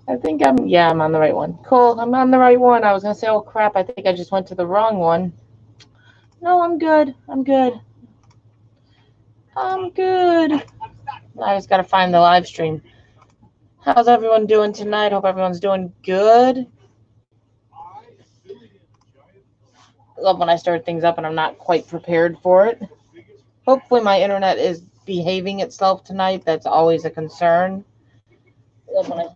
I think I'm on the right one. Cool, I'm on the right one. I was gonna say, oh crap, I think I just went to the wrong one. No, I'm good. I'm good. I'm good. I just gotta find the live stream. How's everyone doing tonight? Hope everyone's doing good. Love when I start things up and I'm not quite prepared for it. Hopefully my internet is behaving itself tonight. That's always a concern. Love when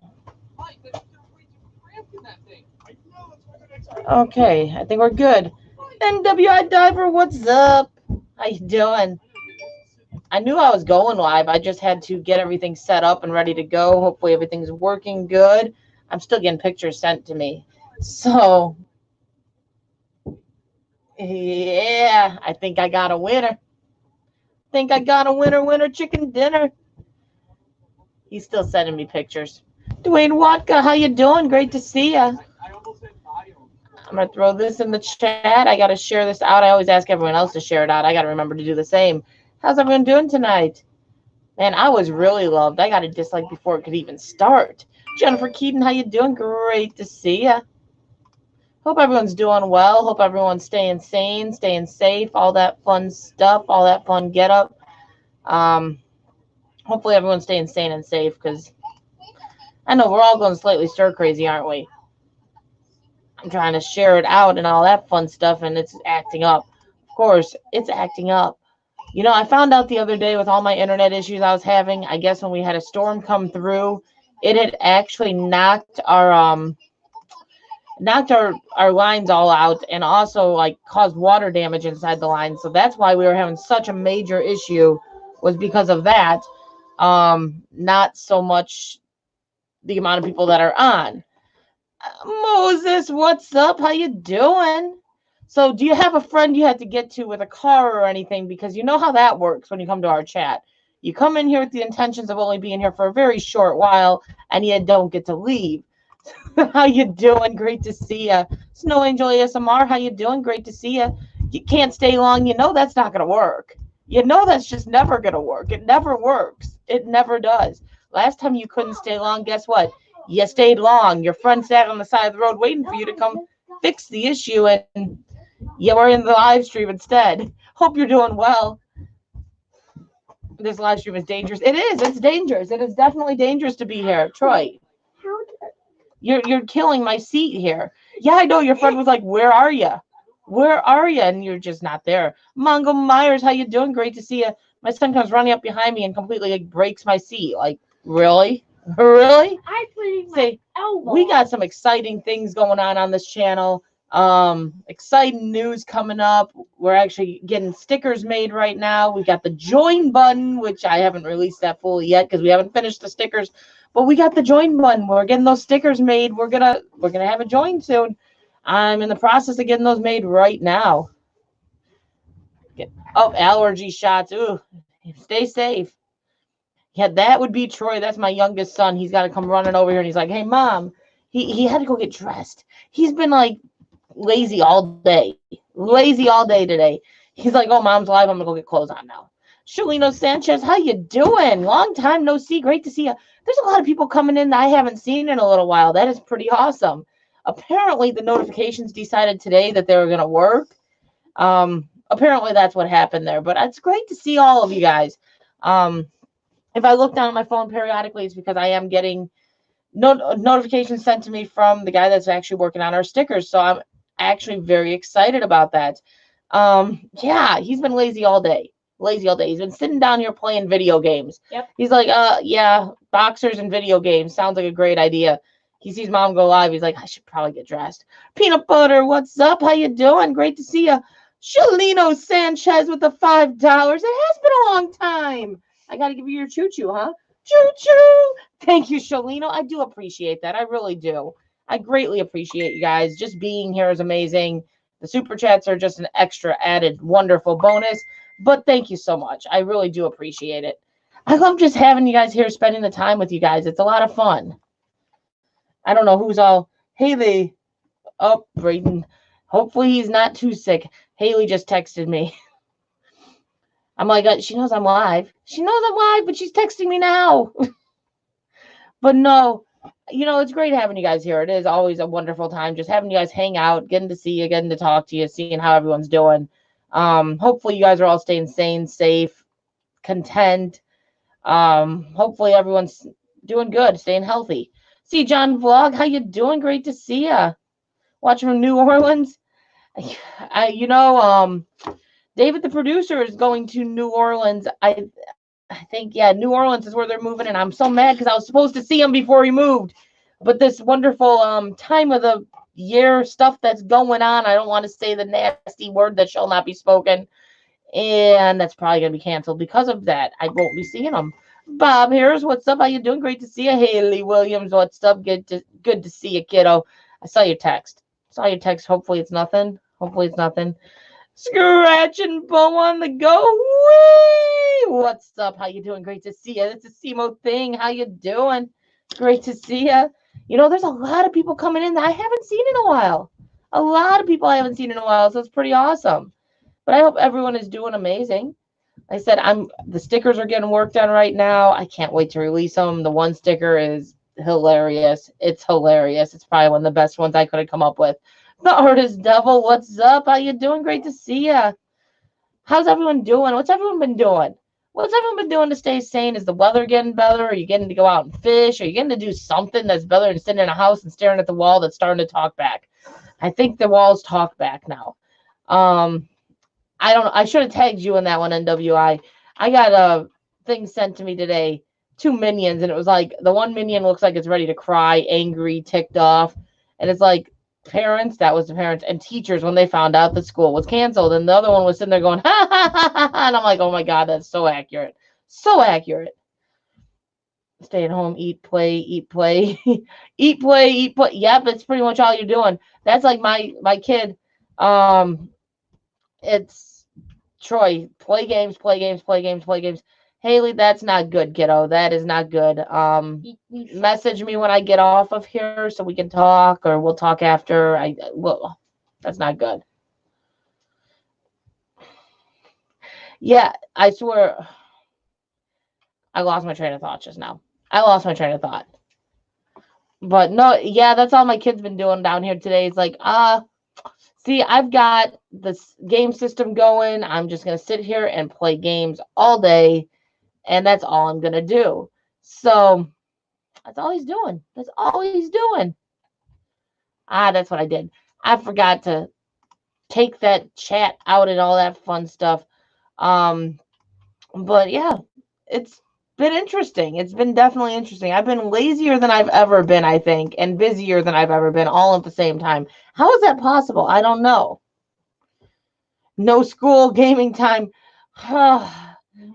Okay, I think we're good. NWI Diver, what's up? How you doing? I knew I was going live. I just had to get everything set up and ready to go. Hopefully everything's working good. I'm still getting pictures sent to me. So, yeah, I think I got a winner. Think I got a winner chicken dinner. He's still sending me pictures. Dwayne Watka, how you doing? Great to see ya. I'm going to throw this in the chat. I got to share this out. I always ask everyone else to share it out. I got to remember to do the same. How's everyone doing tonight? Man, I was really loved. I got a dislike before it could even start. Jennifer Keaton, how you doing? Great to see ya. Hope everyone's doing well. Hope everyone's staying sane, staying safe, all that fun stuff, all that fun get up. Hopefully everyone's staying sane and safe because I know we're all going slightly stir crazy, aren't we? I'm trying to share it out and all that fun stuff, and it's acting up. Of course, it's acting up. You know, I found out the other day with all my internet issues I was having, I guess when we had a storm come through, it had actually knocked our lines all out and also like caused water damage inside the line. So that's why we were having such a major issue, was because of that. Not so much the amount of people that are on. Moses, what's up? How you doing? So do you have a friend you had to get to with a car or anything? Because you know how that works when you come to our chat. You come in here with the intentions of only being here for a very short while, and you don't get to leave. How you doing? Great to see you. Snow Angel ASMR, how you doing? Great to see you. You can't stay long. You know that's not going to work. You know that's just never going to work. It never works. It never does. Last time you couldn't stay long, guess what? You stayed long. Your friend sat on the side of the road waiting for you to come fix the issue, and you were in the live stream instead. Hope you're doing well. This live stream is dangerous. It is. It's dangerous. It is definitely dangerous to be here. Troy, you're killing my seat here. Yeah, I know. Your friend was like, "Where are you? Where are you?" And you're just not there. Mongo Myers, how you doing? Great to see you. My son comes running up behind me and completely like breaks my seat. Like, really? Really? Say, we got some exciting things going on this channel. Exciting news coming up. We're actually getting stickers made right now. We got the join button, which I haven't released that fully yet because we haven't finished the stickers. But we got the join button. We're getting those stickers made. We're gonna have a join soon. I'm in the process of getting those made right now. Allergy shots. Ooh, stay safe. Yeah, that would be Troy. That's my youngest son. He's got to come running over here, and he's like, "Hey, Mom." He had to go get dressed. He's been like lazy all day. Lazy all day today. He's like, "Oh, Mom's live. I'm gonna go get clothes on now." Shalino Sanchez, how you doing? Long time no see. Great to see you. There's a lot of people coming in that I haven't seen in a little while. That is pretty awesome. Apparently, the notifications decided today that they were gonna work. Apparently that's what happened there. But it's great to see all of you guys. If I look down at my phone periodically, it's because I am getting notifications sent to me from the guy that's actually working on our stickers. So I'm actually very excited about that. Yeah, he's been lazy all day. Lazy all day. He's been sitting down here playing video games. Yep. He's like, yeah, boxers and video games. Sounds like a great idea. He sees Mom go live. He's like, I should probably get dressed. Peanut Butter, what's up? How you doing? Great to see you. Shalino Sanchez with the $5. It has been a long time. I got to give you your choo-choo, huh? Choo-choo. Thank you, Shalino. I do appreciate that. I really do. I greatly appreciate you guys. Just being here is amazing. The super chats are just an extra added wonderful bonus. But thank you so much. I really do appreciate it. I love just having you guys here, spending the time with you guys. It's a lot of fun. I don't know who's all Haley. Oh, Brayden. Hopefully he's not too sick. Haley just texted me. I'm like, she knows I'm live. She knows I'm live, but she's texting me now. But no, It's great having you guys here. It is always a wonderful time just having you guys hang out, getting to see you, getting to talk to you, seeing how everyone's doing. Hopefully you guys are all staying sane, safe, content. Hopefully everyone's doing good, staying healthy. See John Vlog, how you doing? Great to see ya. Watching from New Orleans. David the producer is going to New Orleans. I think, yeah, New Orleans is where they're moving, and I'm so mad because I was supposed to see him before he moved. But this wonderful time of the year stuff that's going on, I don't want to say the nasty word that shall not be spoken, and that's probably gonna be canceled because of that. I won't be seeing him. Bob here's what's up? How you doing? Great to see you. Haley Williams, what's up? Good to see you, kiddo. I saw your text. Hopefully it's nothing. Scratch and Bow on the go. Whee! What's up? How you doing? Great to see you. It's a Simo thing. How you doing? Great to see you. There's a lot of people coming in that I haven't seen in a while. A lot of people I haven't seen in a while, so it's pretty awesome. But I hope everyone is doing amazing. I said the stickers are getting worked on right now. I can't wait to release them. The one sticker is hilarious. It's hilarious. It's probably one of the best ones I could have come up with. The Artist Devil, what's up? How you doing? Great to see ya. How's everyone doing? What's everyone been doing? What's everyone been doing to stay sane? Is the weather getting better? Are you getting to go out and fish? Are you getting to do something that's better than sitting in a house and staring at the wall that's starting to talk back? I think the walls talk back now. I don't know. I should have tagged you in that one, NWI. I got a thing sent to me today, 2 minions, and it was like the one minion looks like it's ready to cry, angry, ticked off. And it's like parents, that was the parents, and teachers when they found out the school was canceled. And the other one was sitting there going, ha ha ha ha ha. And I'm like, oh my God, that's so accurate. So accurate. Stay at home, eat, play, eat, play, eat, play, eat, play. Yep, that's pretty much all you're doing. That's like my kid. It's Troy, play games, play games, play games, play games. Haley, that's not good, kiddo. That is not good. Message me when I get off of here so we can talk, or we'll talk after. Well, that's not good. Yeah, I swear, I lost my train of thought just now. But no, yeah, that's all my kid's been doing down here today. It's like, see, I've got this game system going. I'm just going to sit here and play games all day, and that's all I'm going to do. So that's all he's doing. That's what I did. I forgot to take that chat out and all that fun stuff. But yeah, it's been interesting. It's been definitely interesting. I've been lazier than I've ever been, I think, and busier than I've ever been all at the same time. How is that possible? I don't know. No school, gaming time.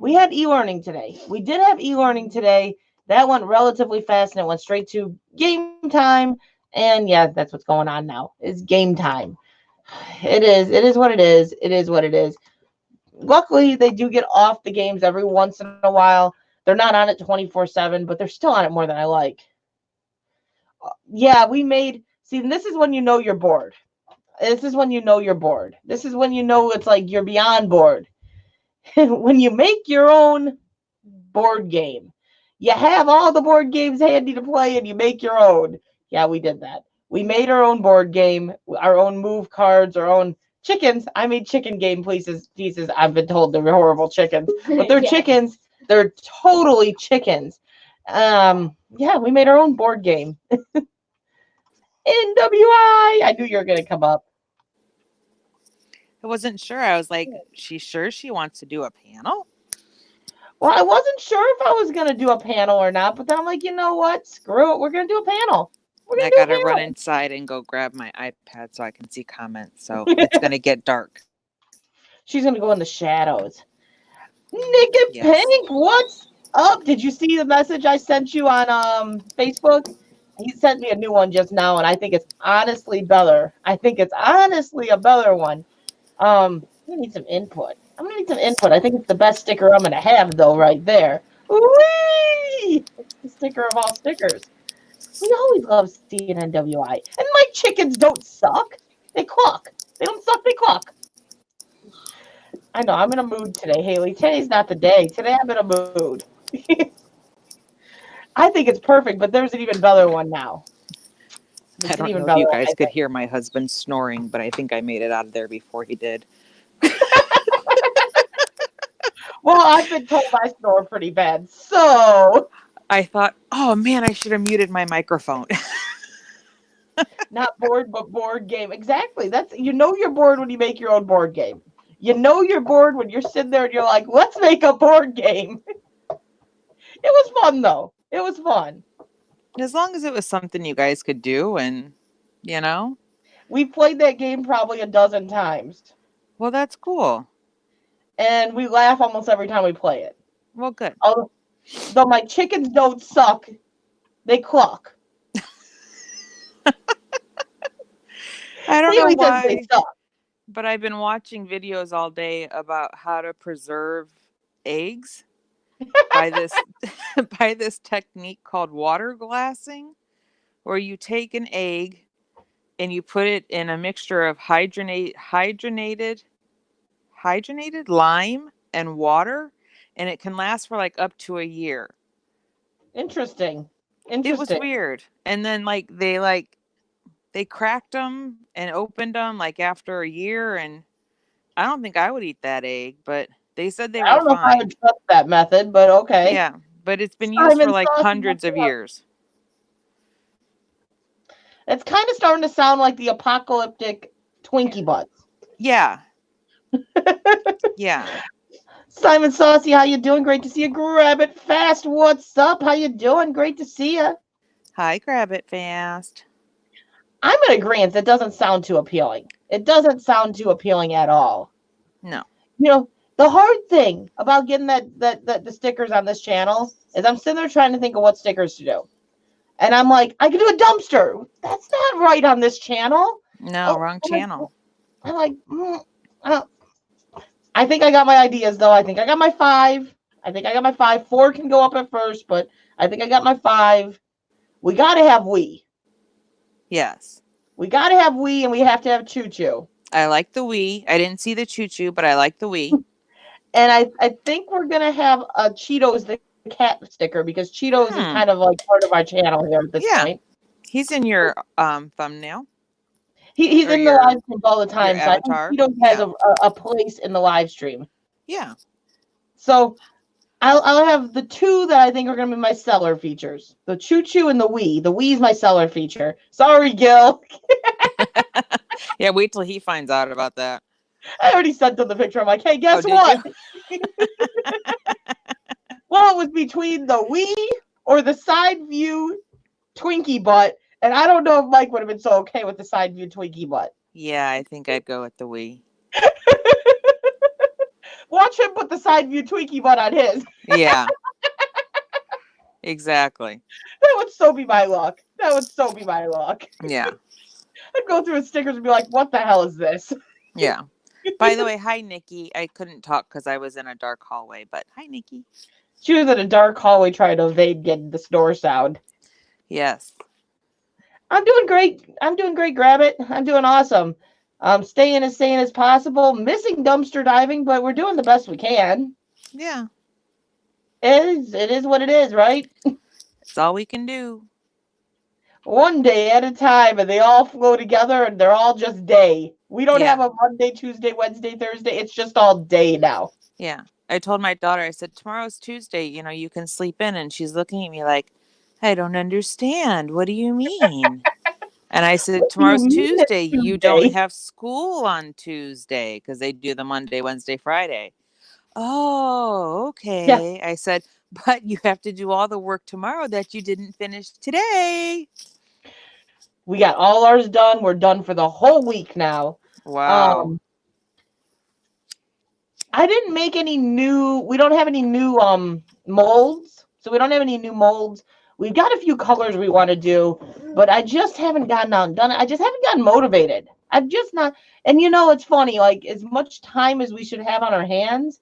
We had e-learning today. We did have e-learning today. That went relatively fast, and it went straight to game time. And yeah, that's what's going on now. It's game time. It is what it is. It is what it is. Luckily, they do get off the games every once in a while. They're not on it 24/7, but they're still on it more than I like. Yeah, see, this is when you know you're bored. This is when you know it's like you're beyond bored. When you make your own board game. You have all the board games handy to play and you make your own. Yeah, we did that. We made our own board game, our own move cards, our own chickens. I made chicken game pieces. I've been told they're horrible chickens, but they're chickens. They're totally chickens. Yeah, we made our own board game. NWI. I knew you were going to come up. I wasn't sure. I was like, she's sure she wants to do a panel? Well, I wasn't sure if I was going to do a panel or not, but then I'm like, you know what? Screw it. We're going to do a panel. I got to run inside and go grab my iPad so I can see comments. So it's going to get dark. She's going to go in the shadows. Nick and Pink, what's up? Did you see the message I sent you on Facebook? He sent me a new one just now, and I think it's honestly better. I think it's honestly a better one. I'm going to need some input. I think it's the best sticker I'm going to have, though, right there. Whee! It's the sticker of all stickers. We always love seeing NWI. And my chickens don't suck. They cluck. They don't suck, they cluck. I know, I'm in a mood today, Haley. Today's not the day. Today I'm in a mood. I think it's perfect, but there's an even better one now. I It's an don't even know if better you one, guys I could think. hear my husband snoring, but I think I made it out of there before he did. Well, I've been told I snore pretty bad, so I thought, oh man, I should have muted my microphone. not bored, but board game. Exactly. That's you're bored when you make your own board game. You know you're bored when you're sitting there and you're like, let's make a board game. It was fun though. It was fun. As long as it was something you guys could do and, you know, We played that game probably a dozen times, well, that's cool. and we laugh almost every time we play it. Well, good. Although my chickens don't suck, they cluck. I don't know Haley says they why, suck. but I've been watching videos all day about how to preserve eggs by this by this technique called water glassing, where you take an egg and you put it in a mixture of hydrogenated lime and water, and it can last for like up to a year. Interesting. It was weird. And then they cracked them and opened them like after a year, and I don't think I would eat that egg, but they said they I were don't know if I fine. would trust that method, but okay. Yeah, but it's been used for like hundreds of years. It's kind of starting to sound like the apocalyptic Twinkie butts. Yeah. Yeah. Simon Saucy, how you doing? Great to see you. Grab it fast. What's up? How you doing? Great to see you. Hi, grab it fast. I'm in agreement. That doesn't sound too appealing. It doesn't sound too appealing at all. No. You know, the hard thing about getting the stickers on this channel is I'm sitting there trying to think of what stickers to do. And I'm like, I could do a dumpster. That's not right on this channel. No, wrong channel. I'm like, I think I got my ideas, though. I think I got my 5. I think I got my 5. 4 can go up at first, but I think I got my 5. We got to have Wii. Yes. We got to have Wii, and we have to have Choo Choo. I like the Wii. I didn't see the Choo Choo, but I like the Wii. And I think we're going to have a Cheetos the cat sticker, because Cheetos is kind of like part of our channel here at this point. He's in your thumbnail. He's in the live stream all the time, so avatar. I think Cheetos has a place in the live stream. Yeah. So I'll have the 2 that I think are going to be my seller features. The Choo Choo and the Wii. The Wii is my seller feature. Sorry, Gil. Yeah, wait till he finds out about that. I already sent him the picture. I'm like, hey, guess what? Well, it was between the Wii or the side view Twinkie butt. And I don't know if Mike would have been so okay with the side view Twinkie butt. Yeah, I think I'd go with the Wii. Watch him put the side view Twinkie butt on his. Yeah. Exactly. That would so be my luck. That would so be my luck. Yeah. I'd go through his stickers and be like, what the hell is this? Yeah. By the way, hi, Nikki. I couldn't talk because I was in a dark hallway, but hi, Nikki. She was in a dark hallway trying to evade getting the snore sound. Yes. I'm doing great. Grab it. I'm doing awesome. Staying as sane as possible. Missing dumpster diving, but we're doing the best we can. Yeah. It is what it is, right? It's all we can do. One day at a time, and they all flow together, and they're all just day. We don't have a Monday, Tuesday, Wednesday, Thursday. It's just all day now. Yeah. I told my daughter, I said, tomorrow's Tuesday, you can sleep in. And she's looking at me like, I don't understand. What do you mean? And I said, tomorrow's Tuesday. You don't have school on Tuesday because they do the Monday, Wednesday, Friday. Oh, okay. Yeah. I said, but you have to do all the work tomorrow that you didn't finish today. We got all ours done. We're done for the whole week now. Wow. I didn't make any we don't have any new molds. So we don't have any new molds. We've got a few colors we want to do, but I just haven't gotten out and done it. I just haven't gotten motivated. I'm just not. And it's funny, like as much time as we should have on our hands.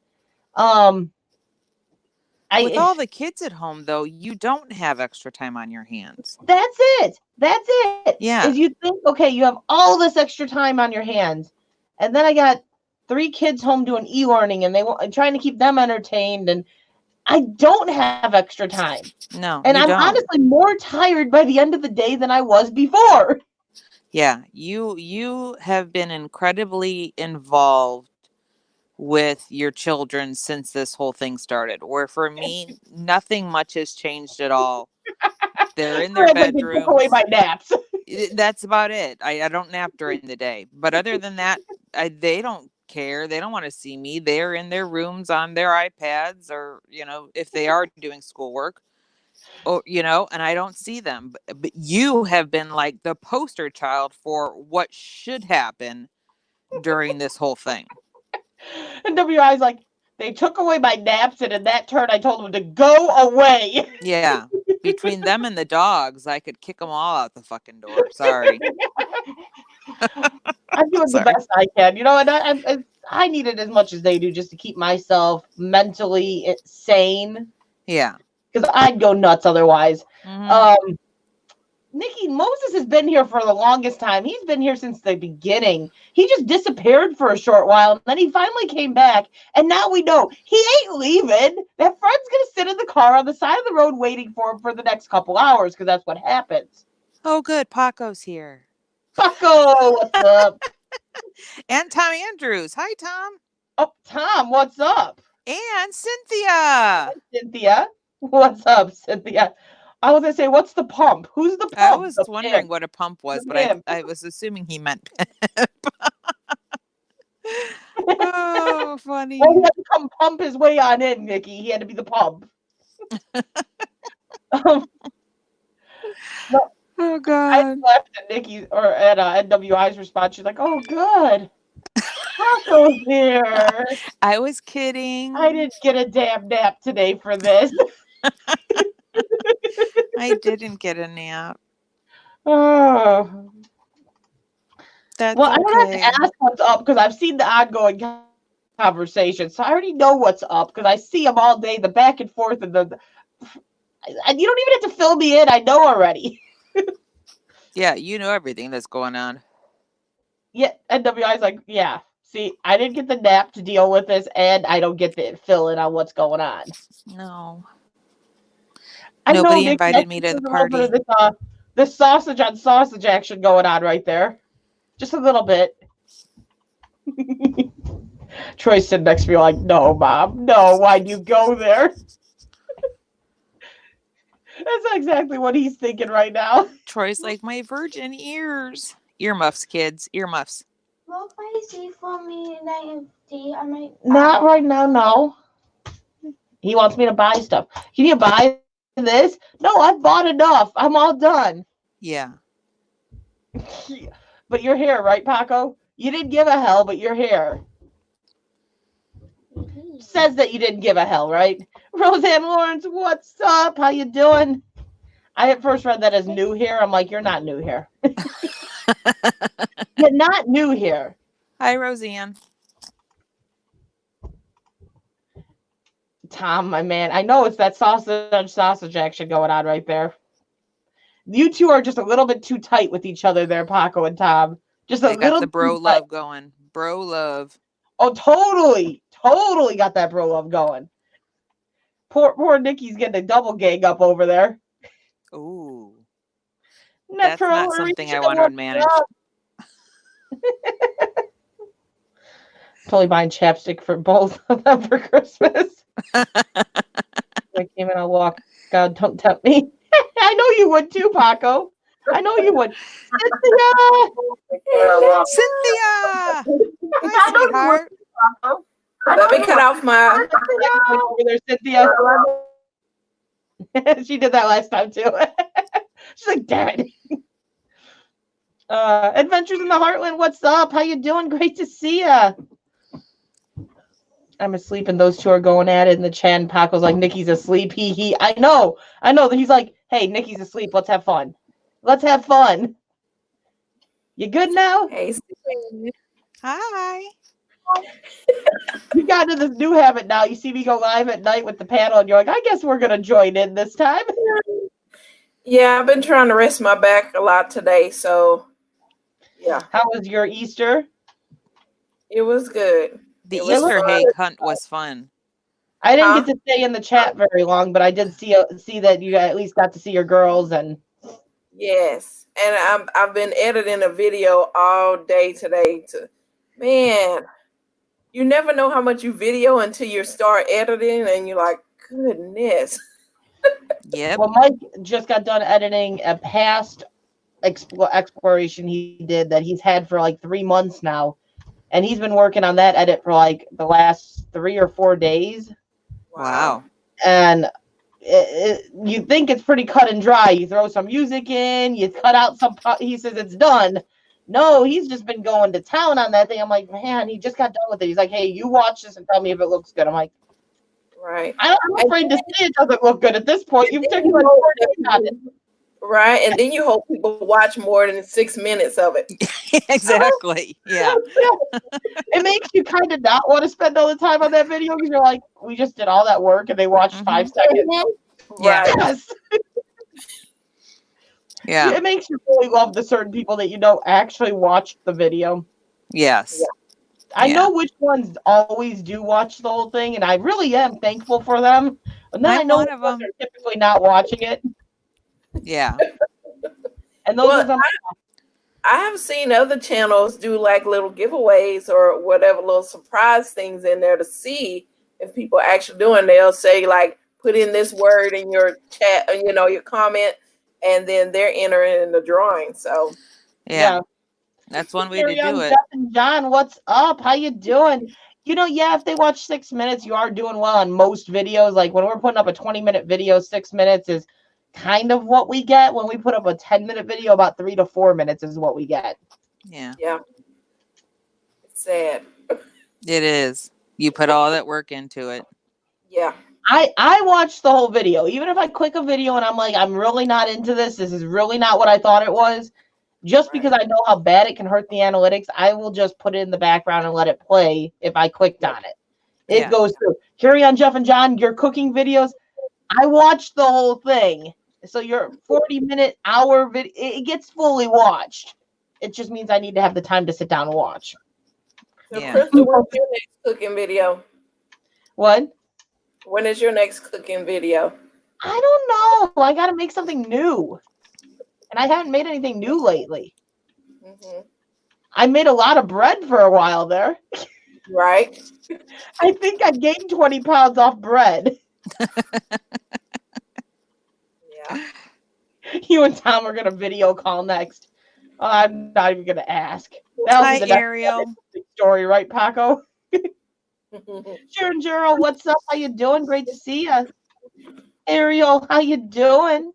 With all the kids at home, though, you don't have extra time on your hands. That's it. Yeah. Is you think, okay, you have all this extra time on your hands. And then I got 3 kids home doing e-learning, and trying to keep them entertained. And I don't have extra time. No, And you I'm don't. honestly more tired by the end of the day than I was before. Yeah, you have been incredibly involved with your children since this whole thing started. Where for me, nothing much has changed at all. They're in their They took away bedrooms. my naps. That's about it. I don't nap during the day, but other than that, they don't care. They don't want to see me. They're in their rooms on their iPads, or if they are doing schoolwork, or and I don't see them. But you have been like the poster child for what should happen during this whole thing. And WI's like, they took away my naps, and in that turn, I told them to go away. Yeah, between them and the dogs, I could kick them all out the fucking door. Sorry. I'm doing the best I can, and I need it as much as they do just to keep myself mentally sane. Yeah. Because I'd go nuts otherwise. Mm-hmm. Nikki, Moses has been here for the longest time. He's been here since the beginning. He just disappeared for a short while, and then he finally came back, and now we know he ain't leaving. That friend's going to sit in the car on the side of the road waiting for him for the next couple hours, because that's what happens. Oh, good. Paco's here. Paco, what's up? And Tom Andrews. Hi, Tom. Oh, Tom, what's up? And Cynthia. Hi, Cynthia. What's up, Cynthia? I was going to say, what's the pump? Who's the pump? I was wondering what a pump was, but I was assuming he meant pimp. Oh, funny. Well, he had to come pump his way on in, Nikki. He had to be the pump. No, oh, God. I laughed at Nikki or at NWI's response. She's like, oh, good. Paco's here. I was kidding. I didn't get a damn nap today for this. I didn't get a nap. Oh. That's well, okay. I don't have to ask what's up because I've seen the ongoing conversation. So I already know what's up because I see them all day, the back and forth. And you don't even have to fill me in. I know already. Yeah, you know everything that's going on. Yeah, NWI's like, yeah. See, I didn't get the nap to deal with this, and I don't get the fill in on what's going on. No. Nobody invited me to the party. The sausage on sausage action going on right there. Just a little bit. Troy's sitting next to me like, no, Mom, no, why'd you go there? That's exactly what he's thinking right now. Troy's like, my virgin ears. Earmuffs, kids. Earmuffs. What crazy for me and Not right now, no. He wants me to buy stuff. Can you buy this? No, I've bought enough. I'm all done. Yeah. But you're here, right, Paco? You didn't give a hell, but you're here. Says that you didn't give a hell, right? Roseanne Lawrence, what's up? How you doing? I at first read that as new here. I'm like, you're not new here. You're not new here. Hi, Roseanne. Tom, my man. I know it's that sausage action going on right there. You two are just a little bit too tight with each other there, Paco and Tom. Just a little got the bro too love tight. going. Bro love. Oh, totally got that bro love going. Poor Nikki's getting a double gang up over there. Ooh. That's not something I want to manage. Totally buying chapstick for both of them for Christmas. I came in, I'll walk. God, don't tempt me. I know you would too, Paco. I know you would. Cynthia! Hi, sweetheart. Let me cut off my. Over there, Cynthia. She did that last time too. She's like, damn it. Adventures in the Heartland, what's up? How you doing? Great to see ya. I'm asleep and those two are going at it in the chat. And Paco's like, Nikki's asleep. He. I know. He's like, hey, Nikki's asleep. Let's have fun. Let's have fun. You good now? Hey, hi. You got into this new habit now. You see me go live at night with the panel, and you're like, I guess we're gonna join in this time. Yeah, I've been trying to rest my back a lot today, so yeah. How was your Easter? It was good. The Easter egg hunt was fun. I didn't Huh? get to stay in the chat very long, but I did see that you at least got to see your girls and Yes, and I've been editing a video all day today. Man, you never know how much you video until you start editing, and you're like, goodness. Yep. well, Mike just got done editing a past exploration he did that he's had for like 3 months now, and he's been working on that edit for like the last 3 or 4 days. Wow. And you think it's pretty cut and dry. You throw some music in, you cut out some. He says it's done. No, he's just been going to town on that thing. I'm like, man, he just got done with it. He's like, hey, you watch this and tell me if it looks good. I'm like, Right. I'm afraid to say it doesn't look good at this point. You've taken like 4 days on it. Right, and then you hope people watch more than 6 minutes of it. Exactly. Yeah. It makes you kind of not want to spend all the time on that video because you're like, we just did all that work and they watched 5 seconds. Yeah. Right. Yes. Yeah. It makes you really love the certain people that you know actually watched the video. Yes. I Yeah. know which ones always do watch the whole thing, and I really am thankful for them. But then I I'm know one which of ones them. are typically not watching it, Yeah. and those Well, ones I have seen other channels do like little giveaways or whatever, little surprise things in there to see if people are actually doing. They'll say like, put in this word in your chat, your comment, and then they're entering in the drawing. So Yeah. That's one way to Carry on, do it. Jeff and John, what's up? How you doing? Yeah, if they watch 6 minutes, you are doing well on most videos. Like when we're putting up a 20-minute video, 6 minutes is kind of what we get. When we put up a 10-minute video, about 3 to 4 minutes is what we get. Yeah. it's sad. It is. You put all that work into it. Yeah. I watch the whole video. Even if I click a video and I'm like, I'm really not into this. This is really not what I thought it was. Just because I know how bad it can hurt the analytics, I will just put it in the background and let it play if I clicked on it. It Yeah. goes through. Carry on, Jeff and John, your cooking videos. I watched the whole thing. So your 40-minute, hour video, it gets fully watched. It just means I need to have the time to sit down and watch. So Yeah. Crystal, what's your next cooking video? What? When is your next cooking video? I don't know. I got to make something new. And I haven't made anything new lately. Mm-hmm. I made a lot of bread for a while there. Right. I think I gained 20 pounds off bread. Yeah. You and Tom are going to video call next. I'm not even going to ask. That'll Hi, be the next Ariel. story, right, Paco? Sharon Gerald, what's up? How you doing? Great to see you. Ariel, how you doing?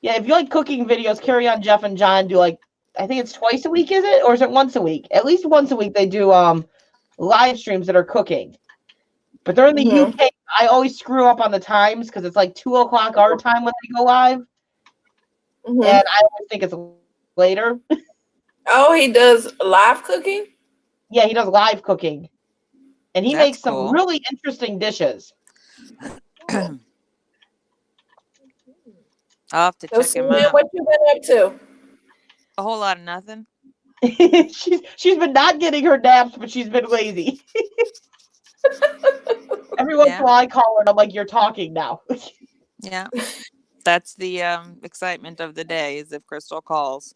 Yeah, if you like cooking videos, Carry On Jeff and John do like, I think it's twice a week, is it? Or is it once a week? At least once a week they do live streams that are cooking. But they're in the UK. I always screw up on the times because it's like 2 o'clock our time when they go live. Mhm. And I always think it's later. Oh, he does live cooking? Yeah, he does live cooking. And he That's makes some cool. really interesting dishes. I'll have to So, check him Samir, out. what you been up to? A whole lot of nothing. she's been not getting her naps, but she's been lazy. Every once in a while I call her and I'm like, you're talking now. Yeah. That's the excitement of the day is if Crystal calls.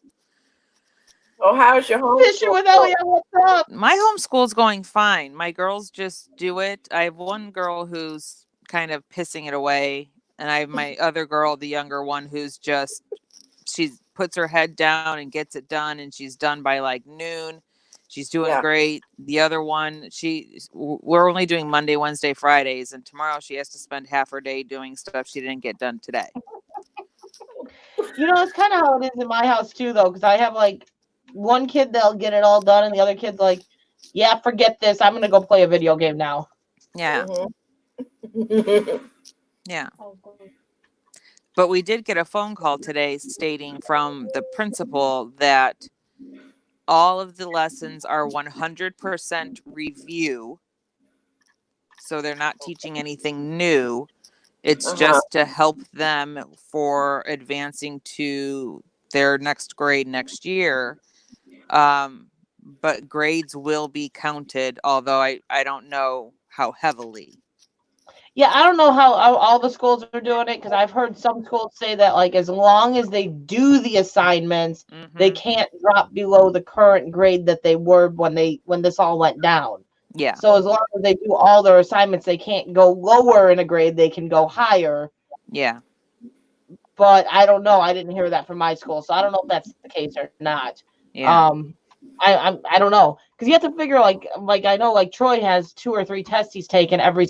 Oh, how's your home? Fishing with Elliot, what's up? My homeschool's going fine. My girls just do it. I have one girl who's kind of pissing it away. And I have my other girl, the younger one, who's just, she puts her head down and gets it done. And she's done by like noon. She's doing great. The other one, we're only doing Monday, Wednesday, Fridays. And tomorrow she has to spend half her day doing stuff she didn't get done today. It's kind of how it is in my house too, though. Because I have like one kid that'll get it all done. And the other kid's like, yeah, forget this. I'm going to go play a video game now. Yeah. Mm-hmm. Yeah. But we did get a phone call today stating from the principal that all of the lessons are 100% review. So they're not teaching anything new. It's just to help them for advancing to their next grade next year. But grades will be counted, although I don't know how heavily. Yeah, I don't know how all the schools are doing it, because I've heard some schools say that, like, as long as they do the assignments, they Mhm. can't drop below the current grade that they were when this all went down. Yeah. So as long as they do all their assignments, they can't go lower in a grade, they can go higher. Yeah. But I don't know. I didn't hear that from my school, so I don't know if that's the case or not. Yeah. I don't know, because you have to figure, like I know, like, Troy has 2 or 3 tests he's taken every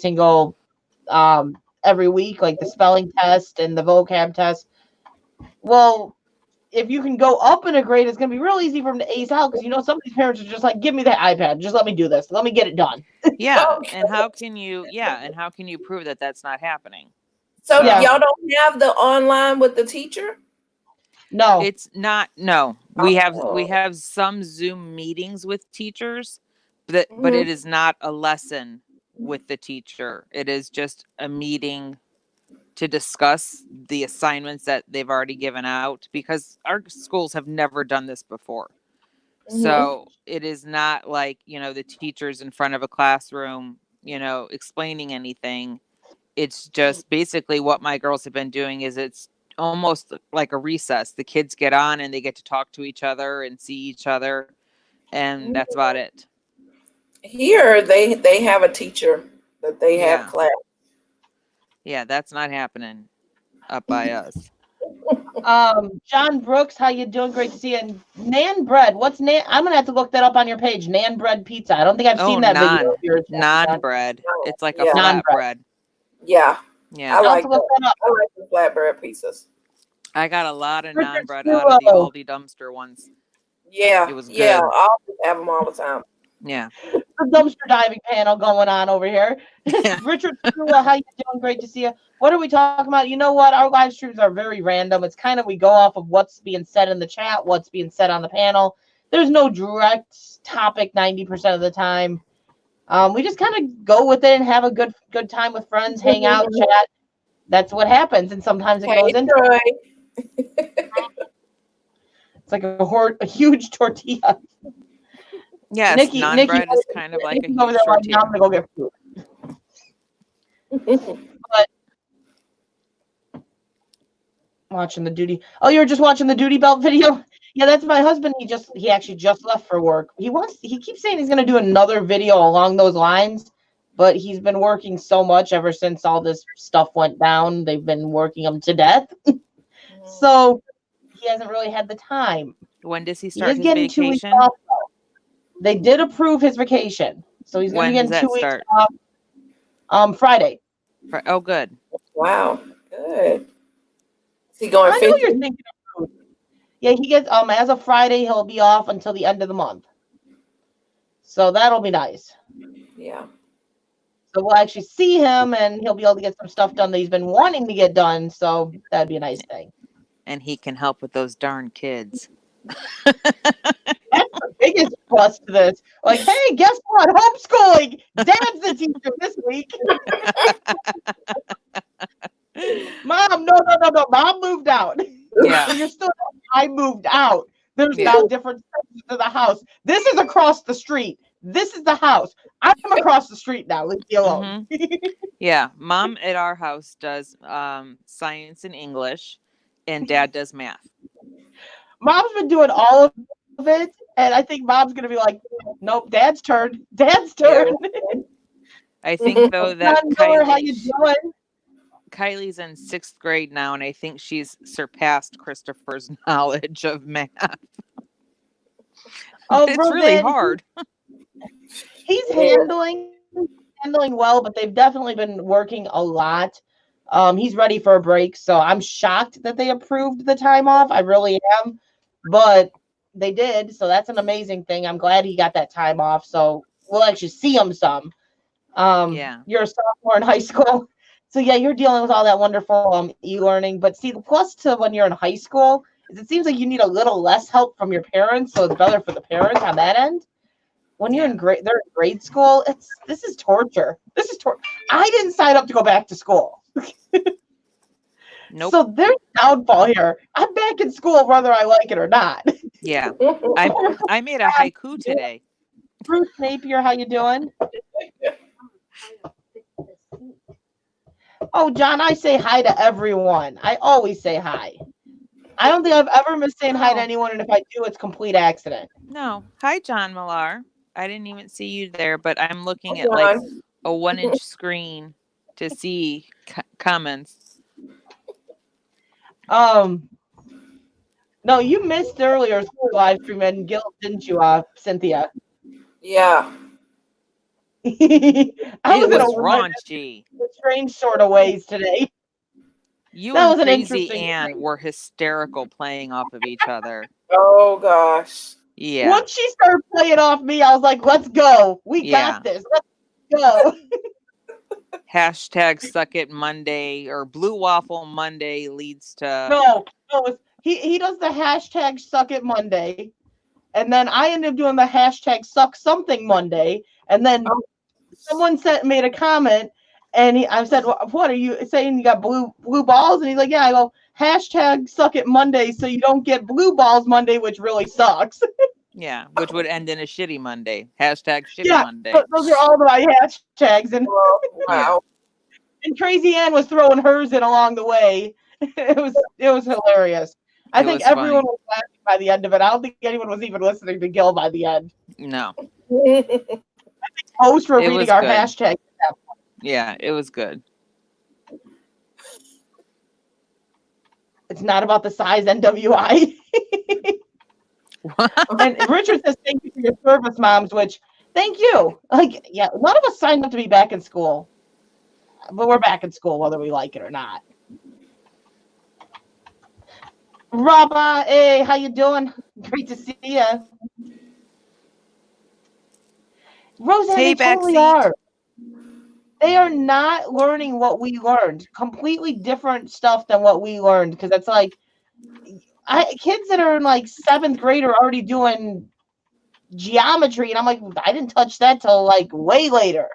week, like the spelling test and the vocab test. Well, if you can go up in a grade, it's going to be real easy for him to ace out, because some of these parents are just like, give me that iPad, just let me do this, let me get it done. Yeah. Okay. And how can you prove that that's not happening? So Yeah. y'all don't have the online with the teacher? No. It's not. No, we Oh. have some Zoom meetings with teachers, but Mhm. it is not a lesson with the teacher. It is just a meeting to discuss the assignments that they've already given out, because our schools have never done this before. So it is not like, the teacher's in front of a classroom, explaining anything. It's just basically what my girls have been doing is it's almost like a recess. The kids get on and they get to talk to each other and see each other, and that's about it. Here they have a teacher that they Yeah. have class. Yeah, that's not happening up by us. John Brooks, how you doing? Great to see you. And Nan Bread, what's Nan? I'm gonna have to look that up on your page. Nan Bread Pizza. I don't think I've seen that video of yours. Non bread. It's like a Yeah. flat bread. Yeah, Yeah. I I'll have like to look that up. I like the flatbread pizzas. I got a lot of Richard non bread out of the Stulo. Aldi dumpster ones. Yeah, It was yeah. good. I'll have them all the time. Yeah. The dumpster diving panel going on over here. Richard Stulo, how you doing? Great to see you. What are we talking about? You know what? Our live streams are very random. It's kind of, we go off of what's being said in the chat, what's being said on the panel. There's no direct topic 90% of the time. We just kind of go with it and have a good time with friends, hang out, chat. That's what happens, and sometimes it goes into Troy. it's like a huge tortilla. Yes, Nikki non-bread is kind of like a Nikki's over huge there like, now tortilla. I'm gonna go get food. Watching the duty. Oh, you're just watching the duty belt video? Yeah, that's my husband. He actually just left for work. He keeps saying he's gonna do another video along those lines, but he's been working so much ever since all this stuff went down. They've been working him to death. So he hasn't really had the time. When does he He start is his getting 2 weeks vacation? off, though. They did approve his vacation, so he's going to When be does getting that 2 weeks start? off. Friday. Oh, good. Wow, good. Is he going I know you're fishing? thinking of food. Yeah, he gets as of Friday, he'll be off until the end of the month. So that'll be nice. Yeah. So we'll actually see him, and he'll be able to get some stuff done that he's been wanting to get done. So that'd be a nice thing. And he can help with those darn kids. That's the biggest plus to this. Like, hey, guess what? Homeschooling. Dad's the teacher this week. Mom, no. Mom moved out. Yeah. So you're still. I moved out. There's Yeah. now different sections to the house. This is across the street. This is the house. I'm across the street now. Leave me alone. Yeah. Mom at our house does science and English, and Dad does math. Mom's been doing all of it, and I think Mom's gonna be like, "Nope, Dad's turn. Dad's turn." I think though that Miller, how you doing? Kylie's in 6th grade now, and I think she's surpassed Christopher's knowledge of math. Oh, It's really hard. He's handling well, but they've definitely been working a lot. He's ready for a break, so I'm shocked that they approved the time off. I really am, but they did, so that's an amazing thing. I'm glad he got that time off, so we'll actually see him some. Yeah. You're a sophomore in high school, so yeah, you're dealing with all that wonderful e-learning. But see, the plus to when you're in high school is it seems like you need a little less help from your parents, so it's better for the parents on that end. When you're they're in grade school, this is torture. This is torture. I didn't sign up to go back to school. Nope. So there's downfall here. I'm back in school whether I like it or not. Yeah. I made a haiku today. Bruce Napier, how you doing? Oh, John, I say hi to everyone. I always say hi. I don't think I've ever missed saying hi to anyone, and if I do, it's complete accident. No. Hi, John Millar. I didn't even see you there, but I'm looking Hi, at like John. a 1-inch screen to see comments. No, you missed earlier live stream and Gil, didn't you, Cynthia? Yeah. I It was in was a raunchy. strange sort of ways today. You That and was an Crazy interesting Ann thing. were hysterical playing off of each other. Oh gosh. Yeah. Once she started playing off me, I was like, let's go. We got this. Let's go. Hashtag Suck It Monday or Blue Waffle Monday leads to No, he does the hashtag Suck It Monday, and then I ended up doing the hashtag Suck Something Monday, and then someone made a comment, and I said, "What are you saying? You got blue balls?" And he's like, "Yeah." I go, hashtag Suck It Monday, so you don't get blue balls Monday, which really sucks. yeah, which would end in a shitty Monday. Hashtag Shitty Monday. Those are all my hashtags, and Oh, wow. and Crazy Ann was throwing hers in along the way. It was hilarious. I think everyone was laughing by the end of it. I don't think anyone was even listening to Gil by the end. No. Hosts were reading our hashtag. Yeah, it was good. It's not about the size, NWI. And Richard says, thank you for your service, moms, which, thank you. Like, yeah, none of us signed up to be back in school. But we're back in school whether we like it or not. Rabba, hey, how you doing? Great to see you. Roseanne, they totally are. They are not learning what we learned. Completely different stuff than what we learned. Because it's like, kids that are in like 7th grade are already doing geometry. And I'm like, I didn't touch that till like way later.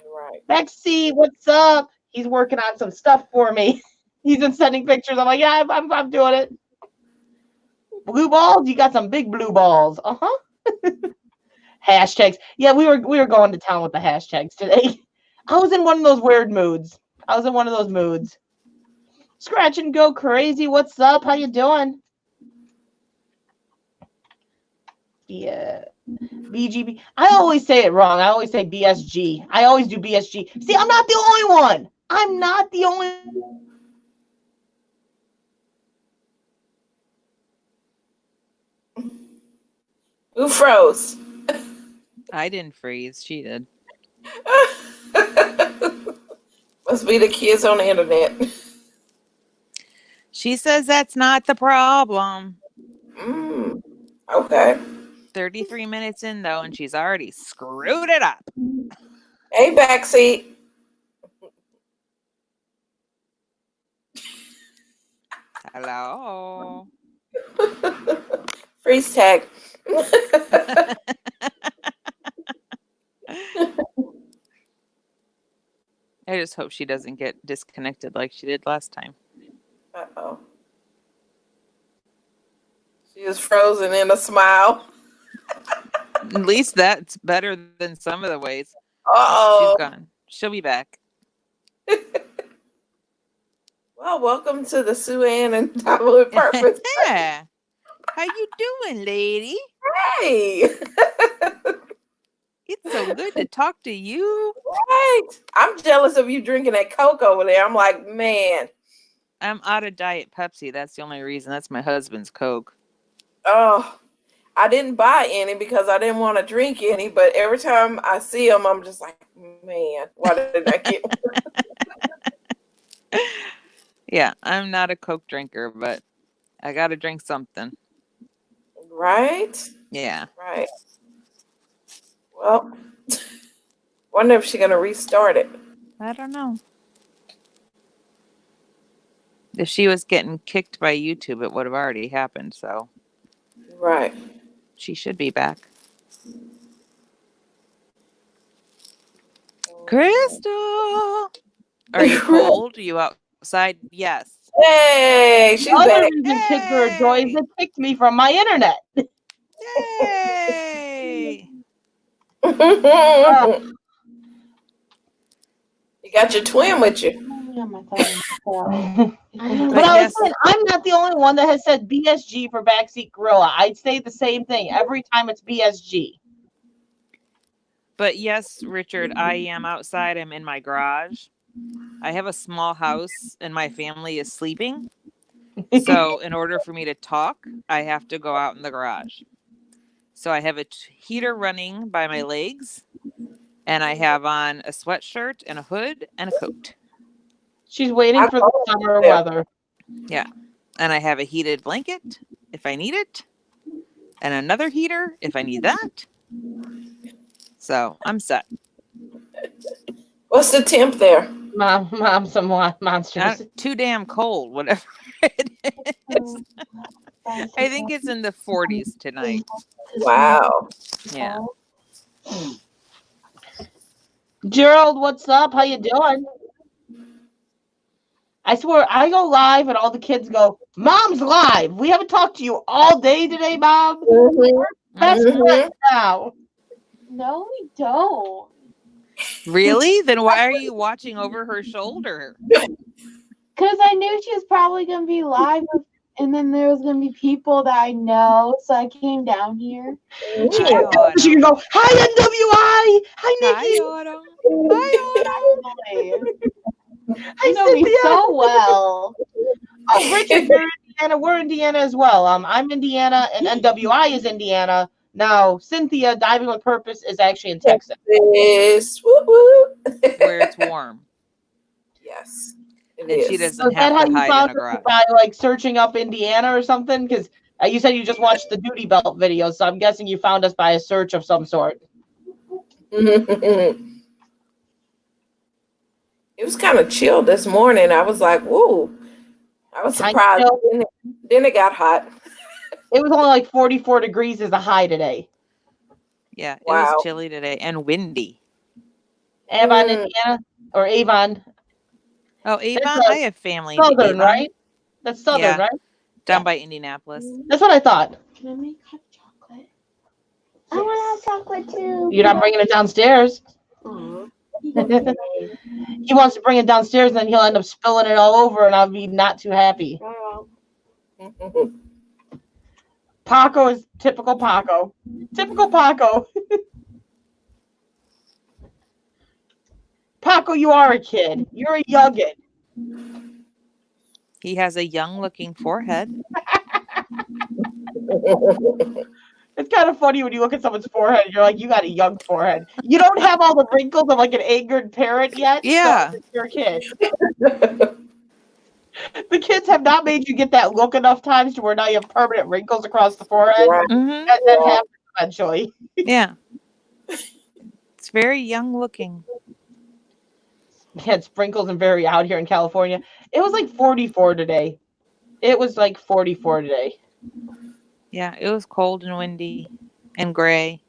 Right. Bexy, what's up? He's working on some stuff for me. He's been sending pictures. I'm like, yeah, I'm doing it. Blue balls? You got some big blue balls. Uh-huh. Hashtags. Yeah, we were going to town with the hashtags today. I was in one of those weird moods. Scratch and go crazy. What's up? How you doing? Yeah. BGB. I always say it wrong. I always say BSG. I always do BSG. See, I'm not the only one. I'm not the only Who froze? I didn't freeze. She did. Must be the kids on the internet. She says that's not the problem. Okay. 33 minutes in, though, and she's already screwed it up. Hey, backseat. Hello. Freeze tag. I just hope she doesn't get disconnected like she did last time. Uh-oh. She is frozen in a smile. At least that's better than some of the ways. Uh-oh. She's gone. She'll be back. Well, welcome to the Sue Ann and Double with Purpose. Yeah. How you doing, lady? Hey. It's so good to talk to you. Right. I'm jealous of you drinking that Coke over there. I'm like, man. I'm out of Diet Pepsi. That's the only reason. That's my husband's Coke. Oh, I didn't buy any because I didn't want to drink any. But every time I see them, I'm just like, man, why did I get one? Yeah, I'm not a Coke drinker, but I got to drink something. Right? Yeah. Right. Well, wonder if she's going to restart it. I don't know. If she was getting kicked by YouTube, it would have already happened. So, right. She should be back. Crystal, are you cold? Are you outside? Yes. Hey, she's back. Kicked her joy is it kicked me from my internet. Yay! got your twin with you. On my phone. But But I was yes. saying, I'm not the only one that has said BSG for backseat gorilla. I'd say the same thing every time it's BSG. But yes, Richard, I am outside. I'm in my garage. I have a small house and my family is sleeping. So in order for me to talk, I have to go out in the garage. So I have a heater running by my legs, and I have on a sweatshirt and a hood and a coat. She's waiting for the summer weather. Yeah. And I have a heated blanket if I need it, and another heater if I need that. So I'm set. What's the temp there? Mom, some monsters. Too damn cold, whatever it is. I think it's in the 40s tonight. Wow. Yeah. Gerald, what's up? How you doing? I swear, I go live and all the kids go, Mom's live. We haven't talked to you all day today, Mom. Best friends now. No, we don't. Really? Then why are you watching over her shoulder? Because I knew she was probably going to be live, and then there was going to be people that I know, so I came down here. She Hi, can go, hi, NWI. Hi, Hi, Nikki. Autumn. Hi, Hi, You know me Cynthia. so well. Oh, Richard, you're in Indiana. We're Indiana as well. I'm Indiana, and NWI is Indiana. Now, Cynthia, Diving with Purpose, is actually in Texas. Yes. Woo woo. where it's warm. Yes. It And she is. doesn't So is that have how to you hide found in a us, garage. by like searching up Indiana or something? Because you said you just watched the Duty Belt videos, so I'm guessing you found us by a search of some sort. It was kind of chill this morning. I was like, whoa. I was Kinda surprised. chill. Then it got hot. It was only like 44 degrees as a high today. Yeah, it Wow. was chilly today and windy. Avon, Mm. Indiana, or Avon. Oh, Avon? That's I have family in Southern, Avon. right? That's Southern, Yeah. right? Down Yeah. by Indianapolis. That's what I thought. Can I make hot chocolate? I want hot chocolate too. You're not bringing it downstairs. Aw. He wants to bring it downstairs, and then he'll end up spilling it all over, and I'll be not too happy. Paco is typical Paco. Typical Paco. Paco, you are a kid. You're a youngin. He has a young looking forehead. It's kind of funny when you look at someone's forehead and you're like, you got a young forehead. You don't have all the wrinkles of like an angered parent yet. Yeah. So you're a kid. The kids have not made you get that look enough times to where now you have permanent wrinkles across the forehead. Right. Mm-hmm. That happens eventually. Yeah. It's very young looking. Yeah, it's sprinkles and very out here in California. It was like 44 today. It was like 44 today. Yeah, it was cold and windy and gray.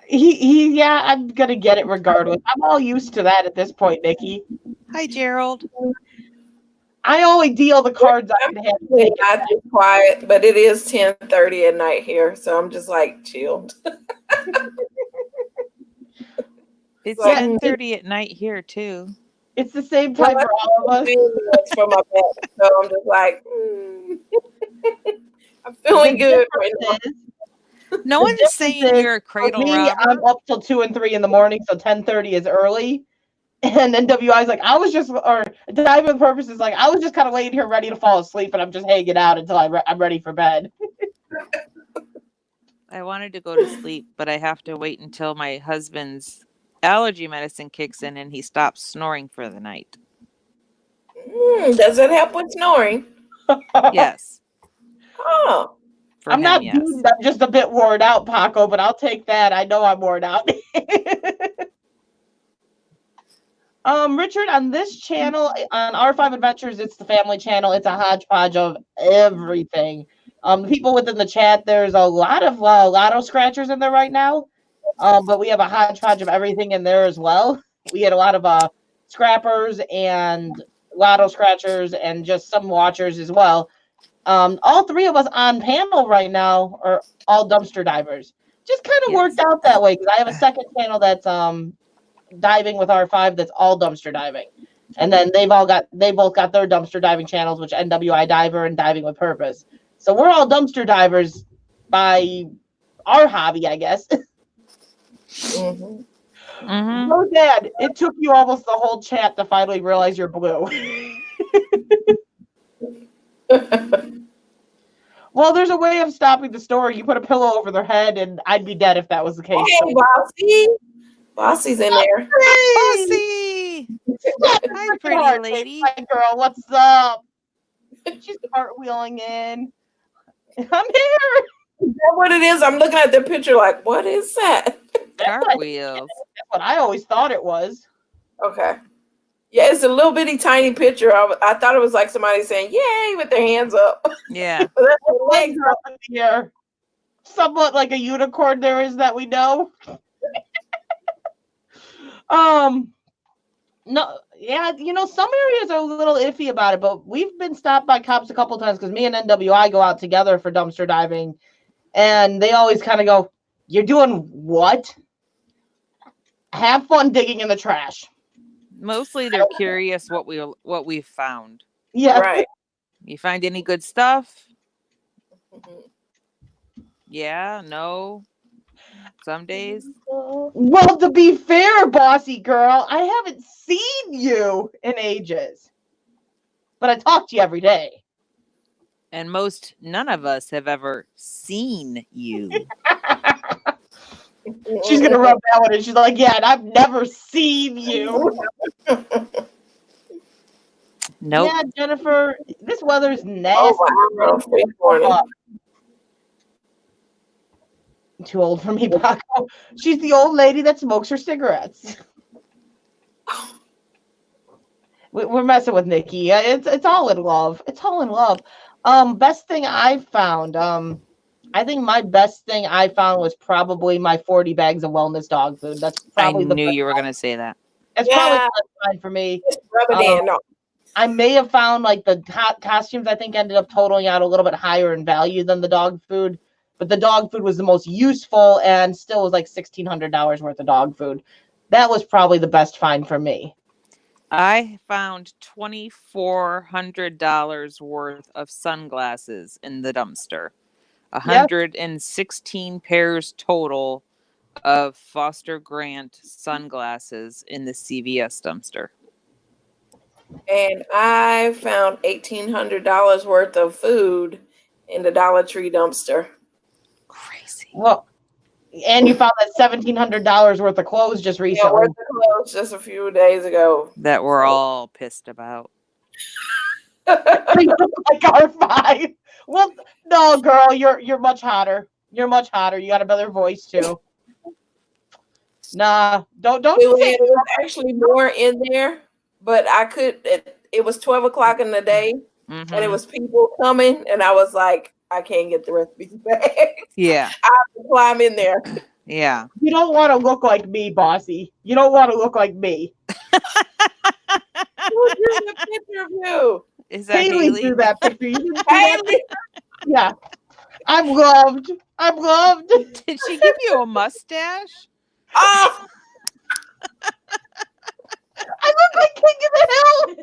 Yeah, I'm gonna get it regardless. I'm all used to that at this point, Nikki. Hi, Gerald. I only deal the cards I can have. Not just quiet, but it is 10:30 at night here, so I'm just like chilled. It's Yeah. 10:30 at night here too. It's the same time for all of us. It's from my back, so I'm just like, I'm feeling good right now. No one's difference saying is, you're a For cradle me, robber. I'm up till 2 and 3 in the morning, so 10:30 is early. And NWI's like, or Diving with Purpose is like, I was just kind of laying here ready to fall asleep, and I'm just hanging out until I'm ready for bed. I wanted to go to sleep, but I have to wait until my husband's allergy medicine kicks in and he stops snoring for the night. Does it help with snoring? Yes. Oh, For I'm him, not yes. beaten, I'm just a bit worn out, Paco, but I'll take that. I know I'm worn out. Richard, on this channel, on R5 Adventures, it's the family channel. It's a hodgepodge of everything. The people within the chat, there's a lot of lotto scratchers in there right now. But we have a hodgepodge of everything in there as well. We had a lot of scrappers and lotto scratchers and just some watchers as well. All three of us on panel right now are all dumpster divers. Just kind of Yes. worked out that way because I have a second channel that's diving with R5 that's all dumpster diving. And then they both got their dumpster diving channels, which NWI Diver and Diving with Purpose. So we're all dumpster divers by our hobby, I guess. So Dad, it took you almost the whole chat to finally realize you're blue. Well, there's a way of stopping the story. You put a pillow over their head, and I'd be dead if that was the case. Hey, Bossy. Bossy's in there. Bossy! Hi, pretty lady. Hi, girl. What's up? She's cartwheeling in. I'm here. Is that what it is? I'm looking at the picture like, what is that? Cartwheels. That's what I always thought it was. Okay. Yeah, it's a little bitty tiny picture. I thought it was like somebody saying, yay, with their hands up. Yeah. That's their legs Legs up in the air. Somewhat like a unicorn there is that we know. No, yeah, some areas are a little iffy about it, but we've been stopped by cops a couple times because me and NWI go out together for dumpster diving, and they always kind of go, "You're doing what? Have fun digging in the trash." Mostly they're curious what we've found. Yeah, Right. You find any good stuff? Yeah, no. Some days. Well, to be fair, bossy girl, I haven't seen you in ages, but I talk to you every day. And none of us have ever seen you. She's gonna rub that one in. She's like, "Yeah, and I've never seen you." Nope. Yeah, Jennifer, this weather's nasty. Oh, wow. Good morning. Too old for me, Paco. She's the old lady that smokes her cigarettes. We're messing with Nikki. It's all in love. It's all in love. Best thing I found. I think my best thing I found was probably my 40 bags of wellness dog food. That's probably I knew you were going to say that. That's probably the best find for me. Rub it in. No. I may have found like the costumes. I think ended up totaling out a little bit higher in value than the dog food, but the dog food was the most useful and still was like $1,600 worth of dog food. That was probably the best find for me. I found $2,400 worth of sunglasses in the dumpster. 116 pairs total of Foster Grant sunglasses in the CVS dumpster. And I found $1,800 worth of food in the Dollar Tree dumpster. Crazy. Well, and you found that $1,700 worth of clothes just Yeah, recently. worth of clothes just a few days ago. That we're all pissed about. Like R5. Well, no, girl, you're much hotter. You're much hotter. You got a better voice too. Nah, don't. It was actually more in there, but I could. It was 12 o'clock in the day, and it was people coming, and I was like, I can't get the rest of these bags. Yeah. I have to climb in there. Yeah. You don't want to look like me, bossy. You don't want to look like me. Who drew the picture of you? Is that Haley Haley? drew that picture. You didn't see that? Haley. Yeah. I'm loved. I'm loved. Did she give you a mustache? Oh, I look like King of the Hill.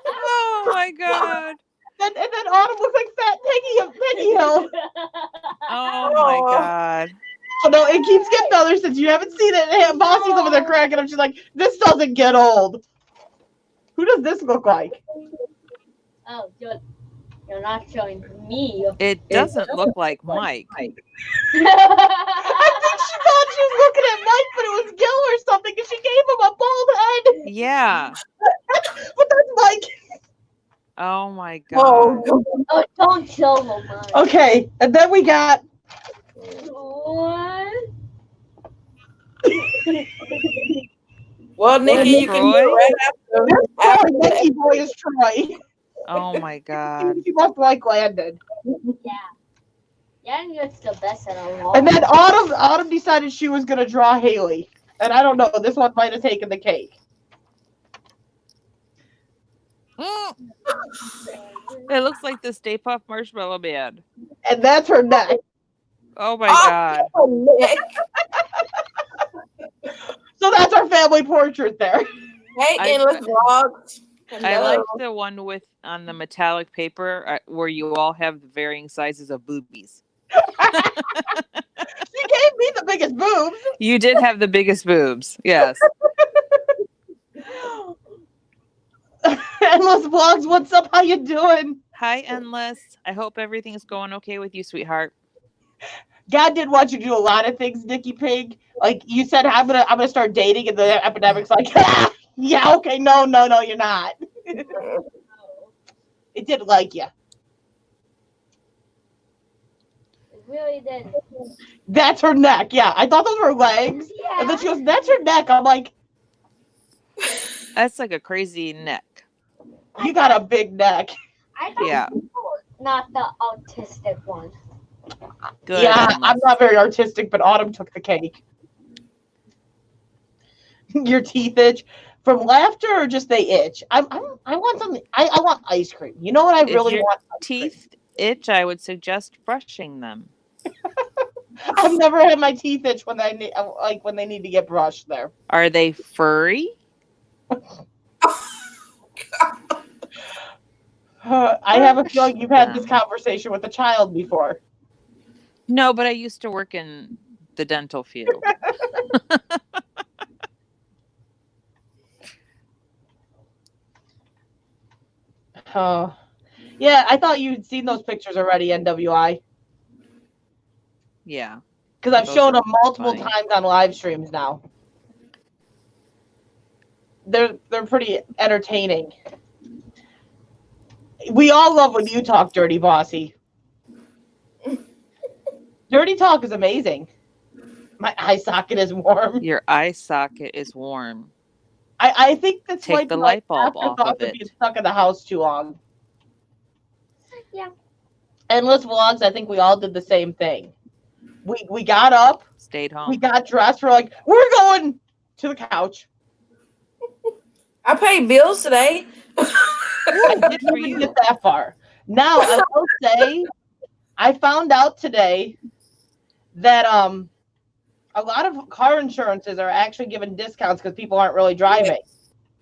Oh my god. And then Autumn looks like Fat Peggy Hill. Oh my god. Oh no, it keeps getting better since you haven't seen it. Hey, Bossy's over there cracking up. She's like, this doesn't get old. Who does this look like? Oh, you're not showing me. It doesn't look like Mike. I think she thought she was looking at Mike, but it was Gil or something, and she gave him a bald head. Yeah. But that's Mike. Oh my god. oh, Oh, don't show him. Okay, and then we got What? well, Nikki, you can do it right after Nikki boy is Troy. Oh my god. She must like Landon. Yeah. Yeah, it's the best at all. And then Autumn decided she was gonna draw Haley. And I don't know, this one might have taken the cake. It looks like the Stay Puft Marshmallow Man. And that's her neck. Oh my god. Oh, Nick. So that's our family portrait there. Hey, I- endless vlogs. I Hello. like the one with on the metallic paper where you all have the varying sizes of boobies. She gave me the biggest boobs. You did have the biggest boobs. Yes. Endless Vlogs, what's up? How you doing? Hi, Endless. I hope everything's going okay with you, sweetheart. God did want you to do a lot of things, Nikki Pig. Like you said, I'm gonna start dating, and the epidemic's like, yeah, okay, no, you're not. It did like you. It really did. That's her neck. Yeah, I thought those were legs, and then she goes, "That's her neck." I'm like, That's like a crazy neck. you got a big neck. I thought Yeah. you were not the autistic one. Good. Yeah, Endless. I'm not very artistic, but Autumn took the cake. Your teeth itch from laughter, or just they itch? I want something. I want ice cream. You know what I If really your want? Ice cream. Teeth itch, I would suggest brushing them. I've never had my teeth itch when I need, like when they need to get brushed. There. Are they furry? I have a feeling you've had this conversation with a child before. No, but I used to work in the dental field. Oh, yeah. I thought you'd seen those pictures already, NWI, Yeah. because I've Those shown are them multiple funny. times on live streams now. They're pretty entertaining. We all love when you talk dirty, bossy. Dirty talk is amazing. My eye socket is warm. Your eye socket is warm. I think this Take might the be like light bulb off afterthoughts of of being it. stuck in the house too long. Yeah. Endless Vlogs, I think we all did the same thing. We got up, Stayed home. we got dressed, we're like, we're going to the couch. I paid bills today. I didn't for even you. get that far. Now I will say, I found out today that a lot of car insurances are actually giving discounts because people aren't really driving.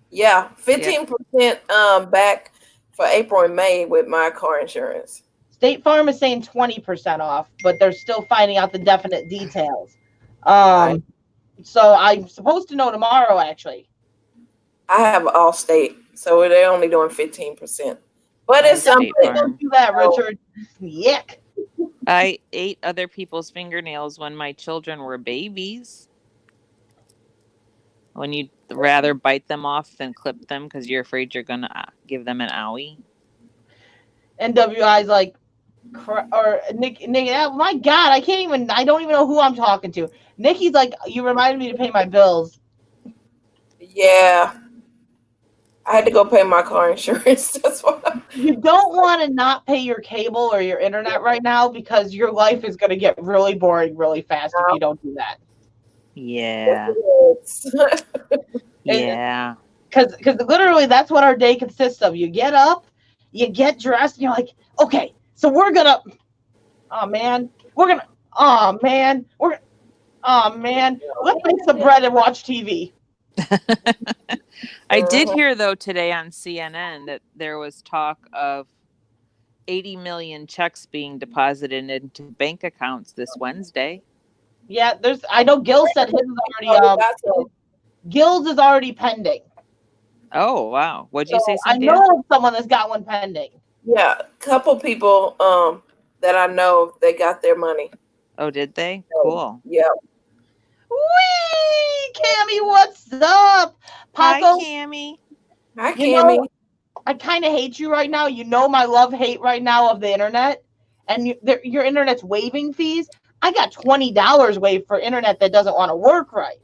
Yeah, 15% back for April and May with my car insurance. State Farm is saying 20% off, but they're still finding out the definite details. Right. So I'm supposed to know tomorrow, actually. I have Allstate, so they're only doing 15%. But it's State something. Farm. Don't do that, Richard. Yuck. I ate other people's fingernails when my children were babies. When you'd rather bite them off than clip them because you're afraid you're going to give them an owie. NWI's like, or Nick, oh my God, I don't even know who I'm talking to. Nikki's like, you reminded me to pay my bills. Yeah. I had to go pay my car insurance. That's why. You don't want to not pay your cable or your internet right now because your life is going to get really boring really fast if you don't do that. Yeah. Yeah. Because literally that's what our day consists of. You get up, you get dressed, and you're like, okay, so let's make some bread and watch TV. I did hear, though, today on CNN that there was talk of 80 million checks being deposited into bank accounts this Wednesday. Yeah, I know Gil said his is already, Gil's is already pending. Oh, wow. What'd you say, I Cynthia? know of someone that's got one pending. Yeah, a couple people that I know, they got their money. Oh, did they? Cool. Yeah. Whee! Cammy, what's up? Hi, Paco, Cammy. Hi, You know- Cammy. I kind of hate you right now. You know my love-hate right now of the internet. And your internet's waiving fees. I got $20 waived for internet that doesn't want to work right.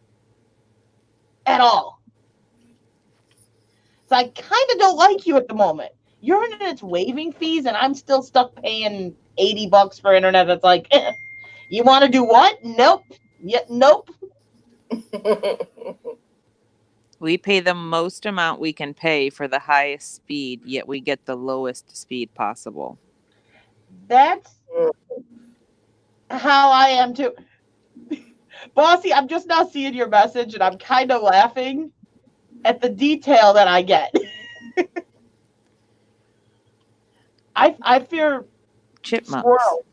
At all. So I kind of don't like you at the moment. Your internet's waiving fees and I'm still stuck paying $80 for internet that's like, you want to do what? Nope. Yeah, nope. We pay the most amount we can pay for the highest speed, yet we get the lowest speed possible. That's how I am too. Bossy, I'm just now seeing your message, and I'm kind of laughing at the detail that I get. I fear Chipmunks. squirrels.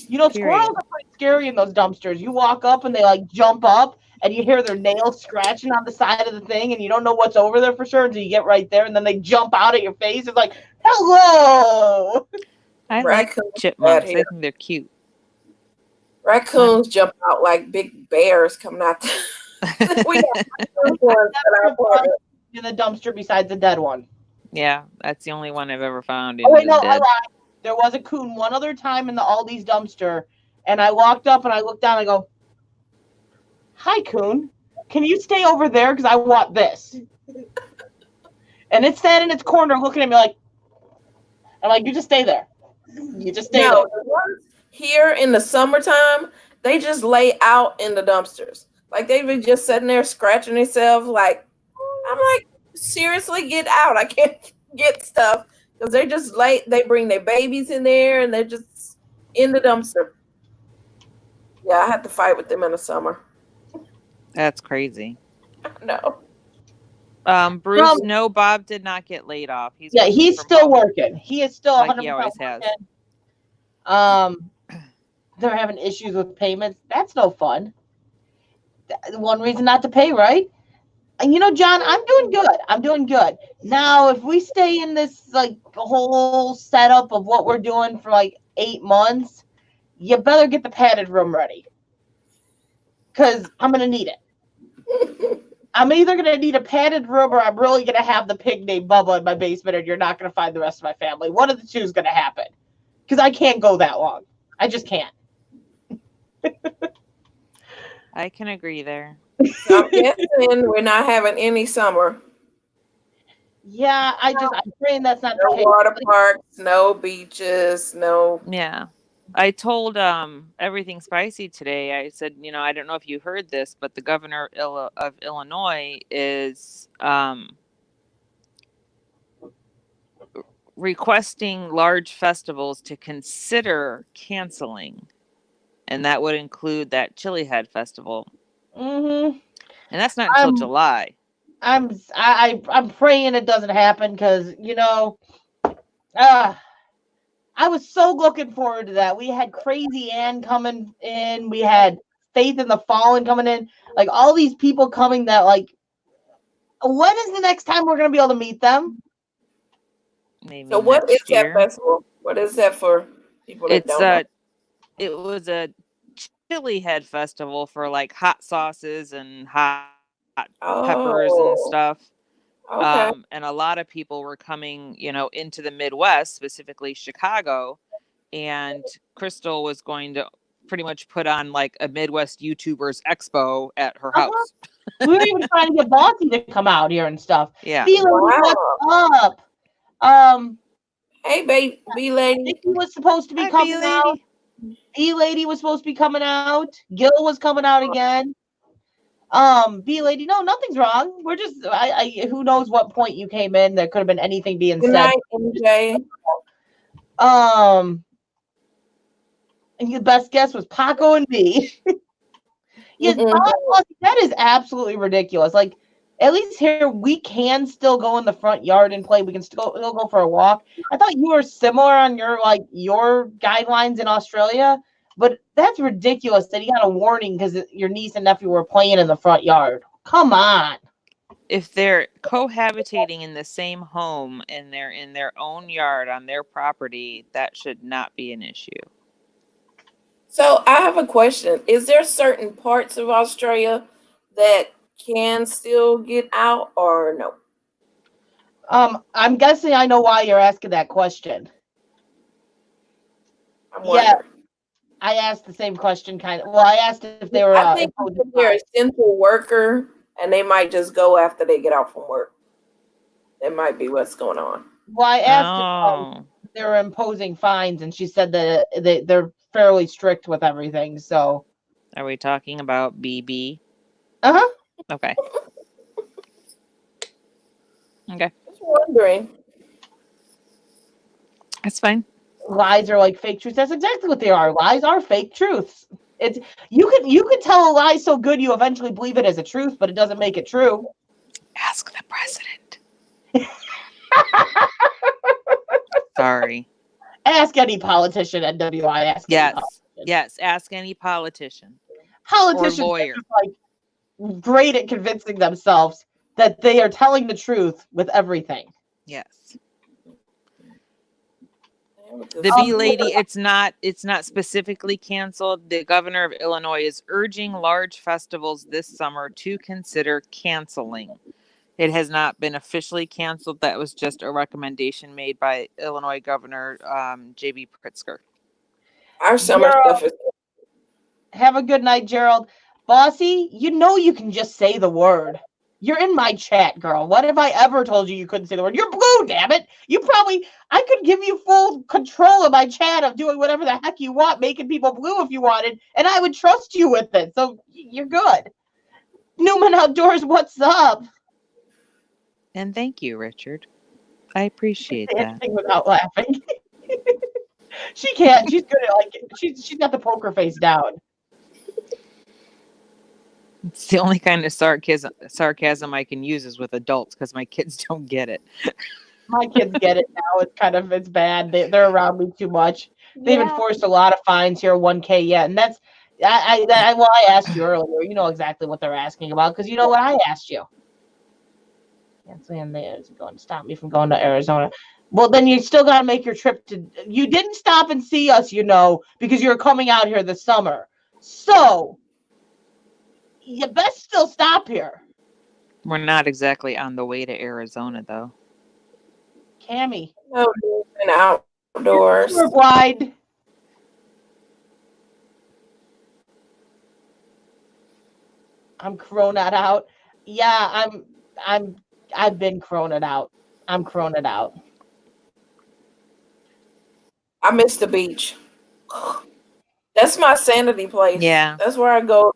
You know, Period. squirrels are pretty scary in those dumpsters. You walk up and they like jump up, and you hear their nails scratching on the side of the thing, and you don't know what's over there for sure until you get right there, and then they jump out at your face. It's like, hello. I like Raccoons chipmunks. bad here. I think they're cute. Raccoons jump out like big bears coming out. We got raccoons ones at our apartment. In the dumpster besides the dead one. Yeah, that's the only one I've ever found. Oh wait, no, I dead. lied. There was a coon one other time in the Aldi's dumpster, and I walked up and I looked down and I go, "Hi, coon. Can you stay over there because I want this?" And it sat in its corner looking at me like, I'm like, "You just stay there. You just stay No, there." the ones here in the summertime, they just lay out in the dumpsters. Like they be just sitting there scratching themselves. Like, I'm like, seriously, get out. I can't get stuff. Because they bring their babies in there and they're just in the dumpster. Yeah, I had to fight with them in the summer. That's crazy. No. Bruce, no, Bob did not get laid off. He's still working. He is still Like 100% he always has. working. They're having issues with payments. That's no fun. One reason not to pay, right? And you know, John, I'm doing good. I'm doing good. Now, if we stay in this like whole setup of what we're doing for like 8 months, you better get the padded room ready. Because I'm going to need it. I'm either going to need a padded room or I'm really going to have the pig named Bubba in my basement and you're not going to find the rest of my family. One of the two is going to happen. Because I can't go that long. I just can't. I can agree there. So I'm guessing we're not having any summer. Yeah, I'm praying that's not the No case. water parks, no beaches, no. Yeah. I told Everything Spicy today, I said, I don't know if you heard this, but the governor of Illinois is requesting large festivals to consider canceling. And that would include that Chili Head Festival. Mm-hmm. And that's not until July. I'm praying it doesn't happen because I was so looking forward to that. We had Crazy Ann coming in. We had Faith in the Fallen coming in. Like all these people coming that like, when is the next time we're gonna be able to meet them? Maybe So what is next year. that festival? What is that for people that don't know? It was a Chili Head Festival for like hot sauces and hot peppers and stuff. Okay. And a lot of people were coming, into the Midwest, specifically Chicago. And Crystal was going to pretty much put on like a Midwest YouTubers expo at her house. We were even trying to get Bossy to come out here and stuff. Yeah. What's up? Hey, B lady. Nikki was supposed to be coming out. B lady was supposed to be coming out. Gil was coming out again. B lady, no, nothing's wrong. We're just, who knows what point you came in? There could have been anything being Good said. night, MJ. And your best guess was Paco and me. Yes, that is absolutely ridiculous. Like, at least here we can still go in the front yard and play. We can still go for a walk. I thought you were similar on your guidelines in Australia, but that's ridiculous that you got a warning because your niece and nephew were playing in the front yard. Come on. If they're cohabitating in the same home and they're in their own yard on their property, that should not be an issue. So I have a question. Is there certain parts of Australia that can still get out or no? I'm guessing I know why you're asking that question. Yeah, I asked the same question kind of. Well, I asked if they were. I think they're an essential worker and they might just go after they get off from work. That might be what's going on. Well, I asked if they were imposing fines, and she said that they're fairly strict with everything. So, are we talking about BB? Uh-huh. Okay. Okay. Just wondering. That's fine. Lies are like fake truths. That's exactly what they are. Lies are fake truths. It's you could tell a lie so good you eventually believe it as a truth, but it doesn't make it true. Ask the president. Sorry. Ask any politician, NWI. Ask any politician. Yes. Ask any politician Politicians or are lawyer. just, like, great at convincing themselves that they are telling the truth with everything. Yes. The bee lady, it's not specifically canceled. The governor of Illinois is urging large festivals this summer to consider canceling. It has not been officially canceled. That was just a recommendation made by Illinois Governor J.B. Pritzker. Our summer Gerald, stuff is. have a good night, Gerald. Bossy, you know you can just say the word. You're in my chat, girl. What have I ever told you you couldn't say the word? You're blue, damn it. I could give you full control of my chat of doing whatever the heck you want, making people blue if you wanted, and I would trust you with it. So you're good. Newman Outdoors, what's up? And thank you, Richard. I appreciate that. Dancing without laughing. She can't. She's good at she's got the poker face down. It's the only kind of sarcasm I can use is with adults because my kids don't get it. My kids get it now. It's bad. They're around me too much. They've Yeah. enforced a lot of fines here, 1K yet, and that's I asked you earlier. You know exactly what they're asking about because you know what I asked you. Canceling is going to stop me from going to Arizona. Well, then you still got to make your trip to. You didn't stop and see us, because you're coming out here this summer. So you best still stop here. We're not exactly on the way to Arizona, though. Cammy. No, and outdoors. You're wide. I'm corona'd out. Yeah, I've been corona'd out. I'm corona'd out. I miss the beach. That's my sanity place. Yeah. That's where I go.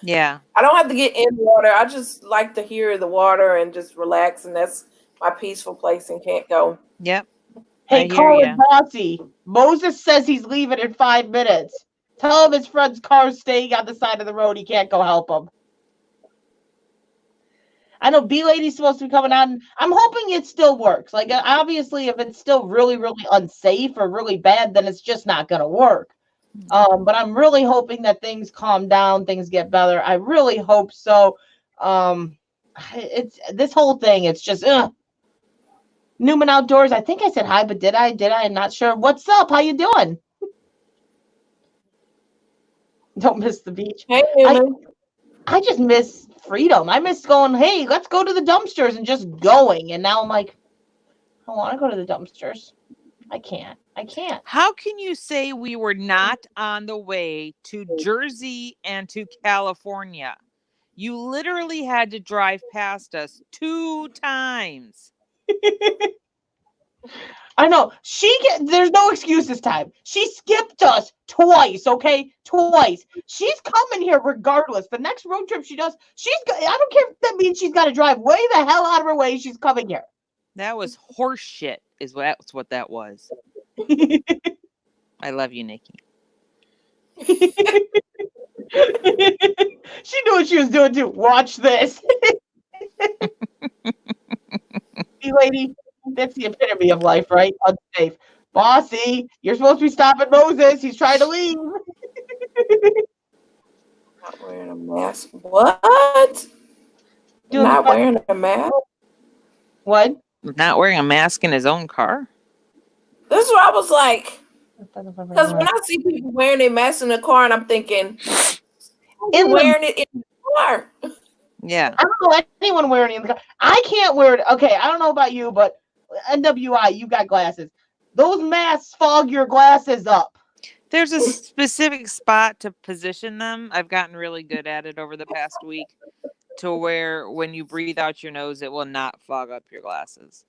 Yeah. I don't have to get in the water. I just like to hear the water and just relax, and that's my peaceful place and can't go. Yep. Hey, I hear call ya. it Bossy. Moses says he's leaving in 5 minutes. Tell him his friend's car's staying on the side of the road. He can't go help him. I know B Lady's supposed to be coming out, and I'm hoping it still works. Like, obviously, if it's still really, really unsafe or really bad, then it's just not going to work. But I'm really hoping that things calm down, things get better. I really hope so. It's this whole thing. It's just Newman Outdoors. I think I said hi, but did I? I'm not sure. What's up? How you doing? Don't miss the beach. Hey, Newman. I just miss freedom. I miss going, hey, let's go to the dumpsters and just going. And now I'm like, I want to go to the dumpsters. I can't. How can you say we were not on the way to Jersey and to California? You literally had to drive past us 2 times. I know. There's no excuse this time. She skipped us twice, okay? Twice. She's coming here regardless. The next road trip she does, I don't care if that means she's got to drive way the hell out of her way. She's coming here. That was horse shit, that's what that was. I love you, Nikki. She knew what she was doing too. Watch this. See, lady, that's the epitome of life, right? Unsafe. Bossy, you're supposed to be stopping Moses. He's trying to leave. Not wearing a mask. What? Not wearing a mask? What? Not wearing a mask in his own car? This is what I was like. Because when I see people wearing their masks in the car, and I'm thinking, wearing it in the car. Yeah. I don't know anyone wearing it in the car. I can't wear it. Okay, I don't know about you, but NWI, you got glasses. Those masks fog your glasses up. There's a specific spot to position them. I've gotten really good at it over the past week to where when you breathe out your nose, it will not fog up your glasses.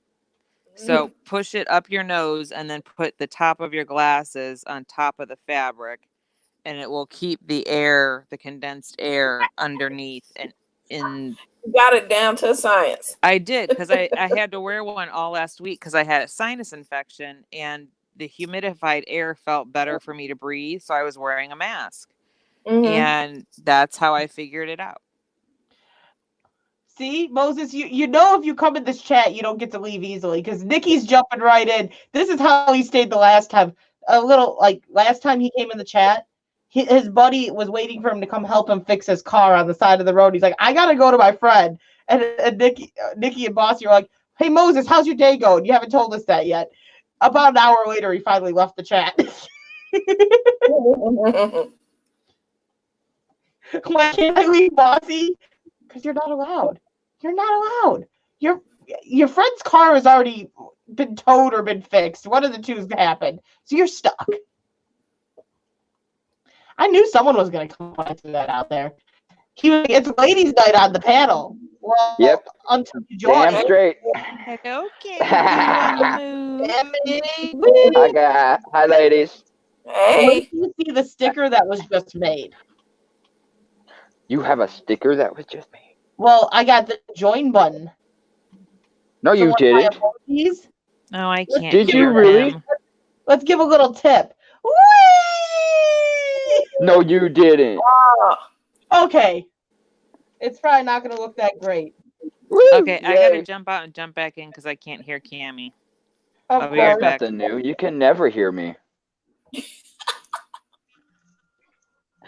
So push it up your nose and then put the top of your glasses on top of the fabric, and it will keep the air, the condensed air underneath and in. You got it down to science. I did, because I had to wear one all last week because I had a sinus infection, and the humidified air felt better for me to breathe, so I was wearing a mask. Mhm. And that's how I figured it out. See, Moses, you know if you come in this chat, you don't get to leave easily because Nikki's jumping right in. This is how he stayed the last time. Last time he came in the chat, his buddy was waiting for him to come help him fix his car on the side of the road. He's like, I gotta go to my friend. And Nikki and Bossy are like, hey, Moses, how's your day going? You haven't told us that yet. About an hour later, he finally left the chat. Why can't I leave Bossy? Because you're not allowed. You're not allowed. Your friend's car has already been towed or been fixed. One of the two's happened. So you're stuck. I knew someone was going to come and throw that out there. It's ladies' night on the panel. Well, Yep. until you join. Damn straight. Hello, Candy. Hi, ladies. Hey. Wait till you see the sticker that was just made. You have a sticker that was just made. Well, I got the join button. No, you So one of didn't. my emojis. No, I can't. Did you hear really? him. Let's give a little tip. Whee! No, you didn't. Okay. It's probably not going to look that great. Woo, Okay, I gotta yay. jump out and jump back in because I can't hear Cammy. Of I'll be right course. back. Nothing new. You can never hear me.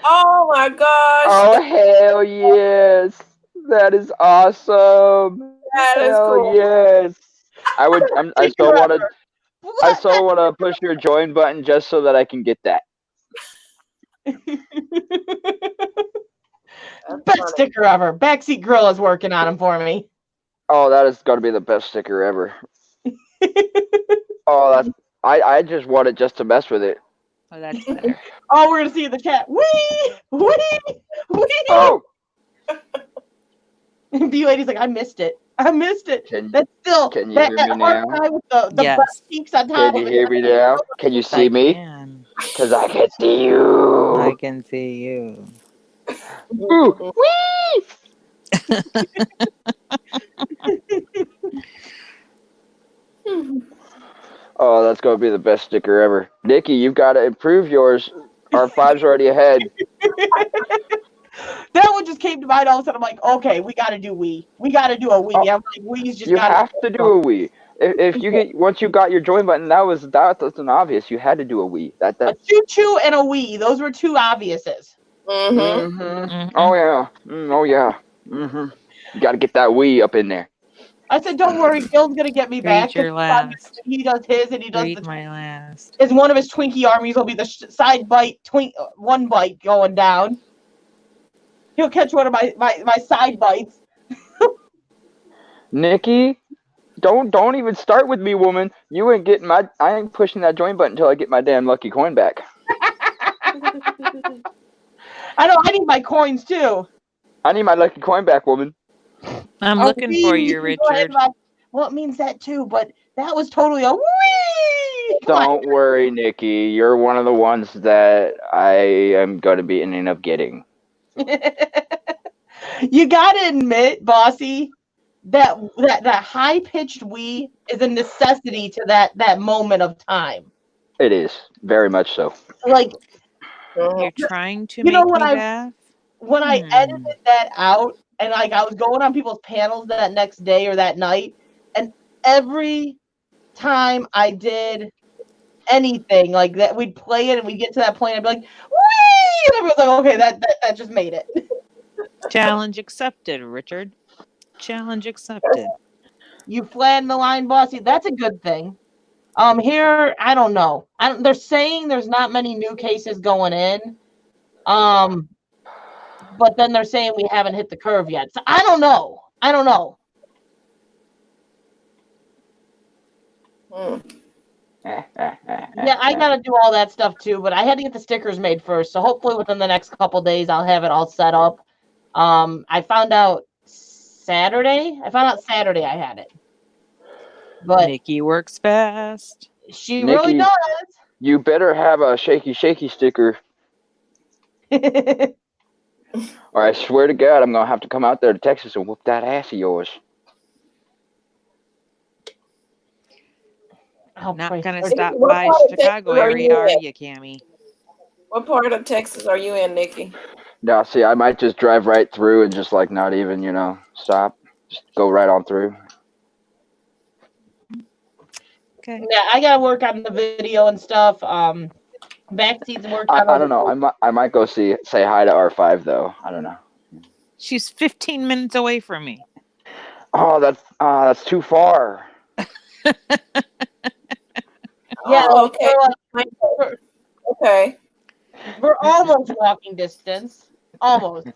Oh my gosh. Oh, hell yes. That is awesome. That is Hell cool. yes. I so want to. I What? so want to push your join button just so that I can get that. Best sticker ever. Backseat Grill is working on them for me. Oh, that is going to be the best sticker ever. Oh, that's. I just want it just to mess with it. Oh, that's better. Oh, we're going to see in the chat. Wee! Wee! Wee! Oh, And B-Lady's like, I missed it. I missed it. Can- That's still can you that hear me hard now? guy with the Yes. butt cheeks on top can of you it. hear me now? Can you see I me? can. Because I can see you. I can see you. Ooh, wee! Oh, that's going to be the best sticker ever. Nikki, you've got to improve yours. Our 5's already ahead. That one just came to mind all of a sudden. I'm like, okay, we got to do Wii. We got to do a Wii. Oh, I'm like, Wii's just You got have to do a Wii. If you get once you got your join button, that's an obvious. You had to do a Wii. a That. choo-choo and a Wii. Those were two obviouses. Mm-hmm. Mhm. Oh yeah. Oh yeah. Mhm. You got to get that Wii up in there. I said, don't worry, Bill's going to get me back. Read your 'cause last. He does his and he does Read the my last. is one of his Twinkie armies will be the side bite, one bite going down. He'll catch one of my side bites. Nikki, don't even start with me, woman. You ain't getting I ain't pushing that join button until I get my damn lucky coin back. I know, I need my coins too. I need my lucky coin back, woman. I'm A looking for wee, you, can go ahead, Richard. Rob. Well, it means that too, but that was totally a wee. Don't worry, Nikki. You're one of the ones that I am going to be ending up getting. You gotta admit, Bossy, that high pitched wee is a necessity to that moment of time. It is very much so. Like You're trying to You know make what me I- laugh? when I Hmm. edited that out, and like I was going on people's panels that next day or that night, and every time I did anything like that, we'd play it and we'd get to that point, I'd be like, wee! And everyone's like, okay, that just made it. Challenge accepted, Richard. Challenge accepted. You flattened the line, Bossy. That's a good thing. Here, I don't know. They're saying there's not many new cases going in. But then they're saying we haven't hit the curve yet. So I don't know. Yeah, I gotta do all that stuff too, but I had to get the stickers made first. So hopefully within the next couple days I'll have it all set up. I found out Saturday I had it. But Nikki works fast. she really Nikki. You better have a shaky sticker, does. or I swear to God, I'm gonna have to come out there to Texas and whoop that ass of yours. Oh, Not praise gonna the stop What by part of Texas Chicago are area, you are in? you, Cammy? What part of Texas are you in, Nikki? No, see, I might just drive right through and just like not even, stop. Just go right on through. Okay. Yeah, I gotta work on the video and stuff. Backseat's worked on. I don't know. I might go say hi to R5 though. I don't know. She's 15 minutes away from me. Oh, that's too far. Yeah, Oh, okay. we're, Okay. we're almost walking distance. Almost.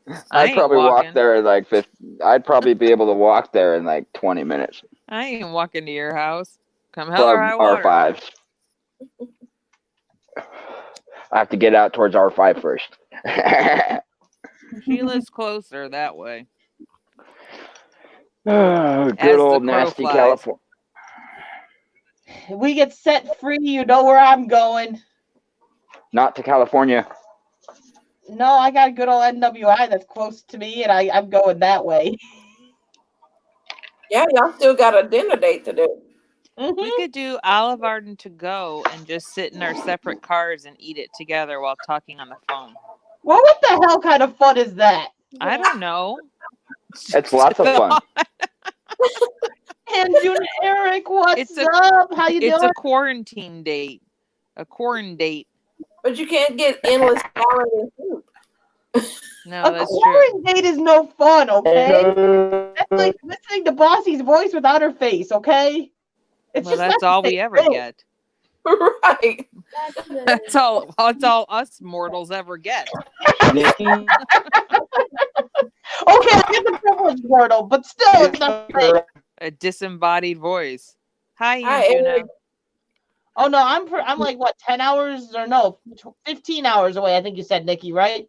I I'd ain't probably walk walking. there in like 50. I'd probably be able to walk there in like 20 minutes I ain't walking to your house. Come hell or from high water. R5. I have to get out towards R5 first. She lives closer that way. Oh, As good the old crow nasty flies. California. If we get set free, you know where I'm going. Not to California. No, I got a good old NWI that's close to me, and I'm going that way. Yeah, y'all still got a dinner date to do. We could do Olive Garden to go and just sit in our separate cars and eat it together while talking on the phone. Well, what the hell kind of fun is that? I don't know. It's lots of fun. And June and Eric, what's It's a- up? How you It's doing? a quarantine date. A quarantine date. But you can't get endless salad and soup. No, A that's true. quarantine date is no fun, okay? That's like listening to Bossy's voice without her face, okay? It's Well, just that's not all the we same ever thing. get. Right. That's good. That's all us mortals ever get. Nikki, Okay, I get the privilege, Wordle, but still, it's not the same. A disembodied voice. Hi, Hi, Juno. Eric. Oh no, I'm like what 10 hours or no 15 hours away. I think you said, Nikki, right?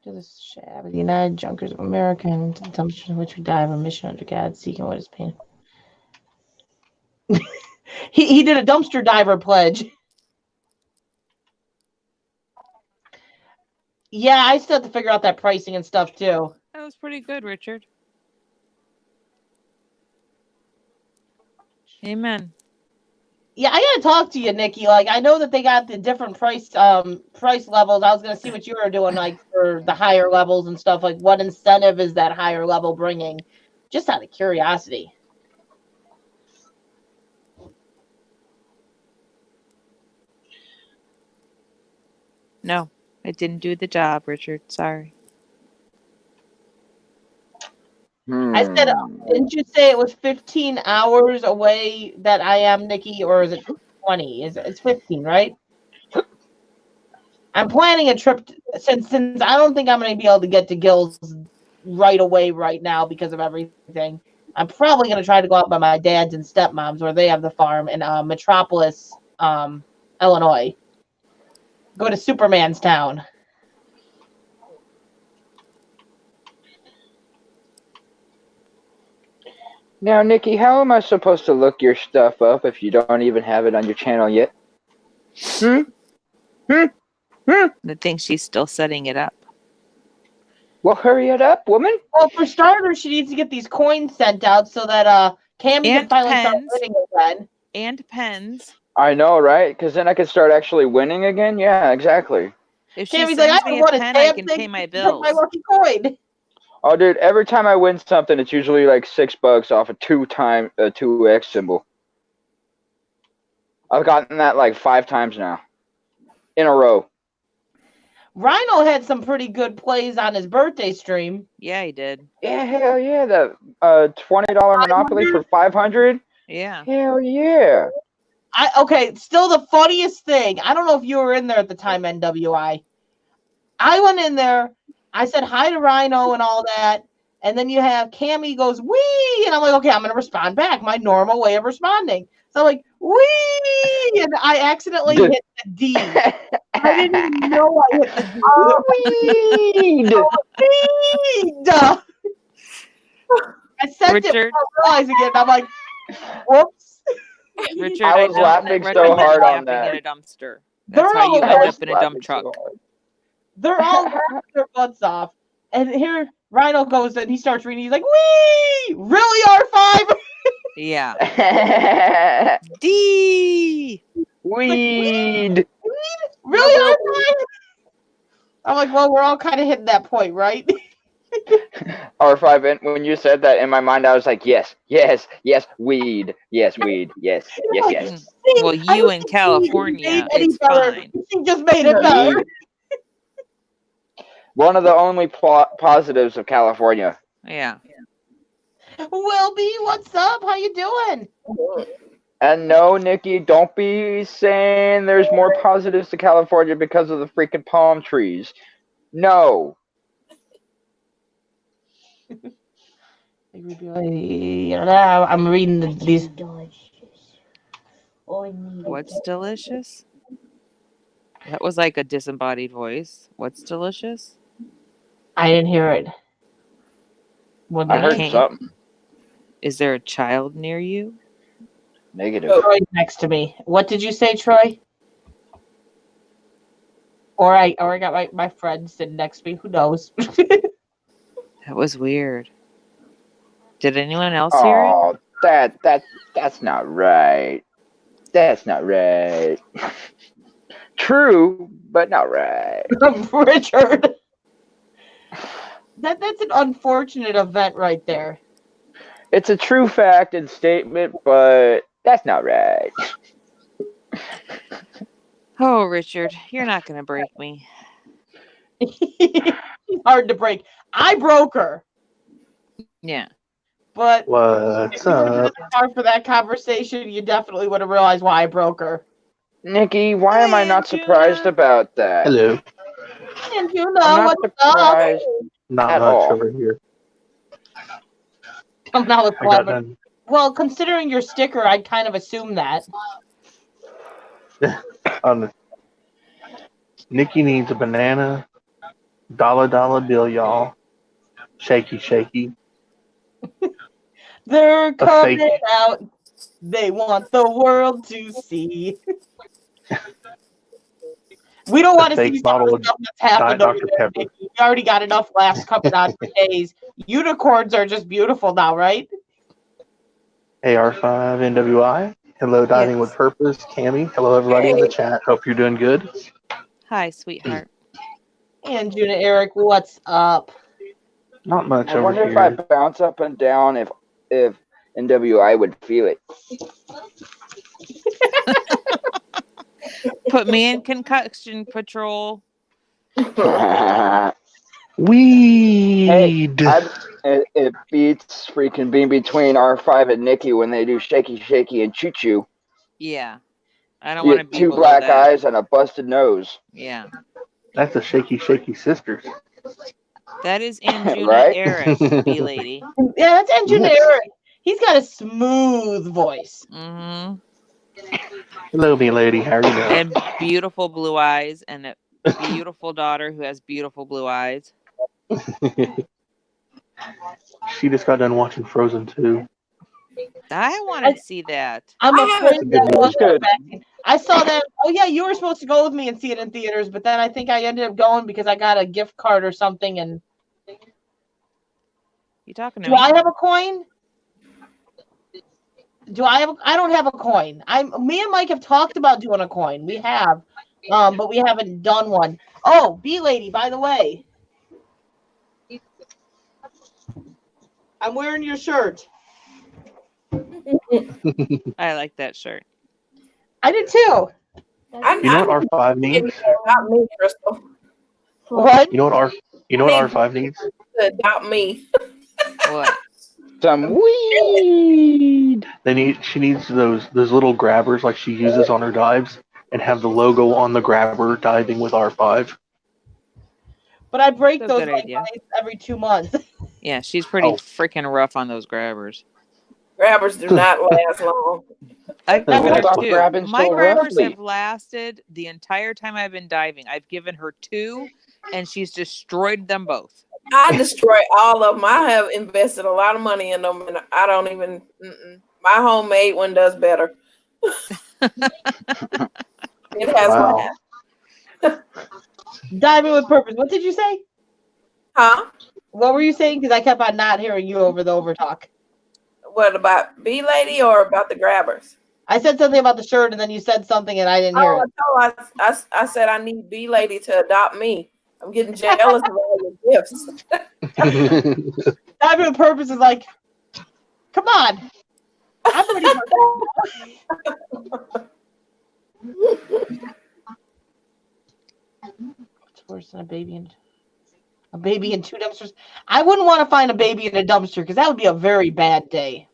To the shab of the United Junkers of America and to the temperature in which we die of a mission under God, seeking what is pain. he did a dumpster diver pledge. Yeah, I still have to figure out that pricing and stuff too. That was pretty good, Richard. Amen. Yeah, I gotta talk to you, Nikki. Like, I know that they got the different price levels. I was gonna see what you were doing, like for the higher levels and stuff. Like, what incentive is that higher level bringing? Just out of curiosity. No, I didn't do the job, Richard. Sorry. I said, didn't you say it was 15 hours away that I am, Nikki, or is it 20? It's 15, right? I'm planning a trip since I don't think I'm going to be able to get to Gills right away right now because of everything. I'm probably going to try to go out by my dad's and stepmom's where they have the farm in Metropolis, Illinois. Go to Superman's town. Now, Nikki, how am I supposed to look your stuff up if you don't even have it on your channel yet? I think she's still setting it up. Well, hurry it up, woman. Well, for starters, she needs to get these coins sent out so that Cammy can And finally start pens. winning again. And pens. I know, right? Because then I can start actually winning again. Yeah, exactly. If she Cammy's sends like, I me don't a want a pen, I damn can thing. pay my Take bills. my lucky coin. Oh, dude, every time I win something, it's usually like $6 off a 2x symbol. I've gotten that like 5 times now in a row. Rhino had some pretty good plays on his birthday stream. Yeah, he did. Yeah, hell yeah. The $20 Monopoly for 500. Yeah. Hell yeah. Okay, still the funniest thing. I don't know if you were in there at the time, NWI. I went in there. I said hi to Rhino and all that. And then you have Cammy goes, wee! And I'm like, okay, I'm going to respond back. My normal way of responding. So I'm like, wee! And I accidentally hit the D. I didn't even know I hit the D. Weed! I sent it Richard, without realizing it. And I'm like, whoops. Richard, I was don't laughing so recommend hard on napping that. in a dumpster. That's They're how you all end laughing up in a dump truck. They're all laughing their butts off. And here Rhino goes and he starts reading. He's like, wee! Really, R5? Yeah. D. Weed. Really? I'm like, well, we're all kind of hitting that point, right? R5, and when you said that in my mind, I was like, yes, weed. Yes, weed. Yes. Well, you in California, it's fine. He just made it better. Weed. One of the only positives of California. Yeah. Wilby, what's up? How you doing? And no, Nikki, don't be saying there's more positives to California because of the freaking palm trees. No. I'm reading these. What's delicious? That was like a disembodied voice. What's delicious? I didn't hear it. What I did heard Okay. something. Is there a child near you? Negative. Troy's next to me. What did you say, Troy? Or I got my friend sitting next to me. Who knows? That was weird. Did anyone else hear it? Oh, that's not right. That's not right. True, but not right. Richard. That's an unfortunate event right there. It's a true fact and statement, but that's not right. Oh, Richard, you're not going to break me. Hard to break. I broke her, Yeah. but What's if you were up? there for that conversation, you definitely would have realized why I broke her. Nikki, why am I not surprised about that? Hello. And you I'm know not what's up. surprised. Not At much all. over here. I'm not with I got clever. done. Well, considering your sticker, I'd kind of assume that. Nikki needs a banana. Dollar bill, y'all. Shaky. They're coming fake. out. They want the world to see. We don't want to fake see some of bottle the of stuff that's happened Diet over Dr. there. Pepper. We already got enough laughs coming out for days. Unicorns are just beautiful now, right? AR5 NWI. Hello, Diving Yes. with Purpose. Cammy. Hello, everybody in the chat. Hope you're doing good. Hi, sweetheart. And Juna Eric, what's up? Not much I over wonder if here. I bounce up and down if NWI would feel it. Put me in concoction patrol. Weed. It beats freaking being between R5 and Nikki when they do shaky and choo choo. Yeah. I don't want to be Two below black that. eyes and a busted nose. Yeah. That's a shaky sisters. That is Anjuna Right? Eric, B-lady. Yeah, that's Juna Yes. Eric. He's got a smooth voice. Mm-hmm. Hello, me lady. How are you doing? And beautiful blue eyes and a beautiful daughter who has beautiful blue eyes. She just got done watching Frozen 2. I want to see that. I'm I afraid haven't- that was Good. I saw that. Oh yeah, you were supposed to go with me and see it in theaters, but then I think I ended up going because I got a gift card or something. And You talking to do me? I have a coin? I don't have a coin. Me and Mike have talked about doing a coin. We have, but we haven't done one. Oh, B lady, by the way, I'm wearing your shirt. I like that shirt. I did too. You know what R5 needs? Adopt me, Crystal. What? You know what R5 needs? To adopt me. What? Some weed. She needs those little grabbers like she uses on her dives and have the logo on the grabber diving with R5. But I break That's a those good like idea. every 2 months. Yeah, she's pretty Oh. freaking rough on those grabbers. Grabbers do not last long. I've Well, given her stop 2. grabbing My so grabbers roughly. have lasted the entire time I've been diving. I've given her 2, and she's destroyed them both. I destroy all of them. I have invested a lot of money in them, and I don't even. My homemade one does better. It has Wow. last. Diving with purpose. What did you say? Huh? What were you saying? Because I kept on not hearing you over the overtalk. What about B Lady or about the grabbers? I said something about the shirt, and then you said something, and I didn't hear it. Oh, I said I need B Lady to adopt me. I'm getting jealous of all your gifts. Having a purpose is like, come on. I'm ready for that. What's worse than a baby in two dumpsters? I wouldn't want to find a baby in a dumpster because that would be a very bad day.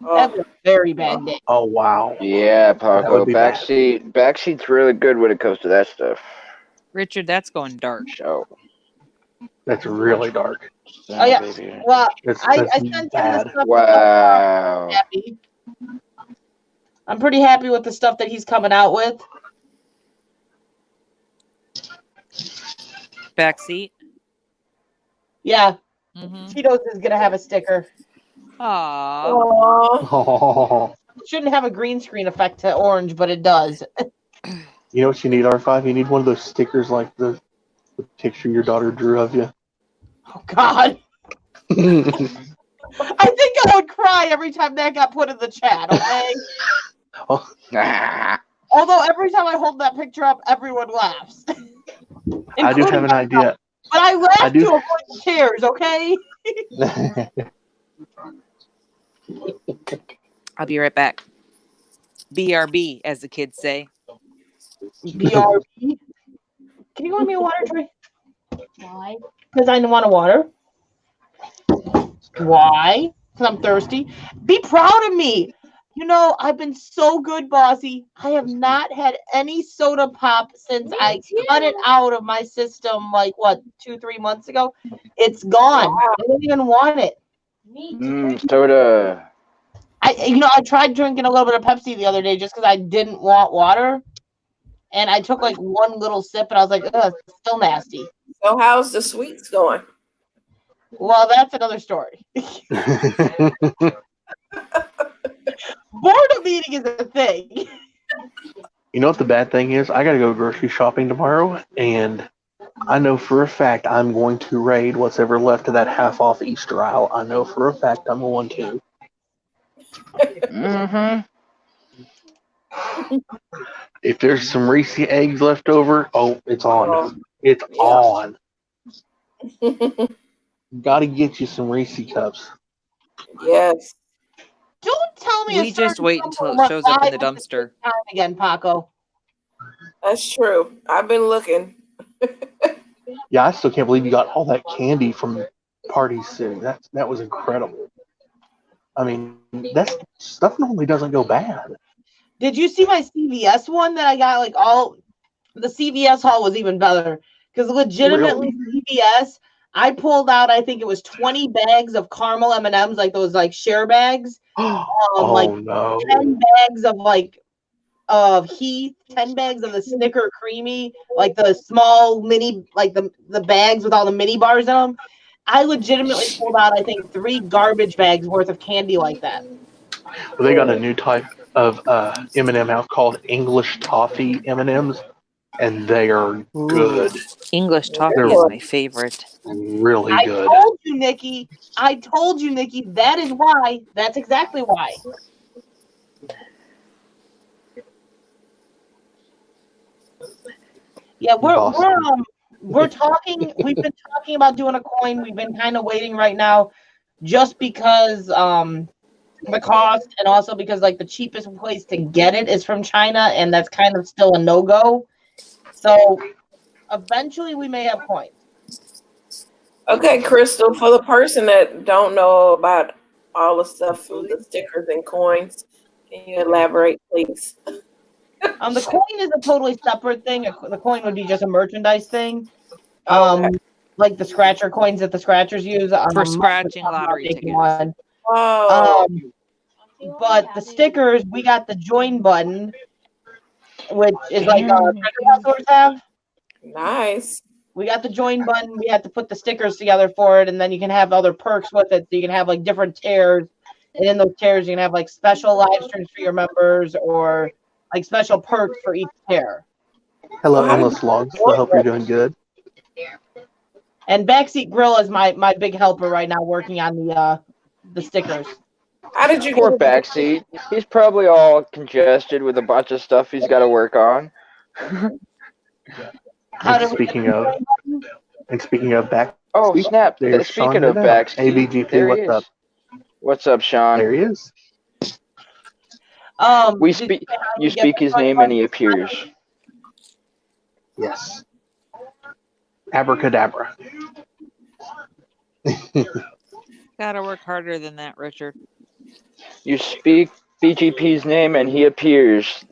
That would be a very bad day. Oh wow. Yeah, Paco. would be bad. Backseat's really good when it comes to that stuff. Richard, that's going dark. So That's really dark. Oh, yeah. baby. Well, That's I sent him the bad. stuff. Wow. Happy. I'm pretty happy with the stuff that he's coming out with. Backseat. Yeah, Mm-hmm. Tito's is gonna have a sticker. Aww. Aw. Oh. It shouldn't have a green screen effect to orange, but it does. You know what you need, R5? You need one of those stickers like the picture your daughter drew of you. Oh God, I think I would cry every time that got put in the chat. Okay. Ah. Although every time I hold that picture up, everyone laughs. I do have an idea. But I laugh I do- to avoid the tears. Okay. I'll be right back. BRB, as the kids say. BRB. Can you go me a water tray? Why? Because I want to water. Why? Because I'm thirsty. Be proud of me. You know, I've been so good, Bossy. I have not had any soda pop since I cut it out of my system, like, 2-3 months ago? It's gone. I don't even want it. Me too. Soda. I tried drinking a little bit of Pepsi the other day just because I didn't want water. And I took, like, one little sip, and I was like, ugh, it's still nasty. So how's the sweets going? Well, that's another story. Boredom eating is a thing. You know what the bad thing is? I got to go grocery shopping tomorrow, and I know for a fact I'm going to raid what's ever left of that half off Easter aisle. I know for a fact I'm going to. Mm-hmm. If there's some Reese eggs left over, oh, it's on. It's on. Got to get you some Reese cups. Yes. Don't tell me. We just wait until it shows up in the dumpster. Time again, Paco. That's true. I've been looking. Yeah, I still can't believe you got all that candy from Party City. That was incredible. I mean, that stuff normally doesn't go bad. Did you see my CVS one that I got? Like the CVS haul was even better because legitimately CVS. I pulled out, I think it was 20 bags of caramel M&Ms, like those like share bags. Oh like no! 10 bags of Heath, 10 bags of the Snicker Creamy, like the small mini, like the bags with all the mini bars in them. I legitimately pulled out, I think, 3 garbage bags worth of candy like that. Well, they got a new type of M&M out called English Toffee M&Ms, and they are good. English toffee They're- is my favorite. Really I good. told you, Nikki. That is why. That's exactly why. Yeah, we're talking. We've been talking about doing a coin. We've been kind of waiting right now, just because the cost, and also because like the cheapest place to get it is from China, and that's kind of still a no-go. So eventually, we may have coins. Okay, Crystal, for the person that don't know about all the stuff with the stickers and coins, can you elaborate, please? The coin is a totally separate thing. The coin would be just a merchandise thing. Okay. Like the scratcher coins that the scratchers use For scratching lottery tickets. One. Oh, But the stickers, we got the join button, which is like treasure hustlers have. nice. We got the join button. We have to put the stickers together for it, and then you can have other perks with it. So you can have like different tiers, and in those tiers you can have like special live streams for your members or like special perks for each tier. Hello, Endless Logs. I hope you're doing good. And Backseat Grill is my big helper right now, working on the stickers. How did you Poor get backseat. He's probably all congested with a bunch of stuff he's got to work on. How And did we speaking of back, Oh snap! there's Speaking Sean of Goodell. backseat, ABGP, there he what's is. up? What's up, Sean? There he is. We did speak. say how You we get speak the his joint name and he button? appears. Yes. Abracadabra. Gotta work harder than that, Richard. You speak BGP's name and he appears.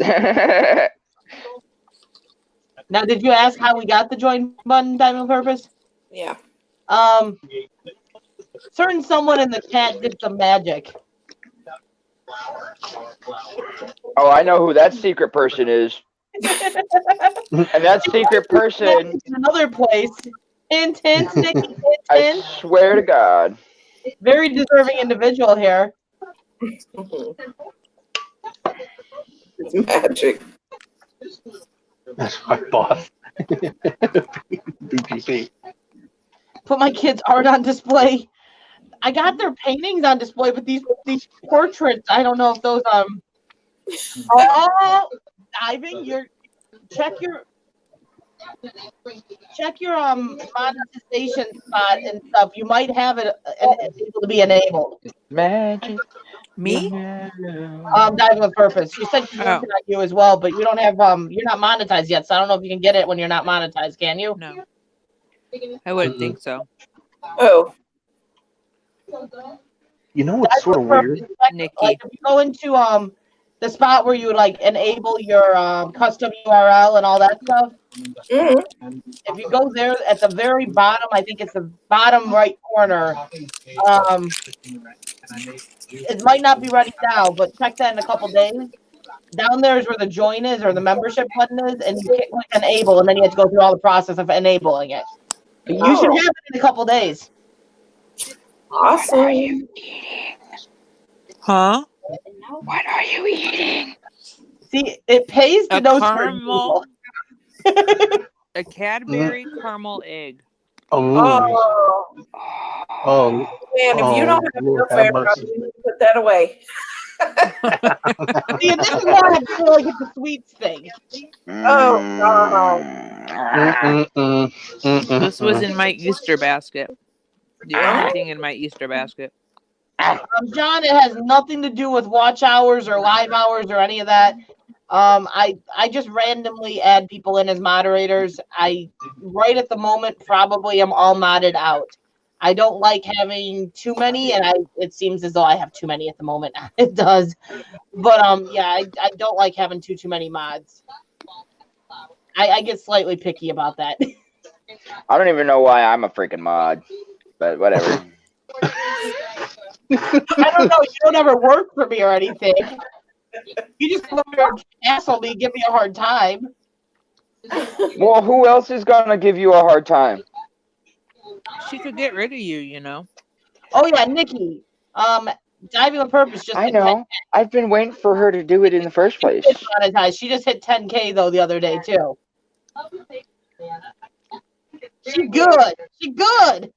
Now, did you ask how we got the join button, Diamond Purpose? Yeah. Certain someone in the chat did some magic. Oh, I know who that secret person is. And that secret person, In another place. Hint, hint, Nikki, hint, I hint. swear to God. Very deserving individual here. It's magic. That's my boss. BGP. Put my kids' art on display. I got their paintings on display, but these portraits, I don't know if those diving, check your monetization spot and stuff. You might have it able to be enabled. Magic. Me? Diving with Purpose. She said she's working on you as well, but you don't have you're not monetized yet, so I don't know if you can get it when you're not monetized, can you? No. I wouldn't think so. Oh. You know what's sort of weird? Nikki. Like if you go into the spot where you like enable your custom URL and all that stuff. Mm-hmm. If you go there at the very bottom, I think it's the bottom right corner. It might not be ready now, but check that in a couple days. Down there is where the join is or the membership button is, and you click enable, and then you have to go through all the process of enabling it. But you should have it in a couple days. Awesome. Huh? What are you eating? See, it pays to A know certain caramel. people. A Cadbury caramel egg. Oh, Oh, man, if you don't have Lord enough have air, mercy. you need to put that away. See, this is why I feel like it's a sweets thing. Oh, God. This was in my Easter basket. The only thing in my Easter basket. John, it has nothing to do with watch hours or live hours or any of that. I just randomly add people in as moderators. I right at the moment probably am all modded out. I don't like having too many, and it seems as though I have too many at the moment. It does, but yeah, I don't like having too many mods. I get slightly picky about that. I don't even know why I'm a freaking mod, but whatever. I don't know. You don't ever work for me or anything. You just come here and asshole me, give me a hard time. Well, who else is gonna give you a hard time? She could get rid of you, you know. Oh yeah, Nikki. Diving with Purpose just I hit know. I've been waiting for her to do it in the first place. 10K monetized. She just hit 10K though the other day too. She good. She good.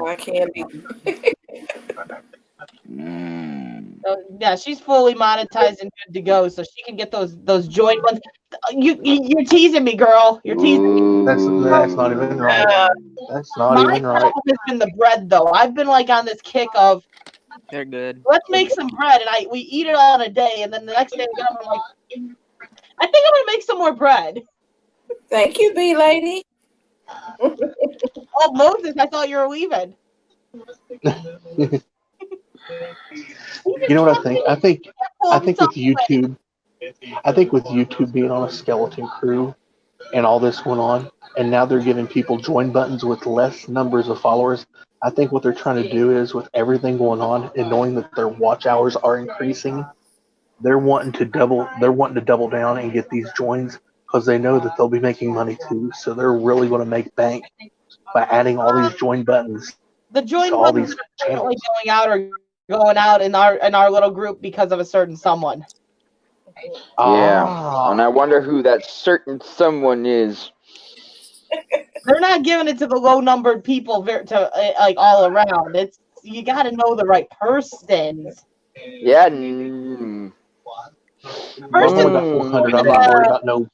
I can't be. So, yeah, she's fully monetized and good to go, so she can get those joint ones. You're teasing me, girl. You're teasing me. That's not even right. That's not My even right. problem has been the bread, though. I've been like on this kick of They're good. let's make some bread, and we eat it all in a day, and then the next day I'm like, I think I'm gonna make some more bread. Thank you, B lady. Oh, Moses, I thought you were leaving. You know what I think? I think with YouTube, with YouTube being on a skeleton crew and all this going on, and now they're giving people join buttons with less numbers of followers. I think what they're trying to do is, with everything going on and knowing that their watch hours are increasing, they're wanting to double down and get these joins because they know that they'll be making money too. So they're really going to make bank by adding all these join buttons. The join to all buttons these are channels. definitely going out in our little group because of a certain someone. Yeah. And I wonder who that certain someone is. They're not giving it to the low numbered people like all around. It's you got to know the right persons. Yeah. Well, I'm worried about 400. I'm not worried about no.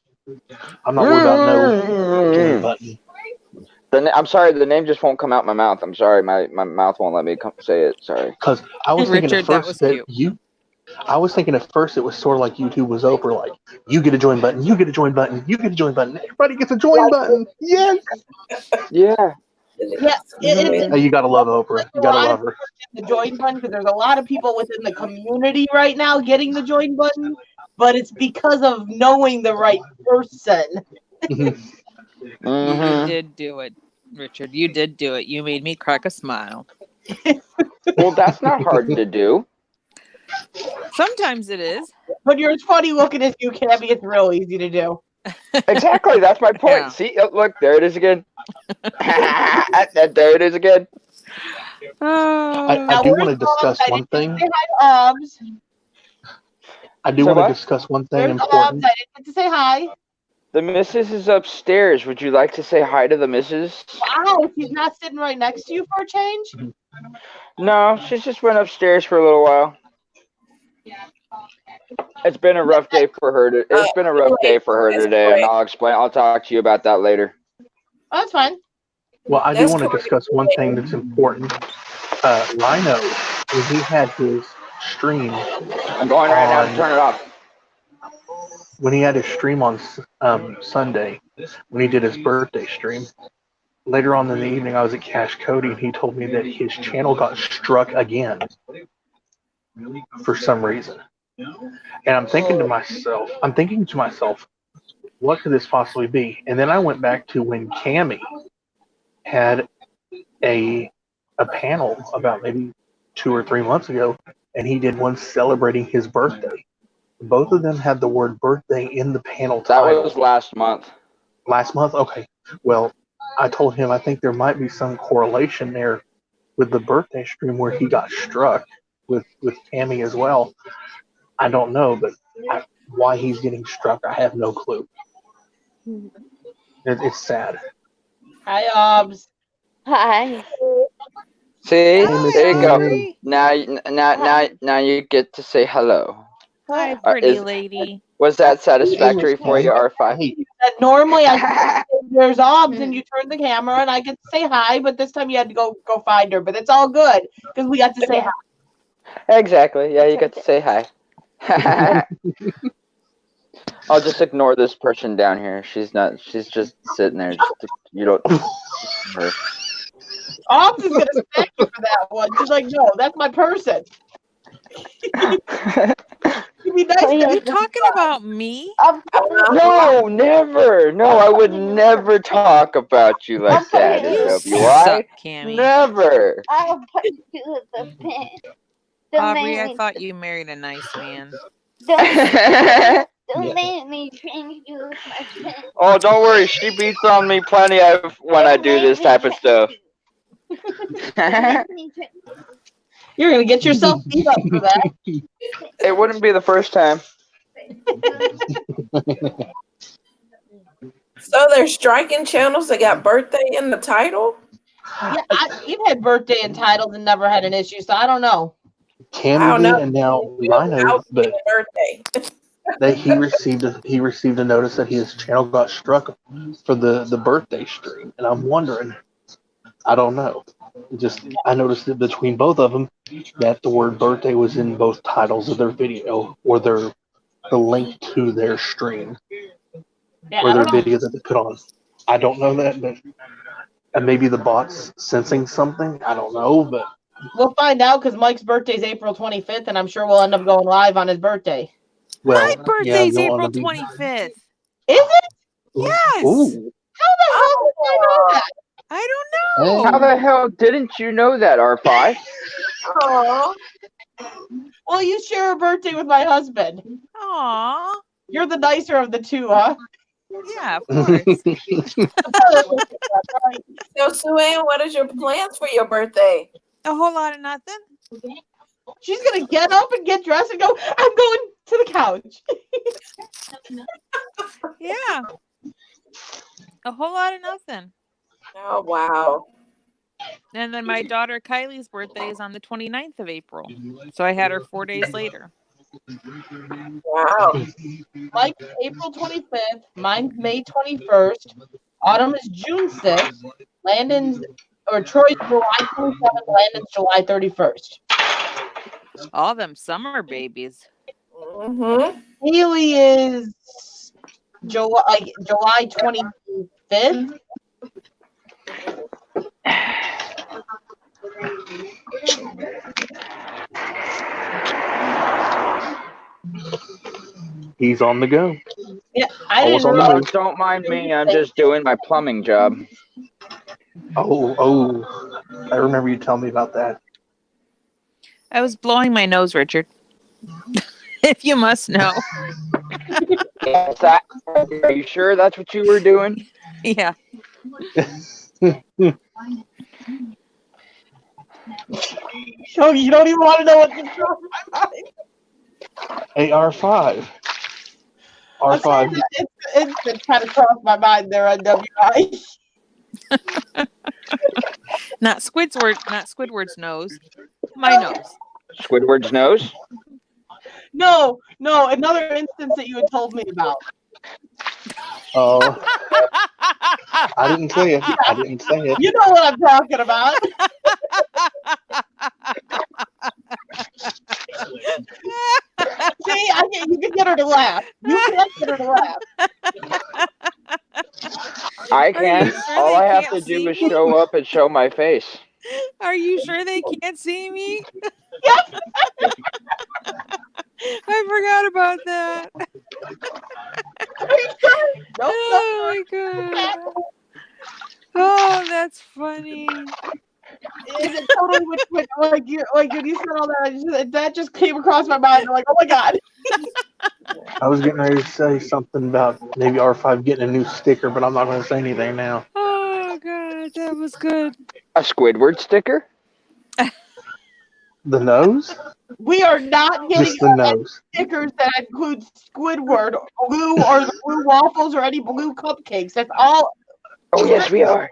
I'm not worried about no join button. I'm sorry, the name just won't come out my mouth. I'm sorry, my mouth won't let me say it. Sorry. Because I was thinking Richard, at that first was cute. I was thinking at first it was sort of like YouTube was over, like you get a join button, you get a join button, you get a join button, everybody gets a join button. Yes. Yeah. Yeah, Hey, you gotta love Oprah. You gotta love her. The join button because there's a lot of people within the community right now getting the join button, but it's because of knowing the right person. You did do it, Richard. You did do it. You made me crack a smile. Well, that's not hard to do. Sometimes it is. But you're as funny looking as you can be. It's real easy to do. Exactly, that's my point. Yeah. See, look, there it is again. There it is again. I do want to discuss one thing. I do So want what? to discuss one thing There's important. I didn't get to say hi. The missus is upstairs. Would you like to say hi to the missus? Wow, she's not sitting right next to you for a change. No, she just went upstairs for a little while. It's been a rough day for her. It's been a rough day for her today, and I'll talk to you about that later. Oh, that's fine. Well, I do want to discuss one thing that's important. Rhino, when he had his stream, I'm going right now to turn it off. when he had his stream on Sunday, when he did his birthday stream, later on in the evening, I was at Cash Cody, and he told me that his channel got struck again for some reason. And I'm thinking to myself, what could this possibly be? And then I went back to when Cammy had a panel about maybe 2 or 3 months ago, and he did one celebrating his birthday. Both of them had the word birthday in the panel That title. was last month. Last month? Okay. Well, I told him I think there might be some correlation there with the birthday stream where he got struck with Cammy as well. I don't know, but why he's getting struck, I have no clue. It's sad. Hi, Obs. Hi. See, Hi, there you go. Cammy. Now you get to say hello. Hi, pretty is- lady. Was that satisfactory for you, R5? Hey, Normally, there's Obs, and you turn the camera, and I get to say hi. But this time, you had to go find her. But it's all good because we got to say hi. Exactly. Yeah, you get to say hi. I'll just ignore this person down here. She's just sitting there. You don't. Her. Obs is gonna smack you for that one. She's like, no, that's my person. You'd be nice Oh, to yeah. Are you talking about me? No, never. No, I would never talk about you like that. You NWI. Suck, Cammy. Never. I'll put you in the pen. Don't Aubrey, make I me- thought you married a nice man. Don't Yeah. make me change you with my pen. Oh, don't worry. She beats on me plenty of when I do this type of stuff. You're gonna get yourself beat up for that. It wouldn't be the first time. So they're striking channels that got birthday in the title? Yeah, you've had birthday and titles and never had an issue, so I don't know. I Cammy don't did, know. and now Rhino, but Birthday. that he received a notice that his channel got struck for the birthday stream, and I'm wondering, I don't know. I noticed that between both of them that the word birthday was in both titles of their video or the link to their stream Yeah, or I their don't know. video that they put on. I don't know that, but and maybe the bot's sensing something. I don't know, but We'll find out because Mike's birthday's April 25th, and I'm sure we'll end up going live on his birthday. well, My birthday's you'll April wanna be- 25th. Is it? Yes. Ooh, How the hell did I know that? I don't know. hey. How the hell didn't you know that, R5? Aww. Well, you share a birthday with my husband. Aw. You're the nicer of the two, huh? Yeah, of course. So, Sue Ann, what is your plans for your birthday? A whole lot of nothing. She's gonna get up and get dressed and go, I'm going to the couch. Yeah. A whole lot of nothing. Oh, wow. And then my daughter Kylie's birthday is on the 29th of April. So I had her 4 days later. Wow. Mike's April 25th. Mine's May 21st. Autumn is June 6th. Troy's July 27th. Landon's July 31st. All them summer babies. Mm-hmm. Haley is July 25th. He's on the go. Yeah, I Almost didn't on the know. move. Don't mind me. I'm just doing my plumbing job. Oh, I remember you telling me about that. I was blowing my nose, Richard. If you must know. Yes, are you sure that's what you were doing? Yeah. So you don't even want to know what's crossed my mind. AR5. R5. It's kind of crossed my mind there on WI. Not Squidward's nose. My nose. Squidward's nose? No, another instance that you had told me about. Oh, I didn't say it. I didn't say it. You know what I'm talking about. See, you can get her to laugh. You can't get her to laugh. I Are you can. sure All they I have can't to do see is me? show up and show my face. Are you sure they can't see me? Yep. I forgot about that. Nope. Oh my god. Oh, that's funny. Is it totally like when you said all that just came across my mind. I'm like, oh my god. I was getting ready to say something about maybe R5 getting a new sticker, but I'm not going to say anything now. Oh god, that was good. A Squidward sticker? The nose? We are not getting Just the nose. stickers that include Squidward, blue, or the blue waffles, or any blue cupcakes. That's all. Oh, yes, we are.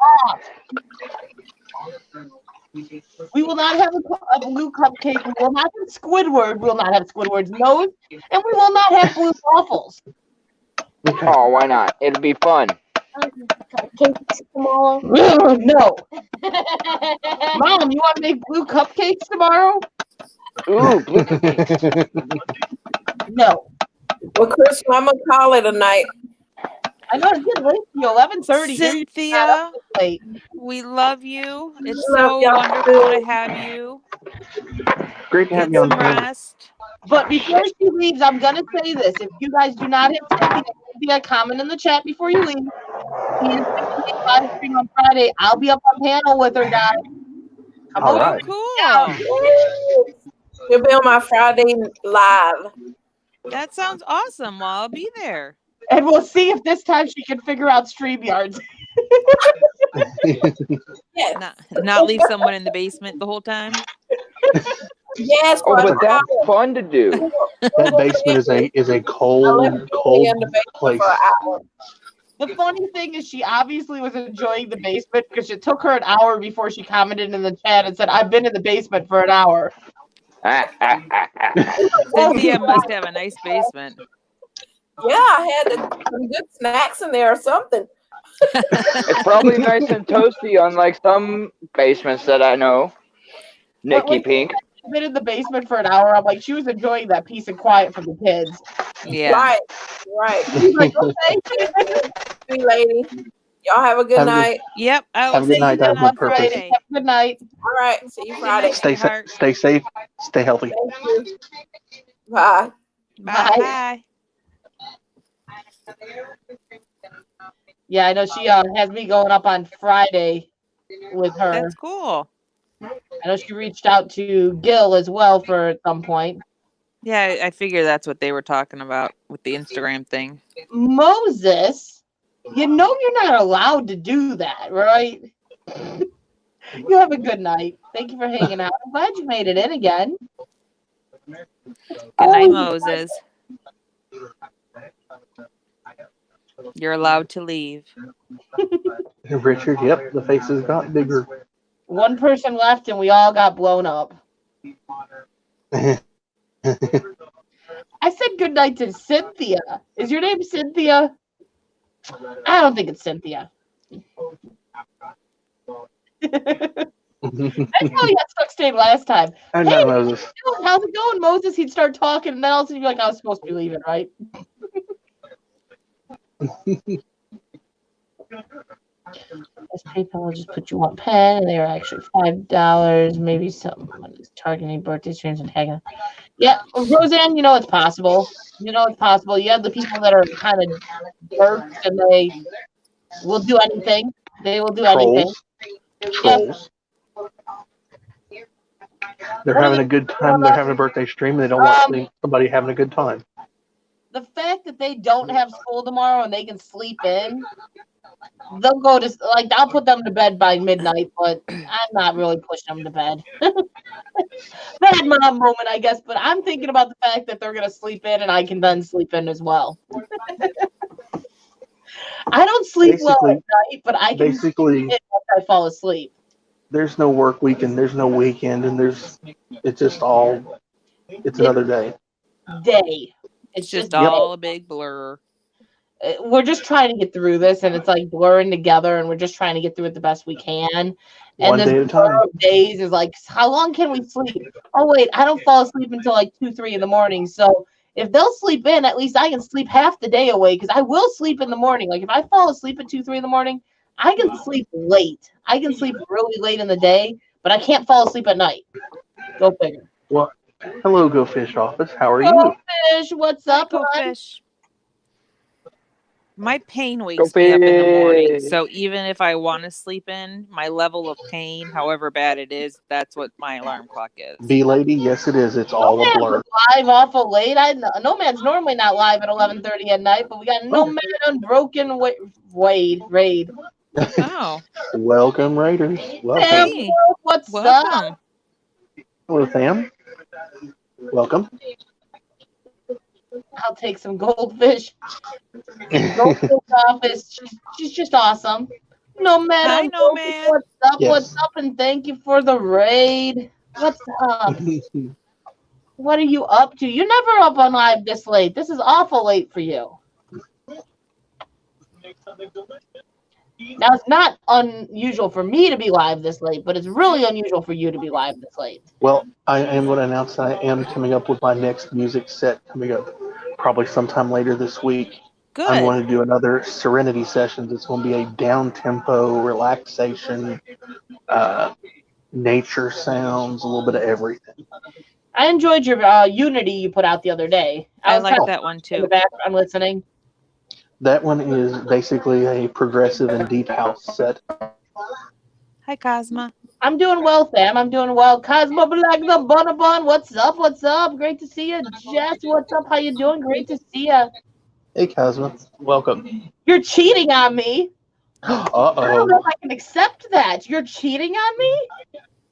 We will not have a blue cupcake. We will not have Squidward. We will not have Squidward's nose, and we will not have blue waffles. Okay. Oh, why not? It'll be fun. Cupcakes tomorrow. No, Mom, you want to make blue cupcakes tomorrow? Ooh, blue. No. Well, Chris, I'm going to call it a night. I know it's getting late. 11:30. Cynthia, Late. we love you. It's Love so y'all wonderful too. to have you. Great to have Get you on some the panel. rest. But before she leaves, I'm gonna say this: if you guys do not hit Cynthia, comment in the chat before you leave. She is doing a live stream on Friday. I'll be up on panel with her, guys. Come All over. right. Cool. You'll be on my Friday live. That sounds awesome. Well, I'll be there. And we'll see if this time she can figure out StreamYards. Yes. Not leave someone in the basement the whole time. Yes, Oh, for but an that's hour. fun to do. That basement is a I cold, left Julie cold in the basement place. for an hour. The funny thing is, she obviously was enjoying the basement because it took her an hour before she commented in the chat and said, "I've been in the basement for an hour." Cynthia must have a nice basement. Yeah, I had some good snacks in there or something. It's probably nice and toasty, unlike some basements that I know. Nikki Pink. She's been in the basement for an hour. I'm like, she was enjoying that peace and quiet from the kids. Yeah. Right. She's like, okay. Sweet lady. Y'all have a good Have a good- night. Yep. I will Have a good see night, you then guys, on with purpose. Friday. Good night. All right. See you Friday. Stay Heart. stay safe. Stay healthy. Thank you. Bye. Bye. Yeah, I know she has me going up on Friday with her. That's cool. I know she reached out to Gil as well for at some point. Yeah, I figure that's what they were talking about with the Instagram thing. Moses, you know you're not allowed to do that, right? You have a good night. Thank you for hanging out. I'm glad you made it in again. Good night, Moses. You're allowed to leave. Richard, yep, the faces got bigger. One person left and we all got blown up. I said good night to Cynthia. Is your name Cynthia? I don't think it's Cynthia. That's how he got stuck staying last time. I know, Moses. How's it going, Moses? He'd start talking, and then all of a sudden you're like, I was supposed to be leaving, right? This PayPal will just put you on pen, and they are actually $5. Maybe someone is targeting birthday streams and tagging. Yeah, Roseanne, you know it's possible. You know it's possible. You have the people that are kind of jerks, and they will do anything. They will do anything. Trolls. They're having a good time. They're having a birthday stream, and they don't want somebody having a good time. The fact that they don't have school tomorrow and they can sleep in, they'll go to, like, I'll put them to bed by midnight, but I'm not really pushing them to bed. Bad mom moment, I guess, but I'm thinking about the fact that they're going to sleep in and I can then sleep in as well. I don't sleep well at night, but I can sleep in once I fall asleep. There's no work weekend, there's no weekend, and it's another day. It's just all a big blur. We're just trying to get through this, and it's like blurring together, and we're just trying to get through it the best we can. And One day at a time. Days is like, how long can we sleep? Oh wait, I don't fall asleep until like 2-3 in the morning. So if they'll sleep in, at least I can sleep half the day away, because I will sleep in the morning. Like if I fall asleep at 2-3 in the morning, I can sleep late. I can sleep really late in the day, but I can't fall asleep at night. Go figure. Well, hello, Go Fish Office. How are Go you? Fish, what's up, Go hon? Fish. My pain wakes me up in the morning. So even if I want to sleep in, my level of pain, however bad it is, that's what my alarm clock is. B lady, yes it is. It's all a blur. Live awful late. Nomad's normally not live at 11:30 at night, but we got Nomad Unbroken raid. Oh. Welcome, Raiders. Welcome. Hey, what's up? Hello, Sam. Welcome. I'll take some goldfish. Goldfish office. She's just awesome. Nomad. Hi, Nomad. What's up? Yes. What's up? And thank you for the raid. What's up? What are you up to? You're never up on live this late. This is awful late for you. Now, it's not unusual for me to be live this late, but it's really unusual for you to be live this late. Well, I am going to announce that I am coming up with my next music set coming up probably sometime later this week. Good. I'm going to do another Serenity Sessions. It's going to be a down-tempo, relaxation, nature sounds, a little bit of everything. I enjoyed your Unity you put out the other day. I was like kinda that one in too. the background listening. That one is basically a progressive and deep house set. Hi, Cosma. I'm doing well, Sam. I'm doing well. Cosmo Black the Bonabon, what's up? What's up? Great to see you. Jess, what's up? How you doing? Great to see you. Hey, Cosmo. Welcome. You're cheating on me. I don't know Uh-oh. if I can accept that. You're cheating on me?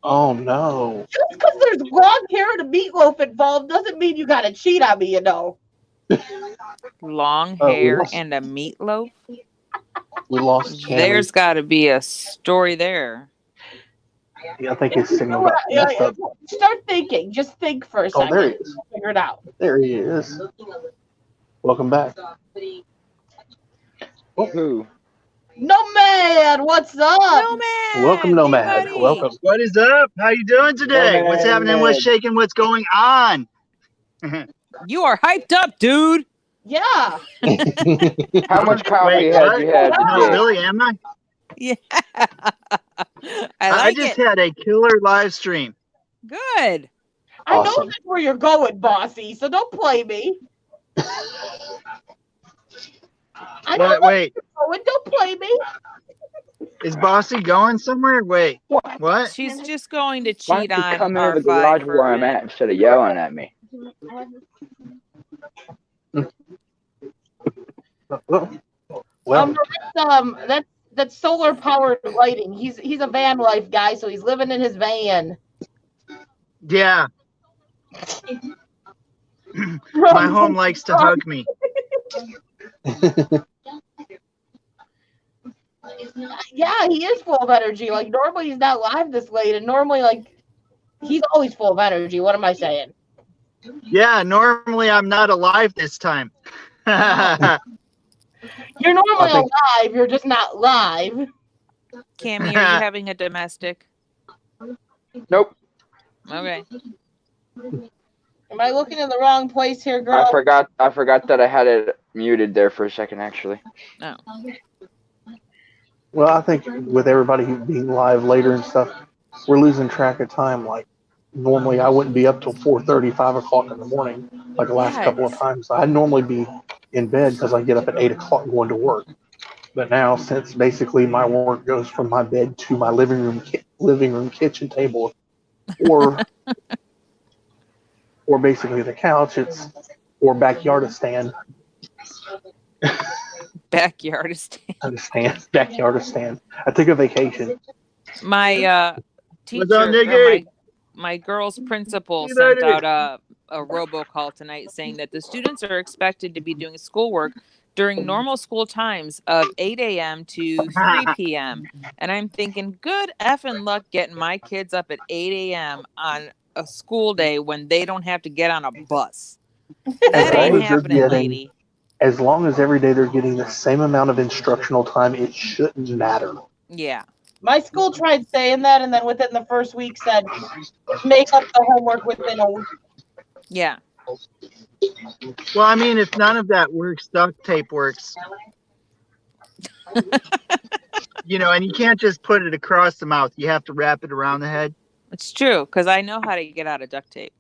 Oh, no. Just because there's long hair and a meatloaf involved doesn't mean you got to cheat on me, you know. Long Oh, we hair lost- and a meatloaf. We lost Channing. There's got to be a story there. Yeah, I think his signal got messed up. Start thinking. Just think for a Oh, second. there he is. Figure it out. There he is. Welcome back. Who? Nomad, what's up? Nomad. Welcome, Nomad. buddy. Welcome. What is up? How you doing today? Hey, What's happening? man. What's shaking? What's going on? You are hyped up, dude. Yeah. How much coffee Wait, had what? you had No, today? really, am I? Yeah. I I like just it. had a killer live stream. Good. I know Awesome. that's where you're going, bossy, so don't play me. I know Wait, wait, you're going. Don't play me. is Bossy going somewhere? Wait, What? what? She's just going to Why cheat don't you on come our into the garage fight where I'm at instead of yelling at me? Well, That's solar powered lighting. He's a van life guy, so he's living in his van. Yeah. My home likes to hug me. Yeah, he is full of energy. Like normally he's not live this late, and normally like he's always full of energy. What am I saying? Yeah, normally I'm not alive this time. You're normally I think- alive. You're just not live. Cammy, are you having a domestic? Nope. Okay. Am I looking in the wrong place here, girl? I forgot that I had it muted there for a second, actually. Oh. Well, I think with everybody being live later and stuff, we're losing track of time. Like normally, I wouldn't be up till 4:30, 5 o'clock in the morning. Like the last couple of times, I'd normally be in bed because I get up at 8 o'clock going to work. But now, since basically my work goes from my bed to my living room kitchen table, or basically the couch, or backyardistan. Backyardistan. I took a vacation. My teacher, What's up, or Nikki? my girl's principal You sent ready? out a robocall tonight saying that the students are expected to be doing schoolwork during normal school times of 8 a.m. to 3 p.m. And I'm thinking, good effing luck getting my kids up at 8 a.m. on a school day when they don't have to get on a bus. That long ain't as they're happening, getting- lady. As long as every day they're getting the same amount of instructional time, it shouldn't matter. Yeah. My school tried saying that, and then within the first week said, make up the homework within a week. Yeah. Well, I mean, if none of that works, duct tape works. You know, and you can't just put it across the mouth. You have to wrap it around the head. It's true, because I know how to get out of duct tape.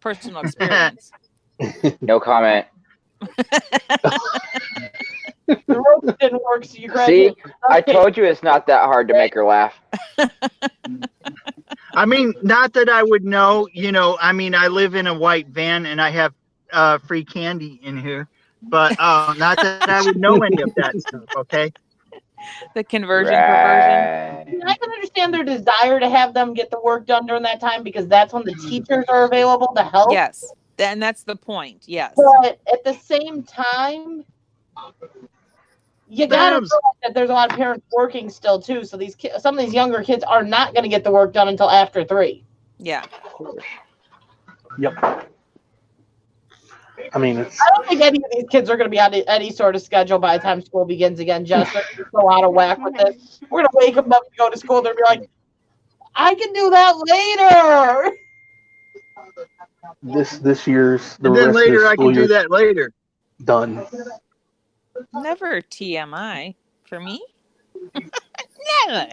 Personal experience. No comment. The rope didn't work, so you See, graduated. I told you it's not that hard to make her laugh. I mean, not that I would know, you know, I mean, I live in a white van and I have free candy in here, but not that I would know any of that stuff, okay? The conversion perversion. Right. I can understand their desire to have them get the work done during that time because that's when the teachers are available to help. Yes. And that's the point. Yes. But at the same time, you gotta Bams. realize that there's a lot of parents working still too. So these some of these younger kids are not going to get the work done until after 3. Yeah. Yep. I mean, it's I don't think any of these kids are going to be on any sort of schedule by the time school begins again. Jess, they're so out of whack with this. We're going to wake them up to go to school. They'll be like, I can do that later. this year's the And then rest later of the I school can do year's that later. done. Never TMI for me. Never.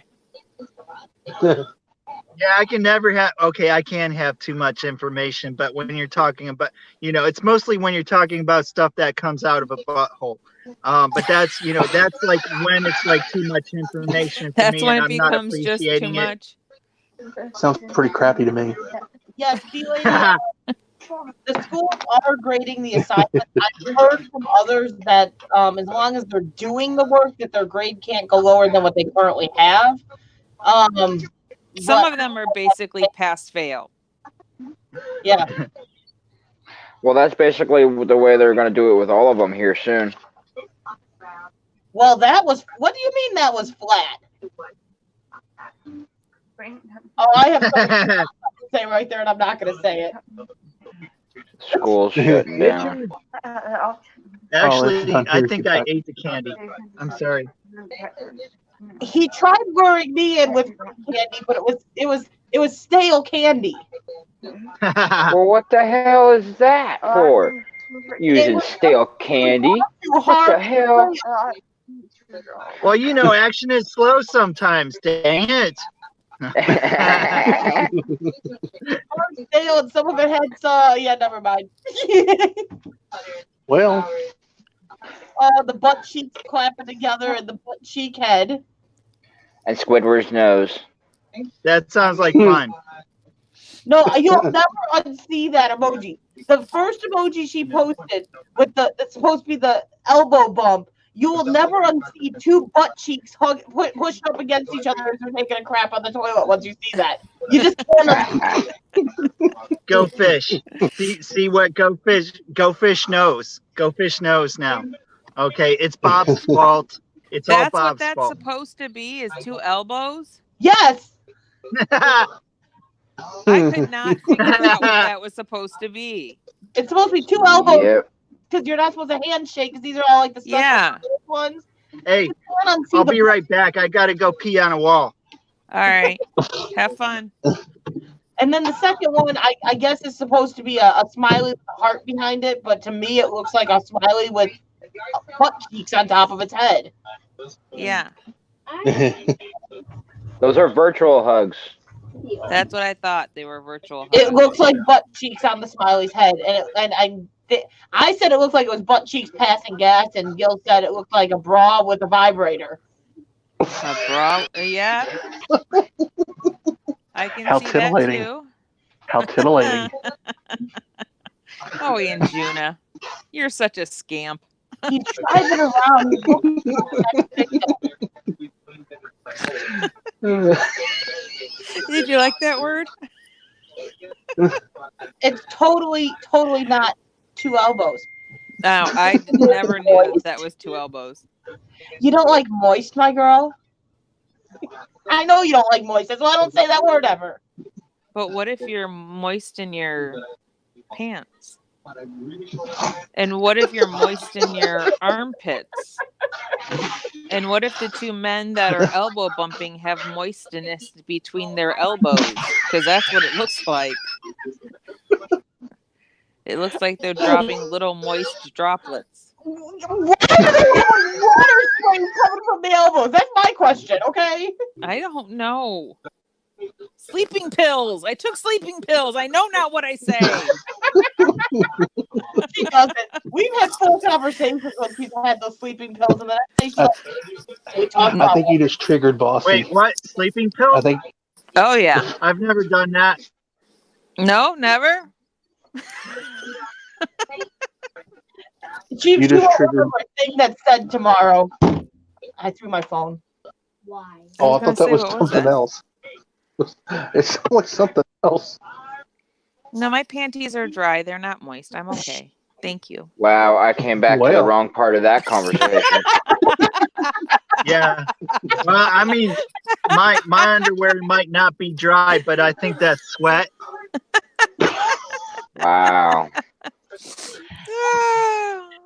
Yeah, I can never have, okay, I can have too much information, but when you're talking about, you know, it's mostly when you're talking about stuff that comes out of a butthole. But that's, you know, that's like when it's like too much information for That's me when and it I'm not becomes just too appreciating it. much. Sounds pretty crappy to me. Yes, lady, the schools are grading the assignments. I've heard from others that as long as they're doing the work, that their grade can't go lower than what they currently have. Some But- of them are basically pass fail. Yeah. Well, that's basically the way they're going to do it with all of them here soon. Well, that was. What do you mean that was flat? Oh, I have something to say right there, and I'm not going to say it. School's shutting down. Actually, Oh, I think I ate the candy. I'm sorry. He tried luring me in with candy, but it was stale candy. Well, what the hell is that for? Using stale candy? Too What the hard. hell? Well, you know, action is slow sometimes. Dang it. Stale, and some of it had. Yeah, never mind. Well, The butt cheeks clapping together and the butt cheek head. And Squidward's nose. That sounds like fun. No, you'll never unsee that emoji. The first emoji she posted with it's supposed to be the elbow bump. You will never unsee two butt cheeks pushed up against each other as they're taking a crap on the toilet once you see that. You just wanna, Go Fish. See what Go Fish knows. Go Fish knows now. Okay, it's Bob's fault. It's all That's what Bob's that's fault. supposed to be, is 2 elbows. yes. I could not figure out what that was supposed to be. It's supposed to be 2 elbows Yep. because you're not supposed to handshake because these are all like the special Yeah. ones. Hey, You can't unsee I'll the- be right back. I gotta go pee on a wall. All right. Have fun. And then the second one, I guess, is supposed to be a smiley with a heart behind it, but to me, it looks like a smiley with butt cheeks on top of its head. Yeah. Those are virtual hugs. That's what I thought. They were virtual hugs. It looks like butt cheeks on the smiley's head, I said it looked like it was butt cheeks passing gas, and Gil said it looked like a bra with a vibrator. A bra. Yeah. I can How see that titillating. too. How titillating. Oh, Anjuna. You're such a scamp. He drives it around. Did you like that word? It's totally not 2 elbows. No, I never knew that was 2 elbows. You don't like moist, my girl? I know you don't like moist. That's why I don't say that word ever. But what if you're moist in your pants? And what if you're moist in your armpits? And what if the 2 men that are elbow bumping have moistness between their elbows? Because that's what it looks like. It looks like they're dropping little moist droplets. Why are they having water springs coming from the elbows? That's my question, okay? I don't know. Sleeping pills. I took sleeping pills. I know not what I say. She doesn't. We've had full conversations when people had those sleeping pills, and then they talk I about think you just triggered Bossy. Wait, what? Sleeping I pills? think Oh, yeah. I've never done that. No, never. Chief, You you just won't triggered- remember a thing that said tomorrow. I threw my phone. Why? Oh, I gonna thought that say, was what was something that? else. It sounded like something else. No, my panties are dry. They're not moist. I'm okay. Thank you. Wow, I came back to the Well. wrong part of that conversation. Yeah. Well, I mean, my underwear might not be dry, but I think that's sweat. Wow.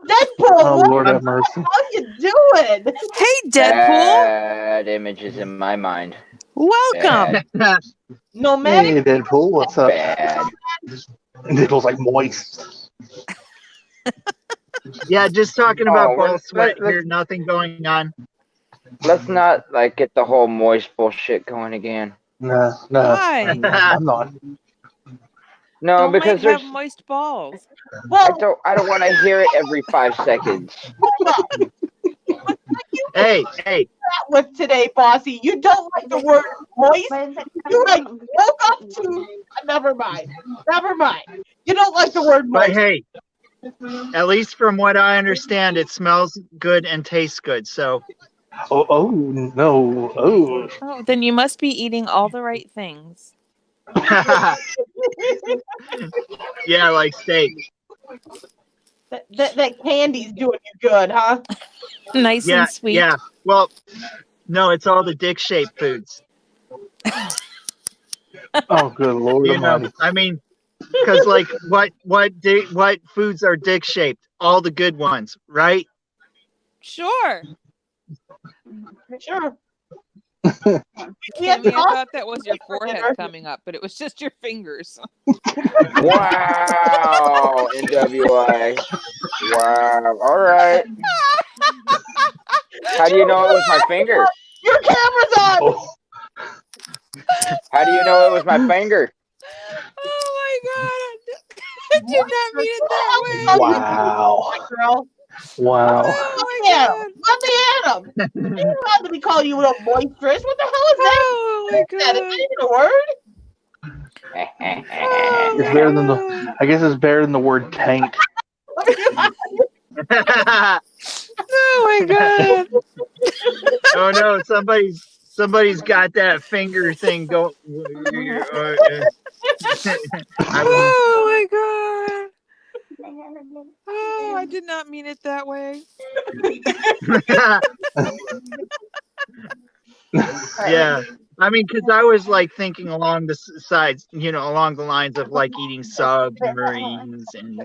Deadpool, Oh, what Lord the have mercy. hell are you doing? Hey, Deadpool. Bad images in my mind. Welcome. Nomadic? Hey, Deadpool, what's up? Bad. Deadpool's like moist. Yeah, just talking about Oh, ball sweat let's- here. Nothing going on. Let's not like get the whole moist bullshit going again. No, Why? I'm not. No, Don't because Mike there's have moist balls. Well, I don't want to hear it every 5 seconds. Hey, that with today, Bossy. You don't like the word moist. You like woke up to. Never mind. You don't like the word but moist. hey, at least from what I understand, it smells good and tastes good. So, Oh no. Oh. Oh, then you must be eating all the right things. yeah, like steak. That candy's doing you good, huh? Nice Yeah, and sweet. yeah. Well, no, it's all the dick-shaped foods. Oh, good Lord You know, Almighty. I mean, because like, what foods are dick-shaped? All the good ones, right? Sure. Sure. We had Tammy, I talked- thought that was your forehead coming up, but it was just your fingers. Wow, NWI. Wow. All right. How do you know it was my finger? Your camera's on. Oh, How do you know it was my finger? Oh my god. I did not mean it that way. wow. Girl. Wow. Oh my Yeah. god. Let me at him. You don't have to be calling you a boisterous. What the hell is that? Oh my That god. is even a word? It's better than the. I guess it's better than the word taint. Oh my god. Oh no, somebody's got that finger thing going. Oh my god. Oh, I did not mean it that way. Yeah. I mean, because I was like thinking along the sides, along the lines of like eating submarines and,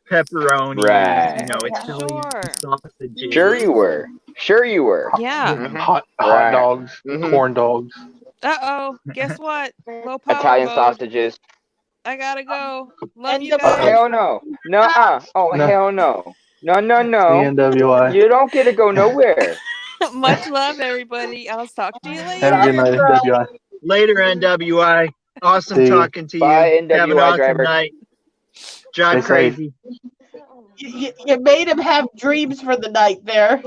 pepperoni, Right. Italian Sure. sausages. Sure you were. Sure you were. Yeah. Mhm. Hot Right. dogs, Mhm. corn dogs. Uh-oh. Guess what? Low power Italian mode. sausages. I gotta go. Love And you the- Oh, guys. hell no. No. Oh, No. hell no. No. CNWI. You don't get to go nowhere. Much love, everybody. I'll talk to you Have a later. good night, NWI. Later, NWI. Awesome See you. talking to you. Bye, Have an NWI awesome driver. night. Drive Stay safe. crazy. You made him have dreams for the night there.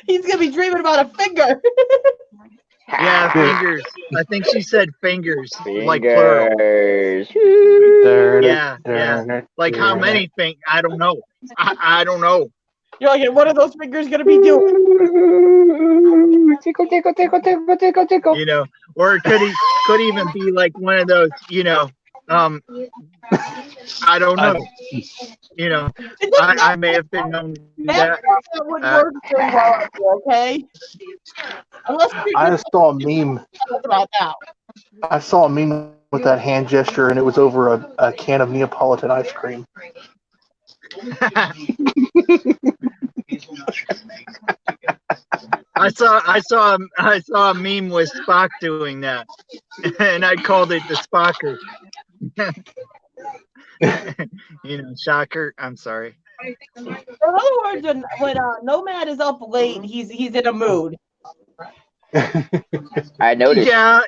He's gonna be dreaming about a finger. Yeah, fingers. I think she said fingers, like plural. Fingers. Yeah. Like how many fingers? I don't know. I don't know. You're like, what are those fingers gonna be doing? Tickle. Or it could even be like one of those, I don't know. I may have been known to do that. That would work very well, okay? Unless I saw a meme. about now. I saw a meme with that hand gesture, and it was over a can of Neapolitan ice cream. I saw a meme with Spock doing that, and I called it the Spocker. Shocker. I'm sorry. In other words, when Nomad is up late, he's in a mood. I noticed. Yeah.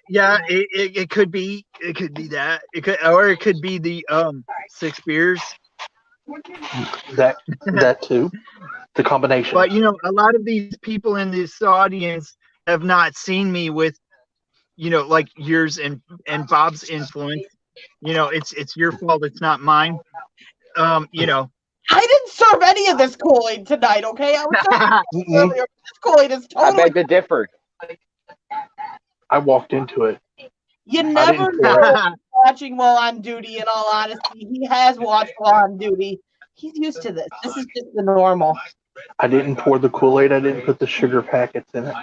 It could be that. It could be the 6 beers. That too. The combination. But a lot of these people in this audience have not seen me with, like yours and Bob's influence. It's your fault. It's not mine. I didn't serve any of this Kool-Aid tonight, okay? I was serving earlier. This Kool-Aid is I totally. beg to differ. I walked into it. You never didn't know pour if he's watching while on duty. In all honesty, he has watched while on duty. He's used to this. This is just the normal. I didn't pour the Kool-Aid. I didn't put the sugar packets in it.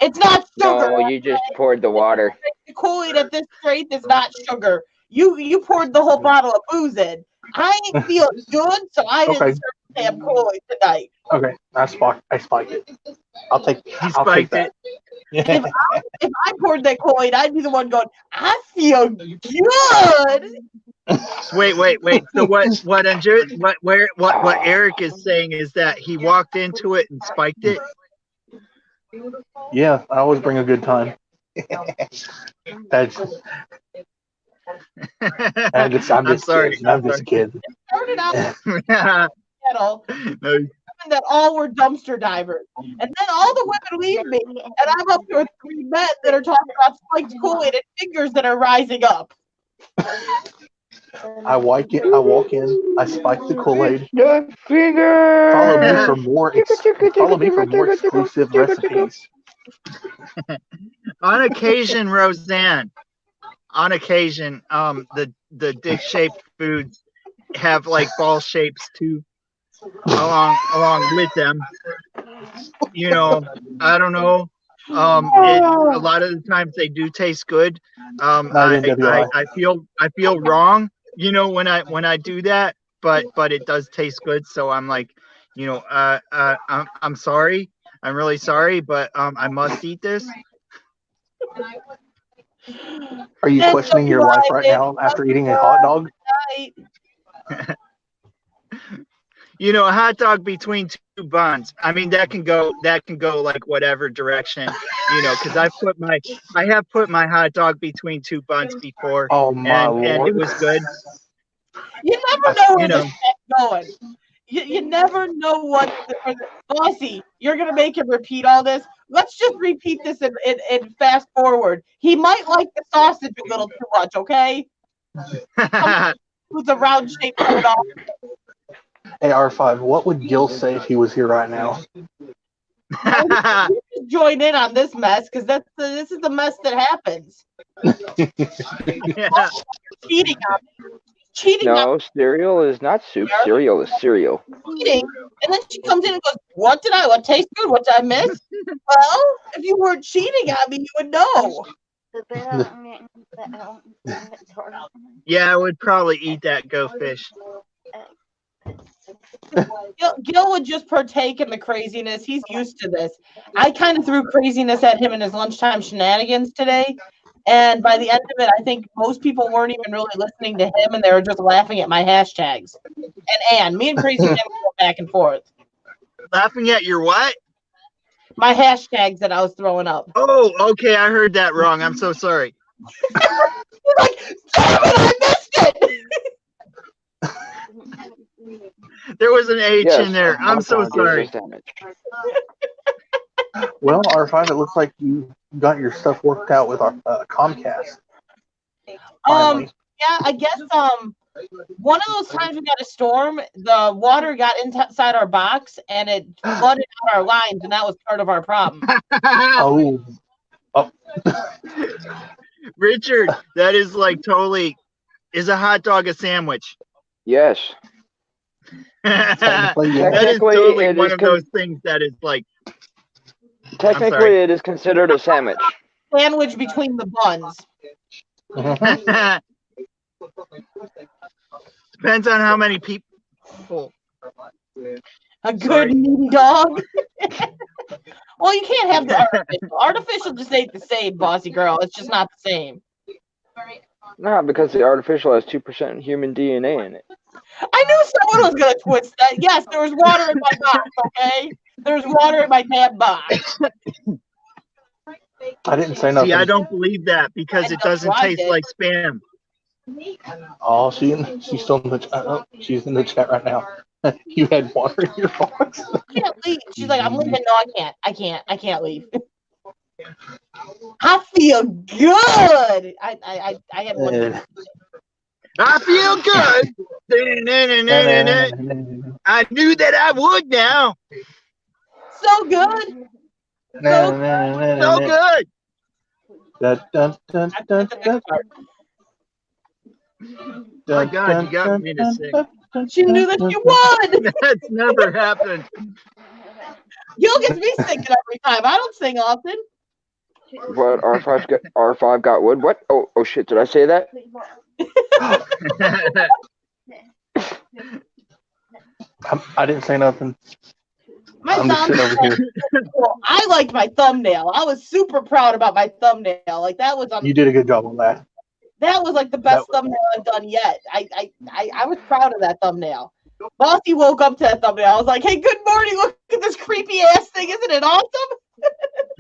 It's not sugar. No, you just poured the water. The Kool-Aid at this strength is not sugar. You poured the whole bottle of booze in. I ain't feeling good, so I didn't Okay. serve the damn Kool-Aid tonight. Okay, I spiked it. I'll take He I'll take spiked that. If I poured that Kool-Aid, I'd be the one going, I feel good. Wait. So what Eric is saying is that he walked into it and spiked it. Yeah, I always bring a good time. That's, I'm just sorry. kidding. I'm just kidding. Started out with No, women that all were dumpster divers. And then all the women leave me, and I'm up here with 3 men that are talking about spiked Kool-Aid and fingers that are rising up. I walk in, I spike the Kool-Aid. The finger. Follow me for more exclusive recipes. on occasion, Roseanne. On occasion, the dick-shaped foods have like ball shapes too, along with them. I don't know. A lot of the times they do taste good. I feel wrong, when I do that, but it does taste good. So I'm like, I'm sorry. I'm really sorry, but I must eat this. Are you questioning your life right now after eating a hot dog? A hot dog between 2 buns. I mean, that can go like whatever direction, because I have put my hot dog between 2 buns before. Oh my and lord! it was good. You never know where this is going. You never know what. Bossy, you're going to make him repeat all this. Let's just repeat this and fast forward. He might like the sausage a little too much, okay? With a round shape coming off. Hey, R5, what would Gil say if he was here right now? just join in on this mess because this is the mess that happens. Yeah. Cheating on me. Cheating on No, cereal is not soup. Cereal is cereal. me, cheating. And then she comes in and goes, what tastes good? What did I miss? Well, if you weren't cheating on me, you would know. Yeah, I would probably eat that go fish. Gil would just partake in the craziness. He's used to this. I kind of threw craziness at him in his lunchtime shenanigans today. And by the end of it, I think most people weren't even really listening to him and they were just laughing at my hashtags. And me and Crazy Jim go back and forth. Laughing at your what? My hashtags that I was throwing up. Oh, okay. I heard that wrong. I'm so sorry. You're like, damn it, I missed it. There was an H Yes, in there. I'm so apologies, sorry. damage. Well, R5, it looks like you got your stuff worked out with our Comcast. Finally. Yeah, I guess one of those times we got a storm, the water got inside our box and it flooded out our lines, and that was part of our problem. Oh. Richard, that is like totally. Is a hot dog a sandwich? Yes. Technically, yeah. That is Technically, totally it one is of those things that is like. Technically, sorry. it is considered a sandwich. Sandwich between the buns. Mhm. Depends on how many people. A good Sorry. meaty dog. Well, you can't have the artificial. Artificial just ain't the same, bossy girl. It's just not the same. No, because the artificial has 2% human DNA in it. I knew someone was gonna twist that. Yes, there was water in my box. Okay, there's water in my damn box. I didn't say nothing. See, I don't believe that because it doesn't taste like spam. Oh, she's still in the she's in the chat right now. You had water in your box. I can't leave. She's like, I'm leaving. No, I can't leave. I feel good. I had one. I feel good. I knew that I would now. So good. So good. My God, you got me to sing. She knew that you would. That's never happened. Gil gets me singing every time. I don't sing often. What R5 got wood? What? Oh shit! Did I say that? I didn't say nothing. My I'm just sitting over here. Well, I liked my thumbnail. I was super proud about my thumbnail. Like that was on. You did a good job on that. That was like the best thumbnail I've done yet. I was proud of that thumbnail. Bossy woke up to that thumbnail. I was like, "Hey, good morning! Look at this creepy ass thing. Isn't it awesome?"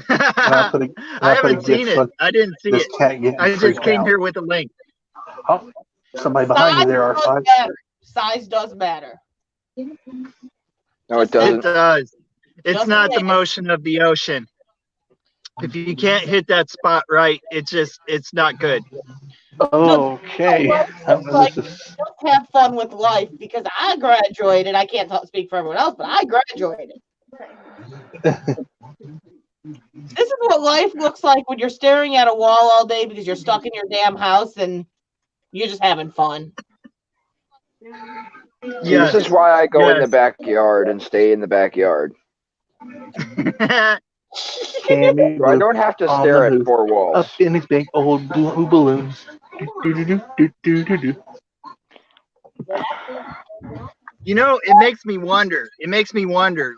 I haven't seen it. I didn't see it. I just came here with a link. Oh, somebody behind you there, R5. Size does matter. No, it doesn't. It does. It's Just not the saying. motion of the ocean. If you can't hit that spot right, it's not good. Okay. Just have fun with life because I graduated. I can't speak for everyone else, but I graduated. This is what life looks like when you're staring at a wall all day because you're stuck in your damn house and you're just having fun. Yes. This is why I go in the backyard and stay in the backyard. Candy, I don't have to stare at four walls. Up in his big old blue balloons. You know, it makes me wonder.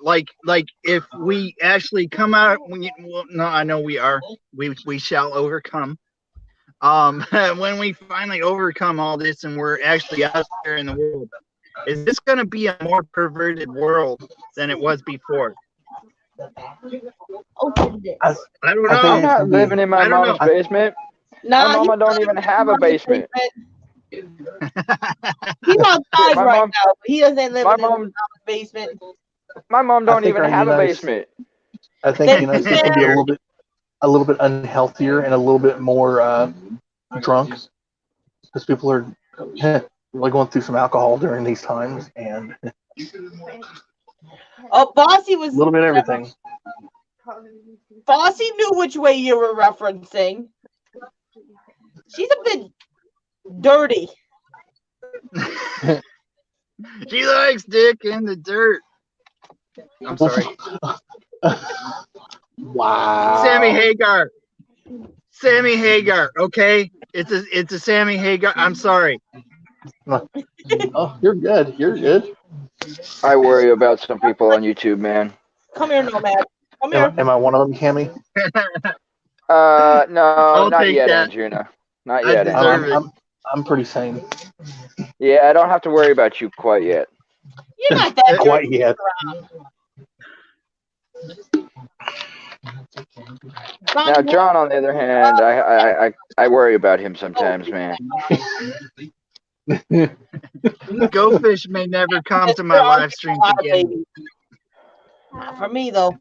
Like if we actually come out. No, I know we are. We shall overcome. When we finally overcome all this and we're actually out there in the world, is this going to be a more perverted world than it was before? I don't know. I'm not living in my mom's basement. Nah, my mama don't even have a basement. He's outside right now, but he doesn't live in his mom's basement. My mom don't even have a basement. I think it's going to be a little bit unhealthier and a little bit more drunk because people are really going through some alcohol during these times and Bossy was a little bit of everything. Bossy knew which way you were referencing. She's a bit dirty. She likes dick in the dirt. I'm sorry. Wow. Sammy Hagar. Sammy Hagar. Okay, it's a Sammy Hagar. I'm sorry. Oh, you're good. You're good. I worry about some people on YouTube, man. Come here, Nomad. Come here. Am I one of them, Cammy? No, I'll not take yet, that. Anjuna. Not I yet. deserve Anjuna. it. I'm pretty sane. Yeah, I don't have to worry about you quite yet. You're not that Quite dirty. yet. Now, John, on the other hand, I worry about him sometimes, man. Go Fish may never come to my live streams again. Not for me, though.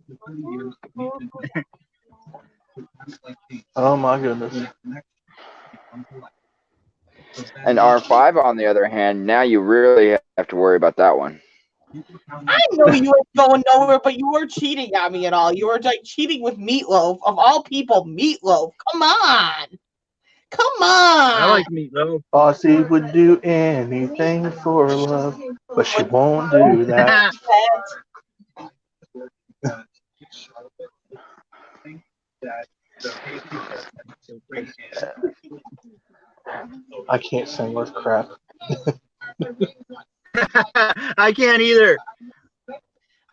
Oh my goodness. And R5, on the other hand, now you really have to worry about that one. I know you weren't going nowhere, but you were cheating on me and all. You were like cheating with Meatloaf. Of all people, Meatloaf. Come on. Come on. I like Meatloaf. Bossy would do anything for love, but she won't do that. I can't sing worth crap. I can't either.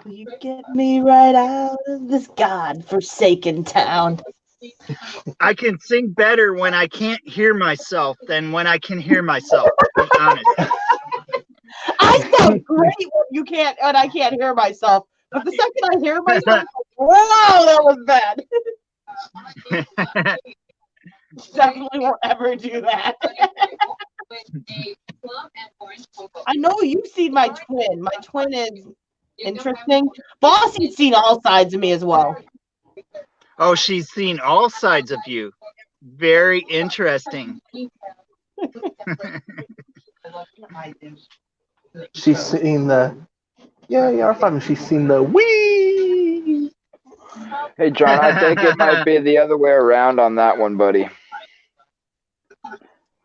Will you get me right out of this godforsaken town? I can sing better when I can't hear myself than when I can hear myself. To be honest. I sound great when I can't hear myself. But the second I hear myself, I'm like, wow, that was bad. Definitely won't ever do that. I know you've seen my twin. My twin is interesting. Bossy's seen all sides of me as well. Oh, she's seen all sides of you. Very interesting. She's seen the R5. She's seen the wee. Hey, John, I think it might be the other way around on that one, buddy.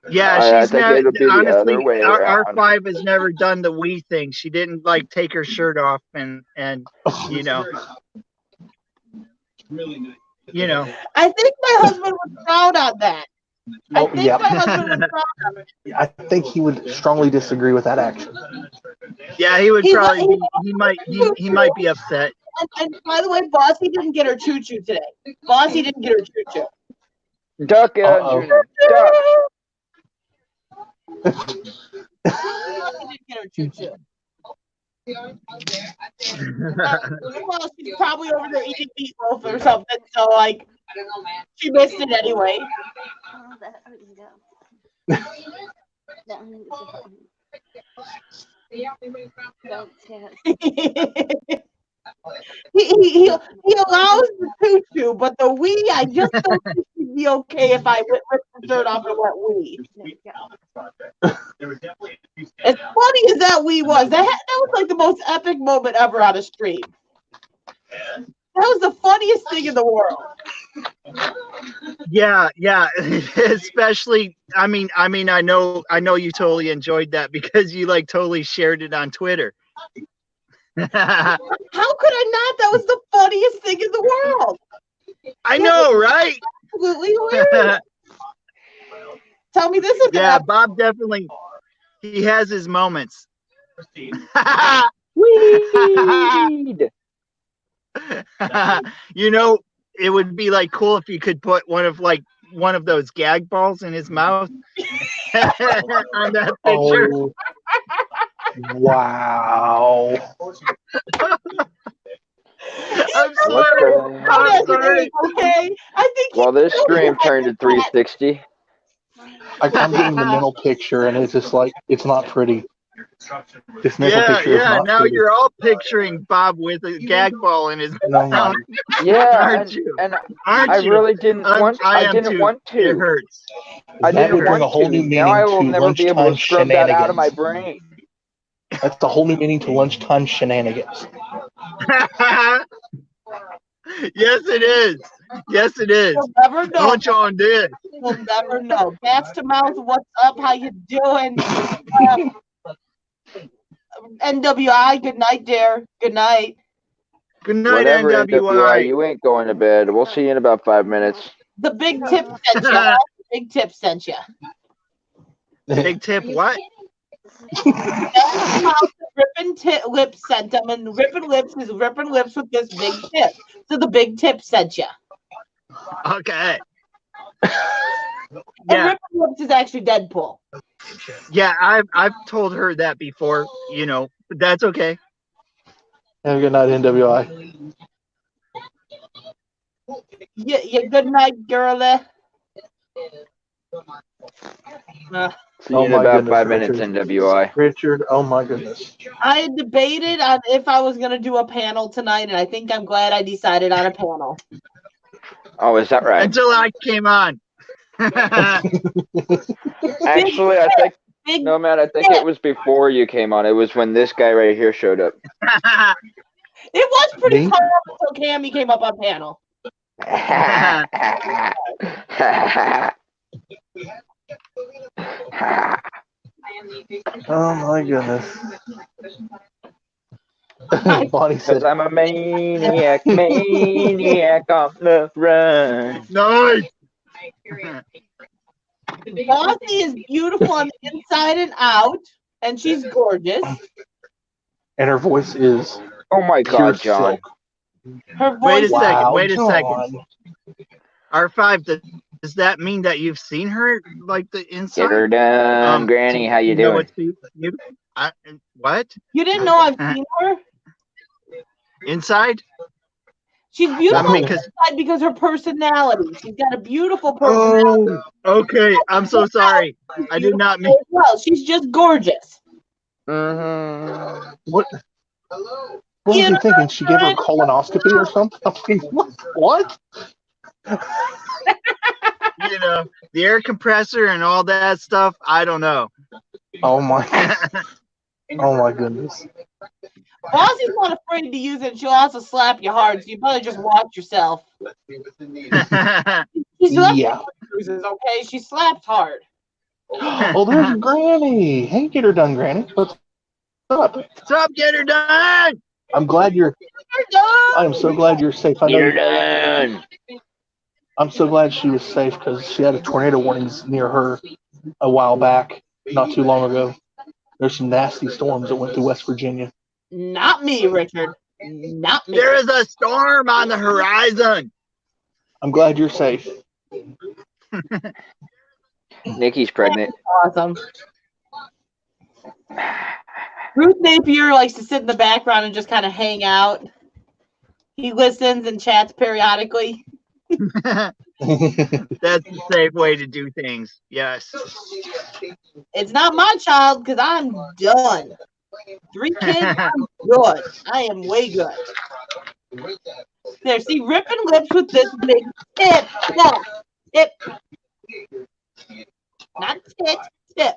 Yeah, I she's think never, it'll be the honestly, other way around. R5 has never done the wee thing. She didn't like take her shirt off and you know. I think my husband would frown on that. I Oh, think yeah. my husband would frown on it. I think he would strongly disagree with that action. Yeah, he would He probably might- he might be upset. And by the way, Bossy didn't get her choo-choo today. Bossy didn't get her choo-choo. Duck, Uh-oh. Junior. Duck. Bossy didn't get her choo-choo. Well, she's probably over there eating meatloaf or something, so like she missed it anyway. he allows the tutu, but the wee, I just don't think he'd be okay if I ripped the shirt off and went wee. As funny as that wee was, that was like the most epic moment ever on a stream. That was the funniest thing in the world. Yeah, especially I mean I know you totally enjoyed that because you like totally shared it on Twitter. How could I not? That was the funniest thing in the world. I know, right? Absolutely hilarious. Tell me this is Yeah, Bob definitely he has his moments. Weed. You know, it would be like cool if you could put one of those gag balls in his mouth on that picture. Oh, wow. I'm What sorry. the- I'm sorry. Okay, I think. Well, this stream turned to 360. I'm getting the mental picture, and it's just like it's not pretty. This mental picture is Yeah. not Now pretty. you're all picturing Bob with a gag ball in his No, mouth, Yeah, aren't you? and Aren't I you? really didn't want. I I am didn't too. want It to. hurts. I that would didn't bring a want whole to. new meaning Now I will to never be able to lunchtime scrub that out of my shenanigans. brain. That's the whole new meaning to lunchtime shenanigans. Yes, it is. Yes, it is. You'll never know. Don't you on this? You'll never know. Bats to mouth, what's up? How you doing? NWI, good night, dear. Good night. Good night, Whatever, NWI. you ain't going to bed. We'll see you in about 5 minutes. The big tip sent you. Huh? Big tip sent you. Big tip, what? Rippin' Lips sent them, and Rippin' Lips is ripping lips with this big tip. So the big tip sent you. Okay. And Yeah, Rippin' Lips is actually Deadpool. yeah. I've told her that before. You know, but that's okay. Have a good night, NWI. Yeah, good night, girlie. See you in my about goodness, 5 minutes, Richard. NWI. Richard, oh my goodness. I had debated on if I was going to do a panel tonight, and I think I'm glad I decided on a panel. Oh, is that right? Until I came on. Actually, I think Big, no, man. I think it was before you came on. It was when this guy right here showed up. it was pretty Me? calm until Cammy came up on panel. Oh my goodness. Bonnie Because said, I'm a maniac on the run. Nice. Bossy is beautiful on the inside and out, and she's gorgeous. and her voice is Oh my pure God, John. silk. Her Wait a voice. second. Wow, Wait a John. second. R5. Does that mean that you've seen her like the inside? Get her done, Granny. How you know doing? what's what? You didn't know I've seen her? Inside? She's beautiful on the because- inside because her personality. She's got a beautiful personality. Oh, okay. I'm so sorry. I did not mean. Well, she's just gorgeous. Mm-hmm. What was he thinking? She gave her a colonoscopy or something? I mean, what? You know, the air compressor and all that stuff. I don't know. Oh my goodness. Bossy's not afraid to use it. She'll also slap you hard, so you better just watch yourself. She's left Yeah. bruises, okay? She slapped hard. Oh, there's Granny. Hey, get her done, Granny. What's up? What's up? Get her done. I'm glad you're. I am so glad you're safe. I Get her know. done. I'm so glad she was safe because she had a tornado warnings near her a while back, not too long ago. There's some nasty storms that went through West Virginia. Not me, Richard. Not me. There is a storm on the horizon. I'm glad you're safe. Nikki's pregnant. Awesome. Ruth Napier likes to sit in the background and just kind of hang out. He listens and chats periodically. That's the safe way to do things. Yes. It's not my child because I'm done. 3 kids, I'm good. I am way good. There, see, ripping lips with this big tip. No, tip. Not tit, tip.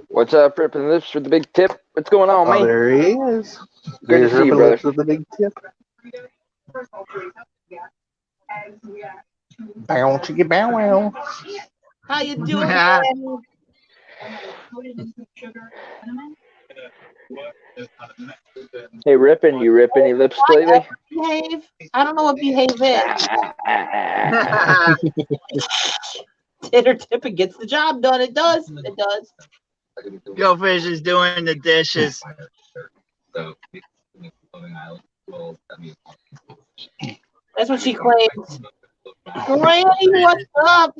What's up, ripping lips with the big tip? What's going on, Oh, man? there he is. Good to There's see you, Rippin' brother. Lips with the big tip. Bow, chicka, bow, wow. How you doing, Granny? Hey, ripping, you rip any lips lately? Behave? I don't know what behave is. Tit or tipping gets the job done. It does. It does. Goldfish is doing the dishes. That's what she claims. Granny, what's up?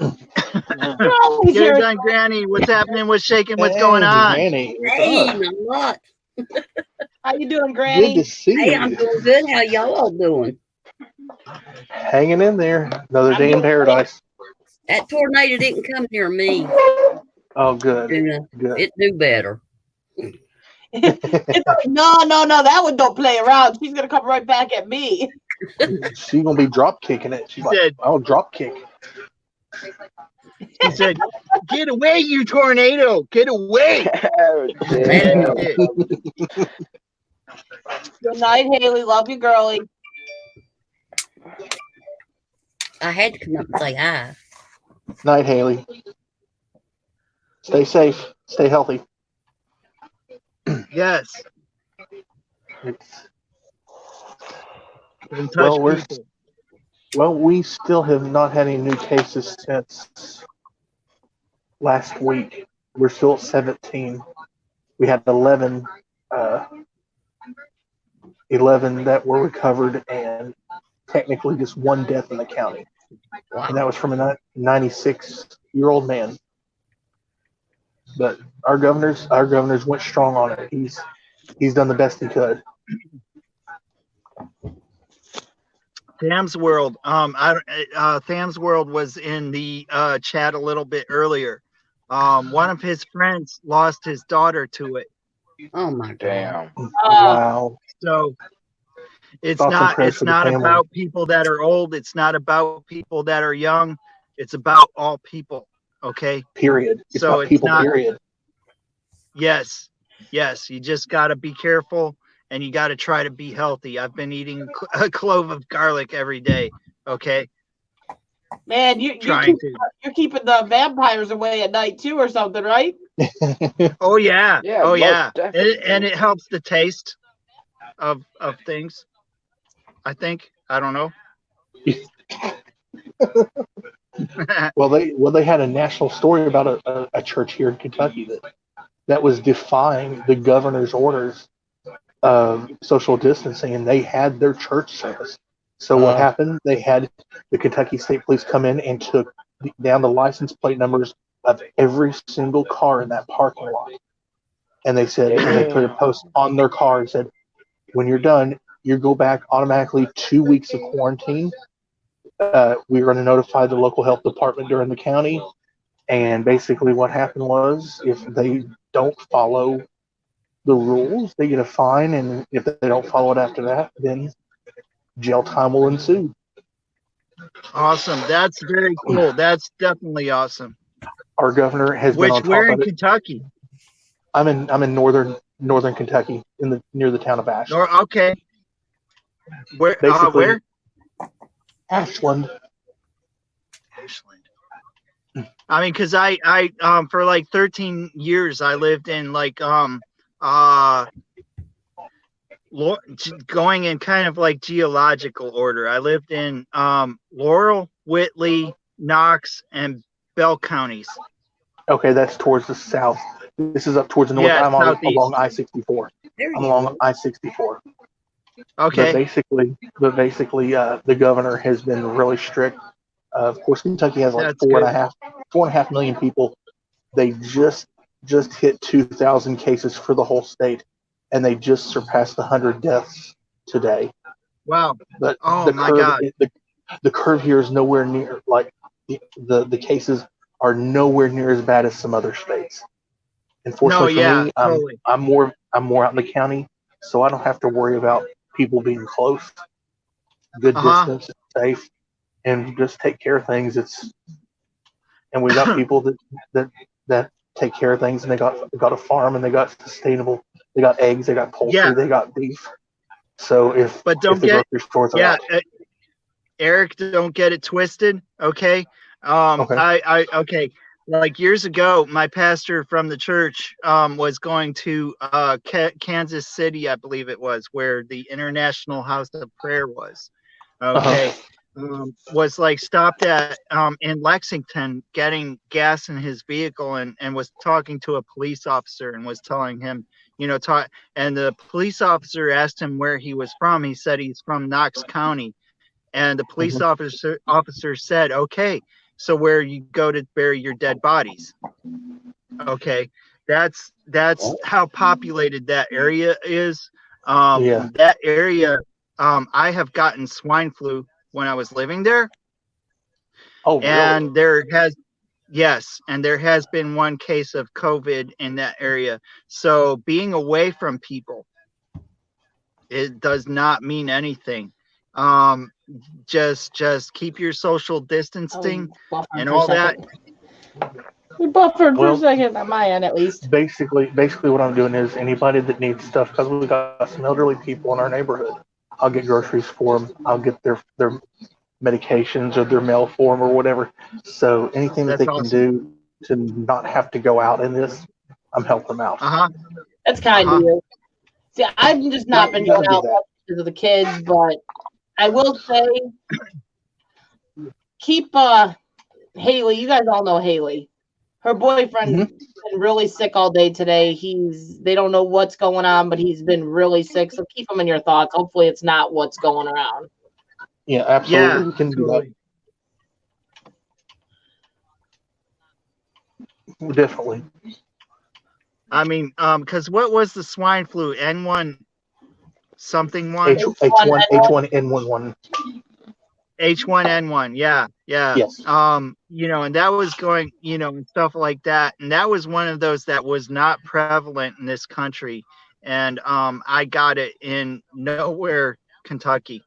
You're always Get her here. done, Granny. What's happening? What's shaking? What's Hey, going on? Granny, what's Hey, up? not much. How you doing, Good Granny? to see Hey, I'm you. doing good. How y'all all doing? Hanging in there. Another day in doing paradise. That tornado didn't come near me. Oh, good. Good. It knew better. It's like, no. That one don't play around. She's gonna come right back at me. She's gonna be drop kicking it. She's like, Said- I'll drop kick. He said, "Get away, you tornado! Get away!" Oh, damn. Good night, Haley. Love you, girlie. I had to come up and say hi. Night, Haley. Stay safe. Stay healthy. Yes. It's, Don't touch people. well, we still have not had any new cases since last week. We're still at 17. We had 11 that were recovered, and technically just one death in the county. Wow. And that was from a 96-year-old man. But our governors went strong on it. He's done the best he could. Tham's World. Tham's World was in the chat a little bit earlier. One of his friends lost his daughter to it. Oh my God. Damn. Wow. So it's Thoughts and not prayers for the about family. people that are old. It's not about people that are young. It's about all people. Okay. Period. It's So about people. not- Period. Yes. You just got to be careful, and you got to try to be healthy. I've been eating a clove of garlic every day. Okay. Man, you're Trying keeping the vampires away at night too, or something, right? Oh yeah. Yeah, Oh most yeah. definitely. And it helps the taste of things. I think. I don't know. Well, they had a national story about a church here in Kentucky that was defying the governor's orders of social distancing, and they had their church service. So what happened? They had the Kentucky State Police come in and took down the license plate numbers of every single car in that parking lot. And they said, and they put a post on their car and said, when you're done, you go back automatically 2 weeks of quarantine. We were going to notify the local health department during the county. And basically what happened was, if they don't follow the rules, they get a fine. And if they don't follow it after that, then jail time will ensue. Awesome. That's very cool. That's definitely awesome. Our governor has been on top Where in of it. Kentucky? I'm in northern Kentucky, near the town of Ashland. Okay. Where? Basically, Where? Ashland. Ashland. I mean, because I for like 13 years I lived in like going in kind of like geological order. I lived in Laurel, Whitley, Knox, and Bell counties. Okay, that's towards the south. This is up towards the north. Yeah, I'm southeast. along I-64. I'm along I-64. Okay. But basically, the governor has been really strict. Of course, Kentucky has like That's 4.5 million people. They just hit 2,000 cases for the whole state, and they just surpassed 100 deaths today. Wow. But Oh my God. The curve here is nowhere near, like the cases are nowhere near as bad as some other states. Unfortunately for me, totally. I'm more out in the county, so I don't have to worry about people being close. Good distance, safe, and just take care of things. And we got people that take care of things, and they got a farm, and they got sustainable. They got eggs, they got poultry, they got beef. So if the grocery stores are out. Eric, don't get it twisted. Okay. Okay. Like years ago, my pastor from the church was going to Kansas City, I believe it was, where the International House of Prayer was. Okay. Was like stopped at in Lexington getting gas in his vehicle and was talking to a police officer and was telling him, and the police officer asked him where he was from. He said he's from Knox County. And the police officer said, okay, so where you go to bury your dead bodies. Okay. That's how populated that area is. That area, I have gotten swine flu when I was living there. Oh, really? And there has been one case of COVID in that area. So being away from people, it does not mean anything. Just keep your social distancing and all that. We buffered for Well- a second on my end, at least. Basically, what I'm doing is anybody that needs stuff, because we got some elderly people in our neighborhood, I'll get groceries for them. I'll get their medications or their mail for them or whatever. So anything that That's they can awesome. do to not have to go out in this, I'm helping them out. That's kind of you. See, I've just not been You gotta going do out that. much because of the kids, but I will say, keep Haley. You guys all know Haley. Her boyfriend's been really sick all day today. They don't know what's going on, but he's been really sick. So keep him in your thoughts. Hopefully, it's not what's going around. Yeah, absolutely. Yeah, We can do totally. that. Definitely. I mean, because what was the swine flu? N1 something one? H1N11. H1N1. Yeah. Yes. You know, and that was going, you know, and stuff like that. And that was one of those that was not prevalent in this country. And I got it in nowhere, Kentucky.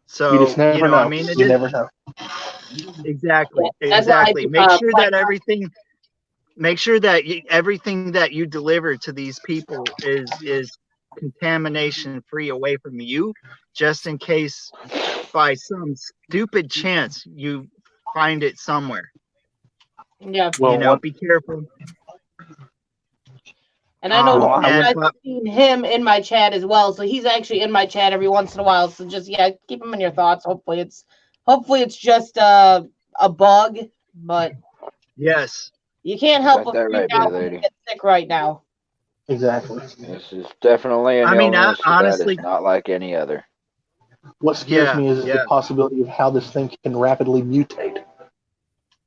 So, You just never know. I mean, you never know. Exactly. That's why I Exactly. do, Make sure that like- everything that you deliver to these people is contamination free away from you, just in case by some stupid chance you find it somewhere. Yeah. Well, You know, be careful. And I know Oh, you and- guys have seen him in my chat as well. So he's actually in my chat every once in a while. So just keep him in your thoughts. Hopefully it's just a bug, but Yes. you can't help Got but that freak right, out Big when you Lady. get sick right now. Exactly. This is definitely an I mean, illness honestly- that is not like any other. What scares Yeah, me is yeah. the possibility of how this thing can rapidly mutate.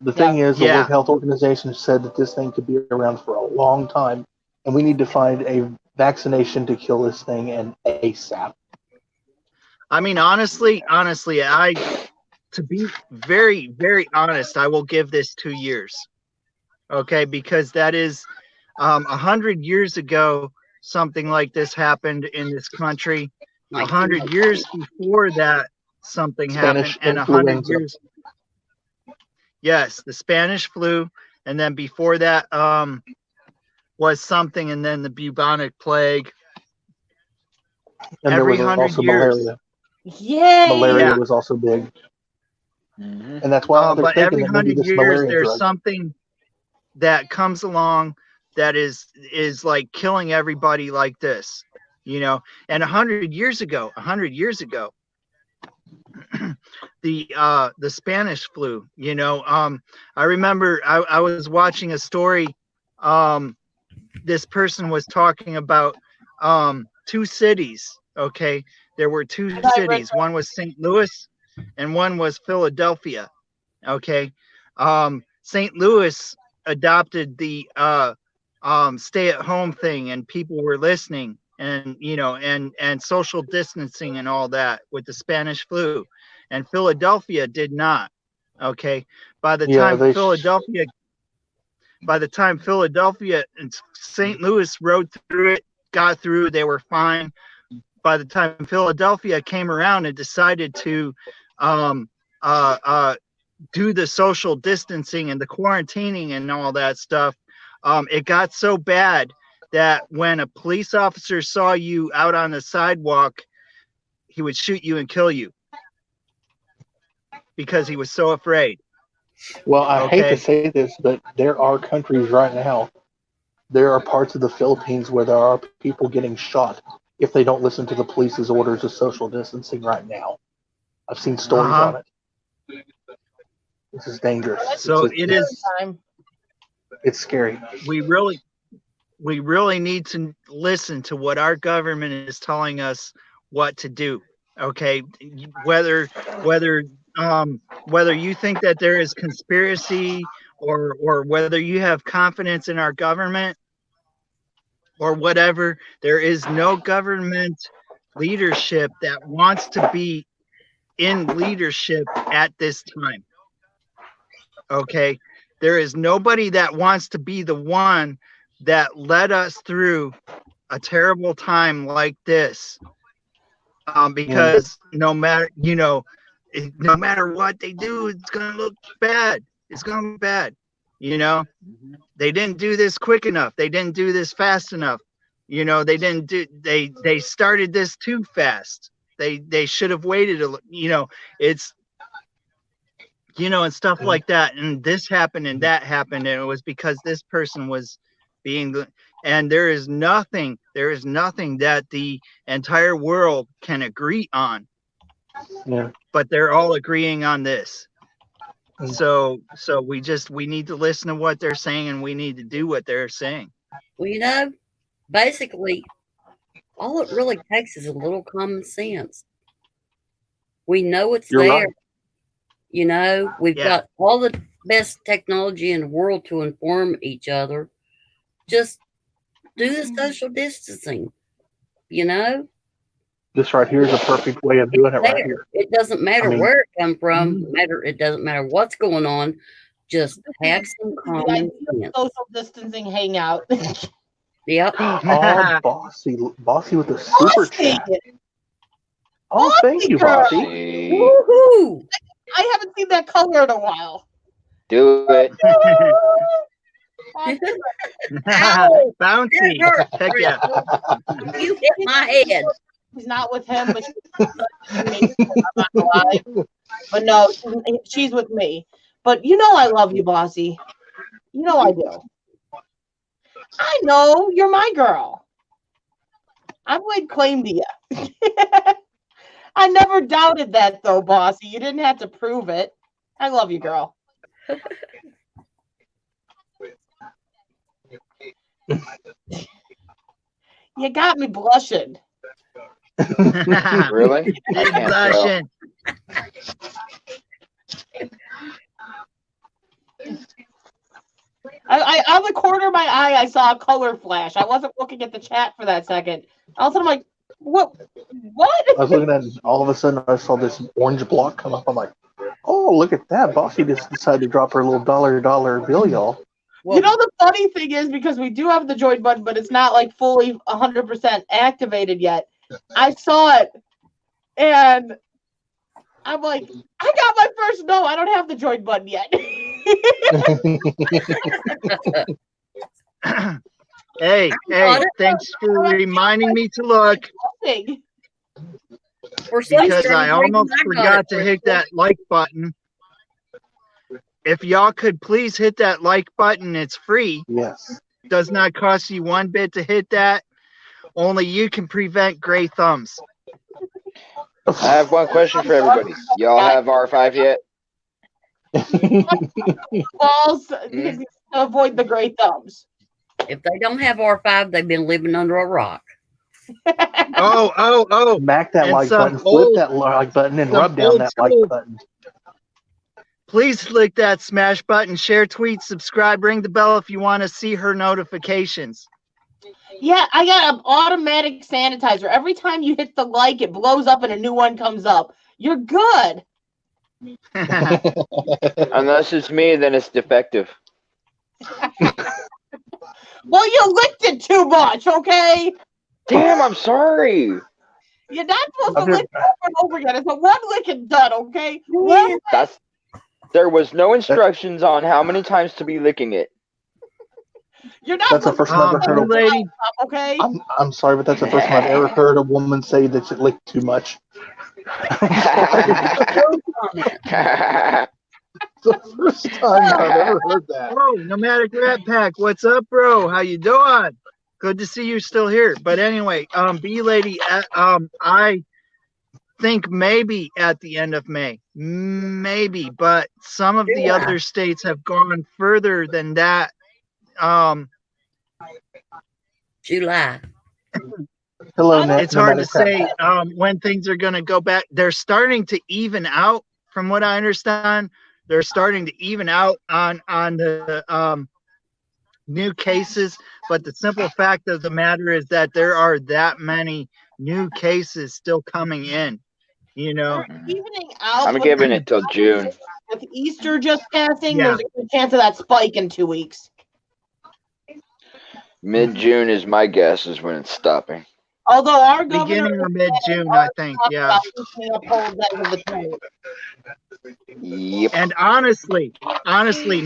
The thing is, the Yeah. World Health Organization said that this thing could be around for a long time, and we need to find a vaccination to kill this thing and ASAP. I mean, honestly, to be very, very honest, I will give this 2 years. Okay, because that is 100 years ago, something like this happened in this country. 100 years before that, something Spanish happened, and 100 influenza. years. Yes, the Spanish flu, and then before that was something, and then the bubonic plague. And Every there was 100 also years. malaria. Yay! Malaria Yeah. was also big, Mhm. and that's why they're But thinking every that maybe 100 this years, malaria there's drug. something that comes along that is like killing everybody like this, you know. And 100 years ago, the Spanish flu, you know. I remember I was watching a story. This person was talking about 2 cities. Okay, there were 2 cities. One was St. Louis, and one was Philadelphia. Okay, St. Louis adopted the stay-at-home thing, and people were listening, and you know, and social distancing and all that with the Spanish flu, and Philadelphia did not. Okay, by the time Philadelphia and St. Louis rode through it, got through, they were fine. By the time Philadelphia came around and decided to do the social distancing and the quarantining and all that stuff, it got so bad that when a police officer saw you out on the sidewalk, he would shoot you and kill you because he was so afraid. Well, I hate Okay. to say this, but there are countries right now. There are parts of the Philippines where there are people getting shot if they don't listen to the police's orders of social distancing right now. I've seen stories Uh-huh. on it. This is dangerous. So it's, it is. It's scary. We really need to listen to what our government is telling us what to do. Okay, whether you think that there is conspiracy or whether you have confidence in our government or whatever, there is no government leadership that wants to be in leadership at this time. Okay, there is nobody that wants to be the one that led us through a terrible time like this. Because no matter what they do, it's gonna look bad. It's going to be bad. You know, they didn't do this quick enough. They didn't do this fast enough. You know, they didn't do. They started this too fast. They should have waited. You know, it's. You know, and stuff like that. And this happened and that happened, and it was because this person was being. And there is nothing that the entire world can agree on. Yeah. But they're all agreeing on this. So we need to listen to what they're saying, and we need to do what they're saying. Well, you know, basically, all it really takes is a little common sense. We know it's You're there. right. You know, we've Yeah. got all the best technology in the world to inform each other. Just do the social distancing. You know, This right here is a perfect way of doing it right there. here. It doesn't matter I mean- where it come from. It doesn't matter what's going on. Just have some The common ideal sense. social distancing hangout. Yep. Oh, bossy with the super Bossy! chat. Oh, thank you, girl. Bossy. See, Woohoo! I haven't seen that color in a while. do it. Ow! Bouncy. That hurt. Heck yeah. You hit my head. She's not with him, but she's I'm not alive. But no, she's with me. But you know I love you, Bossy. You know I do. I know you're my girl. I've laid claim to you. I never doubted that though, Bossy. You didn't have to prove it. I love you, girl. You got me blushing. Really? I Big can't tell. blushing. I on the corner of my eye, I saw a color flash. I wasn't looking at the chat for that second. All of a sudden, I'm like, what? I was looking at it, all of a sudden I saw this orange block come up. I'm like, oh, look at that. Bossy just decided to drop her little dollar bill, y'all. Well, You know, the funny thing is, because we do have the join button, but it's not like fully 100% activated yet. I saw it, and I'm like, I got my first no. I don't have the join button yet. Hey, thanks for reminding me to look, for some because strange I reason, almost I got forgot it to for hit sure. that like button. If y'all could please hit that like button, it's free. Yes. Does not cost you one bit to hit that. Only you can prevent gray thumbs. I have one question for everybody. Y'all have R5 yet? Balls to avoid the gray thumbs. If they don't have R5, they've been living under a rock. Oh. Smack that And like some button, flip old- that like button, and some rub down old that like school- button. Please click that smash button, share, tweet, subscribe, ring the bell if you want to see her notifications. Yeah, I got an automatic sanitizer. Every time you hit the like, it blows up and a new one comes up. You're good. Unless it's me, then it's defective. Well, you licked it too much, okay? Damn, I'm sorry. You're not supposed to Okay. lick it over and over again. It's a one lick and done, okay? One There was no instructions on how many times to be licking it. You're not That's the supposed first time I've ever heard to of. lady, okay? I'm sorry, but that's the first time I've ever heard a woman say that she licked too much. No comment. The first time I've ever heard that. oh, Nomadic Rat Pack, what's up, bro? How you doing? Good to see you still here. But anyway, B lady, I think maybe at the end of May, maybe, but some of the Yeah. other states have gone further than that. July. Hello, Nat. It's hard to No matter say when things are going to go back. They're starting to even out, from what I understand. They're starting to even out on the new cases. But the simple fact of the matter is that there are that many new cases still coming in. You know, Evening out. I'm with giving the- it till June. With Easter just passing, Yeah. there's a good chance of that spike in 2 weeks. Mid-June is my guess is when it's stopping. Although our governor beginning or mid-June, I think. Yeah. uphold that with the 20. Yep. And honestly,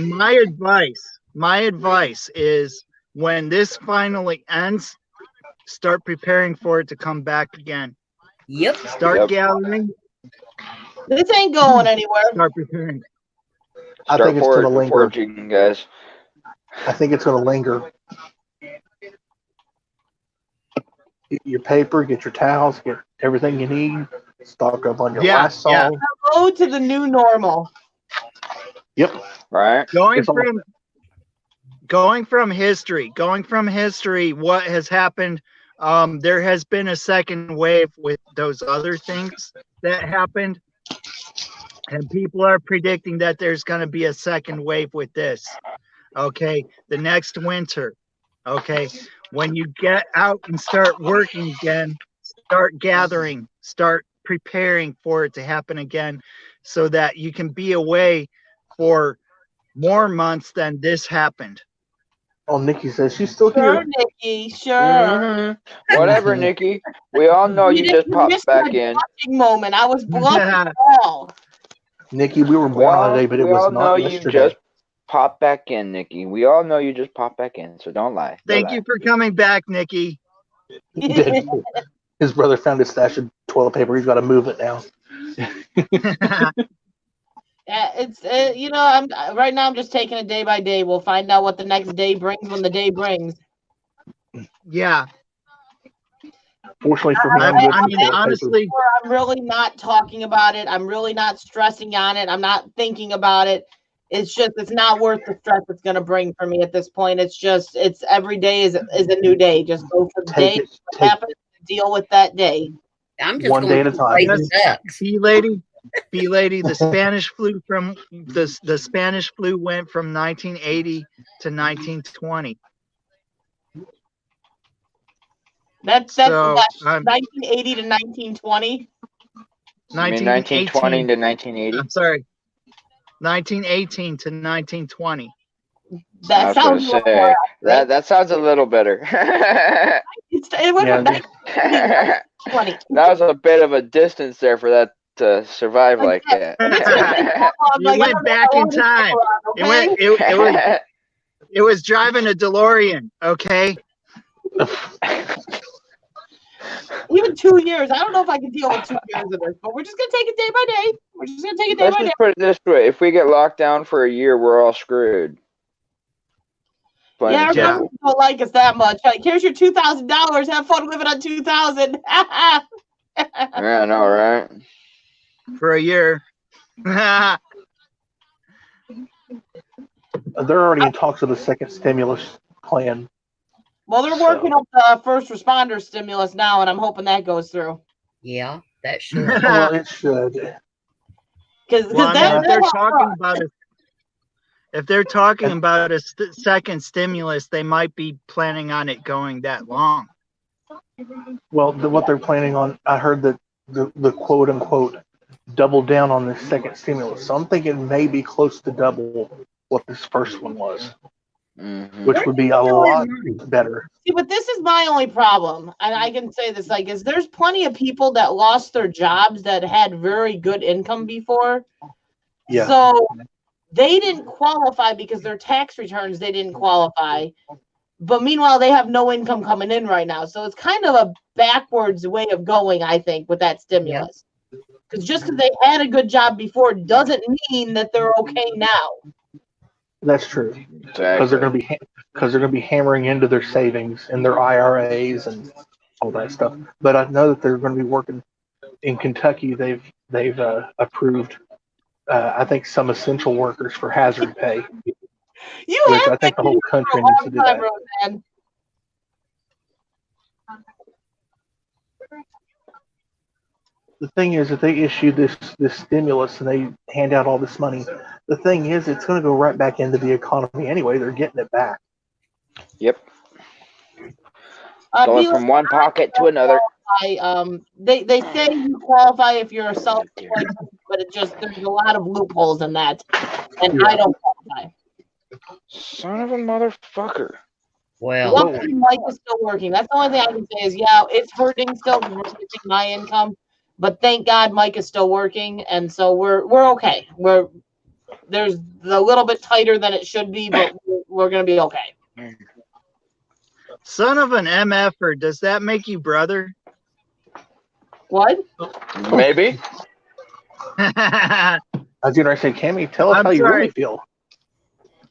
my advice is when this finally ends, start preparing for it to come back again. Yep. Start Yep. gathering. This ain't going anywhere. Start preparing. I think it's going to linger. Foraging, guys. I think it's going to linger. Get your paper, get your towels, get everything you need. Stock up on your last song. Yeah. Go to the new normal. Yep. Right. Going from history, what has happened? There has been a second wave with those other things that happened, and people are predicting that there's going to be a second wave with this. Okay, the next winter. Okay, when you get out and start working again, start gathering, start preparing for it to happen again, so that you can be away for more months than this happened. Oh, Nikki says she's still Sure, here. Nikki. Sure. Mm-hmm. Whatever, Nikki. We all know you just popped missed back my in. blushing moment. I was blushing all. Nikki, we were born on a day, but it we all was know not you yesterday. just popped back in, Nikki. We all know you just popped back in, so don't lie. Thank you for coming back, Nikki. He did. His brother found his stash of toilet paper. He's got to move it now. It's you know, I'm right now. I'm just taking it day by day. We'll find out what the next day brings when the day brings. Yeah. Fortunately for me, I I'm good mean, for toilet paper. honestly, I'm really not talking about it. I'm really not stressing on it. I'm not thinking about it. It's not worth the stress it's going to bring for me at this point. It's every day is a new day. Just go for the day. What happens, deal with that day. I'm just One day at a time. Bee lady, the Spanish flu the Spanish flu went from 1980 to 1920. That's So, 1980 to 1920. 1920 to 1980. I'm sorry, 1918 to 1920. That sounds that sounds a little better. It went from 1920. That was a bit of a distance there for that to survive like that. You went back in time. It was driving a DeLorean. Okay. Even 2 years. I don't know if I can deal with 2 years of this, but we're just gonna take it day by day. We're just gonna take it day Let's by day. just put it this way: if we get locked down for a year, we're all screwed. Yeah, don't like us that much. Like, here's your $2,000. Have fun living on $2,000. Yeah, I know, right? For a year. They're already in talks of the second stimulus plan. Well, they're working up the first responder stimulus now, and I'm hoping that goes through. Yeah, that should. Well, it should. Because if they're talking about a second stimulus, they might be planning on it going that long. Well, what they're planning on, I heard that the quote unquote double down on this second stimulus. So I'm thinking it may be close to double what this first one was, which would be a lot better. See, but this is my only problem, and I can say this is there's plenty of people that lost their jobs that had very good income before. Yeah. So they didn't qualify because their tax returns, they didn't qualify. But meanwhile, they have no income coming in right now. So it's kind of a backwards way of going, I think, with that stimulus. Because just because they had a good job before doesn't mean that they're okay now. That's true. Because they're going to be hammering into their savings and their IRAs and all that stuff. But I know that they're going to be working in Kentucky. They've approved, I think, some essential workers for hazard pay. Which I think the whole country needs to do that. Roseanne. The thing is, if they issue this stimulus and they hand out all this money, the thing is, it's going to go right back into the economy anyway. They're getting it back. Yep. Going from one pocket to another. They say you qualify if you're a self-employed, but there's a lot of loopholes in that, and I don't qualify. Son of a motherfucker. Well, luckily Mike is still working. That's the only thing I can say is, yeah, it's hurting still because we're losing my income. But thank God Mike is still working, and so we're okay. There's a little bit tighter than it should be, but we're gonna be okay. Son of an MFer, does that make you brother? What? Maybe. I I was gonna say, Cammy, tell us I'm how you sorry. really feel.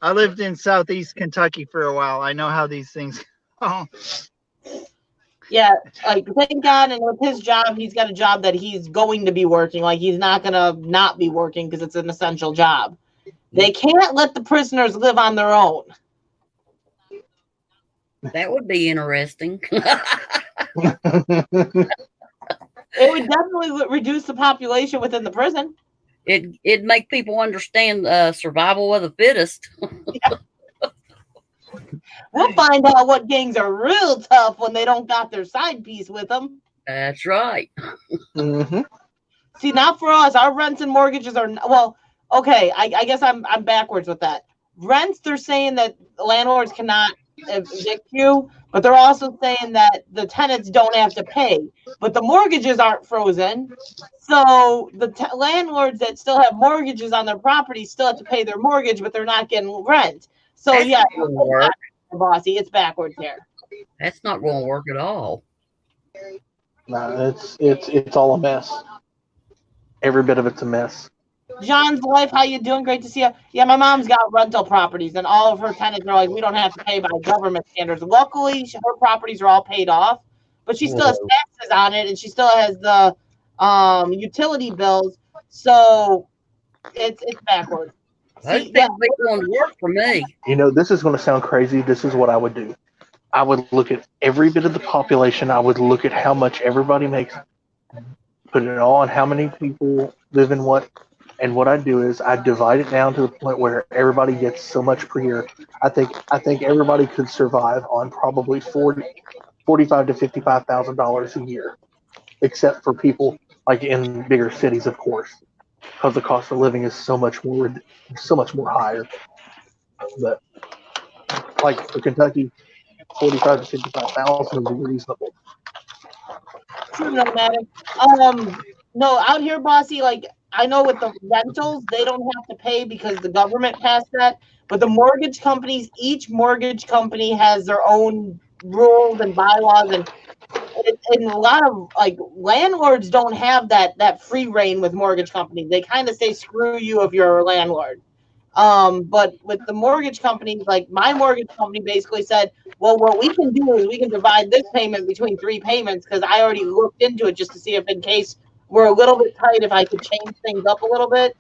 lived in Southeast Kentucky for a while. I know how these things go. Yeah, like thank God, and with his job, he's got a job that he's going to be working. Like he's not gonna not be working because it's an essential job. They can't let the prisoners live on their own. That would be interesting. It would definitely reduce the population within the prison. It'd make people understand survival of the fittest. We'll find out what gangs are real tough when they don't got their side piece with them. That's right. Mm-hmm. See, not for us. Our rents and mortgages are well. Okay, I guess I'm backwards with that. Rents, they're saying that landlords cannot evict you, but they're also saying that the tenants don't have to pay. But the mortgages aren't frozen, so the landlords that still have mortgages on their property still have to pay their mortgage, but they're not getting rent. So That's yeah, not gonna work. bossy, it's backwards here. That's not going to work at all. No, it's all a mess. Every bit of it's a mess. John's wife, how you doing? Great to see you. Yeah, my mom's got rental properties, and all of her tenants are like, we don't have to pay by government standards. Luckily, her properties are all paid off, but she still has taxes on it, and she still has the utility bills. So it's backwards. Those See, things be going to work for me. You know, this is going to sound crazy. This is what I would do. I would look at every bit of the population. I would look at how much everybody makes, put it all on how many people live in what. And what I do is I divide it down to the point where everybody gets so much per year. I think everybody could survive on probably $45,000 to $55,000 a year, except for people like in bigger cities, of course, because the cost of living is so much more higher. But like for Kentucky, 45 to 55,000 would be reasonable. true, no matter. No, out here, bossy, like I know with the rentals, they don't have to pay because the government passed that. But the mortgage companies, each mortgage company has their own rules and bylaws, and a lot of like landlords don't have that free reign with mortgage companies. They kind of say screw you if you're a landlord. But with the mortgage companies, like my mortgage company basically said, well, what we can do is we can divide this payment between 3 payments because I already looked into it just to see if in case we're a little bit tight, if I could change things up a little bit.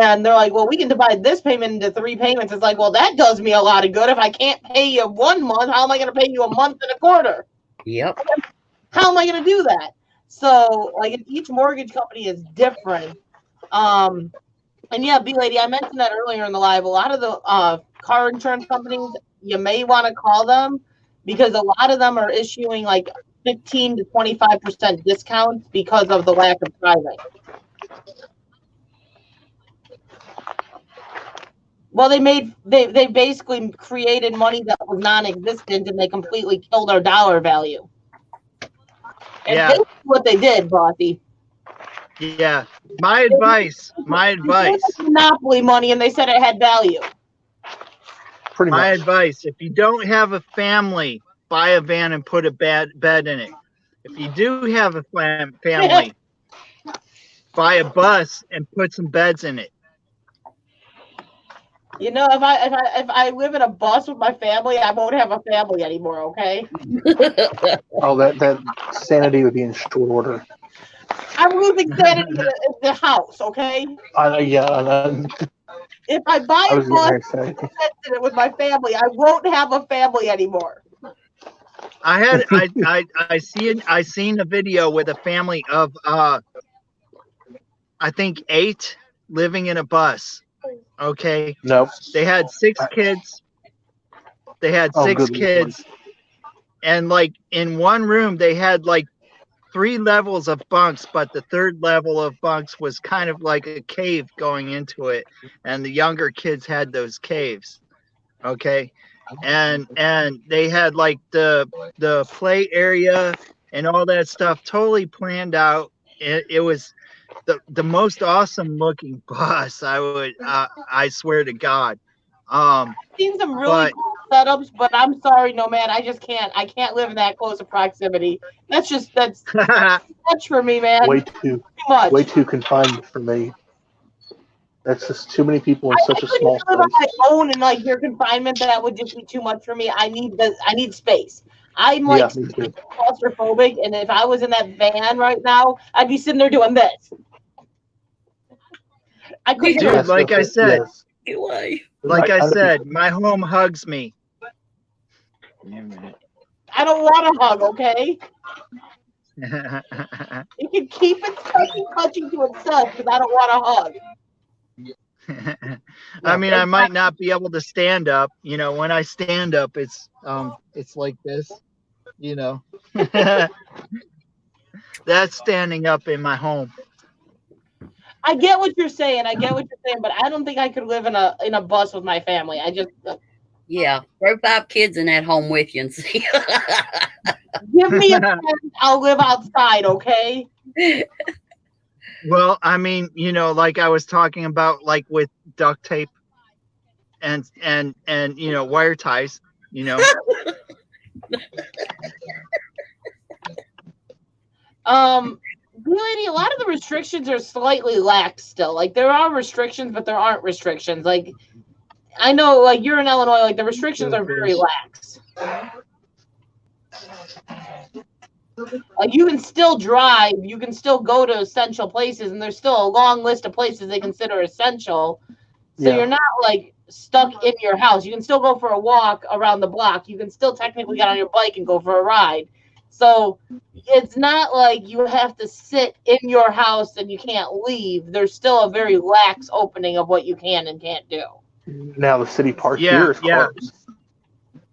And they're like, well, we can divide this payment into 3 payments. It's like, well, that does me a lot of good. If I can't pay you 1 month, how am I going to pay you a month and a quarter? Yep. How am I going to do that? So, like, each mortgage company is different. And yeah, B Lady, I mentioned that earlier in the live. A lot of the car insurance companies, you may want to call them because a lot of them are issuing like 15 to 25% discounts because of the lack of driving. Well, they basically created money that was non-existent, and they completely killed our dollar value. And Yeah. that's what they did, bossy. Yeah. My advice. Monopoly money, and they said it had value. Pretty My much. advice: if you don't have a family, buy a van and put a bed in it. If you do have a family, buy a bus and put some beds in it. You know, if I live in a bus with my family, I won't have a family anymore. Okay, Oh, that sanity would be in short order. I'm losing sanity in the house. Okay, Yeah. if I buy I a was bus going to say. and it with my family, I won't have a family anymore. I seen a video with a family of I think 8 living in a bus. Okay. Nope. They had 6 kids. They had Oh, 6 good kids. And like in one room they had like 3 levels of bunks, but the 3rd level of bunks was kind of like a cave going into it. And the younger kids had those caves. Okay. And they had like the play area and all that stuff totally planned out it was the most awesome looking bus. I swear to God. I've seen some really cool setups, but I'm sorry, no man, I just can't. I can't live in that close of proximity. That's too much for me, man. Way too confined for me. That's just too many people in such a small live on space. my own and like your confinement, that would just be too much for me. I need space. I'm like Yeah, me too. claustrophobic, and if I was in that van right now, I'd be sitting there doing this. I couldn't. Dude, like I said, Anyway. like I said, my home hugs me. I don't want a hug, okay? You can keep it touching to itself, because I don't want a hug. I mean, I might not be able to stand up. You know, when I stand up, it's like this. You know, that's standing up in my home. I get what you're saying. But I don't think I could live in a bus with my family. I just Yeah, throw 5 kids in that home with you and see. give me a chance. I'll live outside, okay? Well, I mean, you know, like I was talking about, like with duct tape and you know, wire ties. You know. Really, a lot of the restrictions are slightly lax still. Like there are restrictions, but there aren't restrictions. Like I know, like you're in Illinois, like the restrictions are very lax. Like you can still drive, you can still go to essential places, and there's still a long list of places they consider essential. So you're not like stuck in your house. You can still go for a walk around the block. You can still technically get on your bike and go for a ride. So it's not like you have to sit in your house and you can't leave. There's still a very lax opening of what you can and can't do. Now the city park here is closed.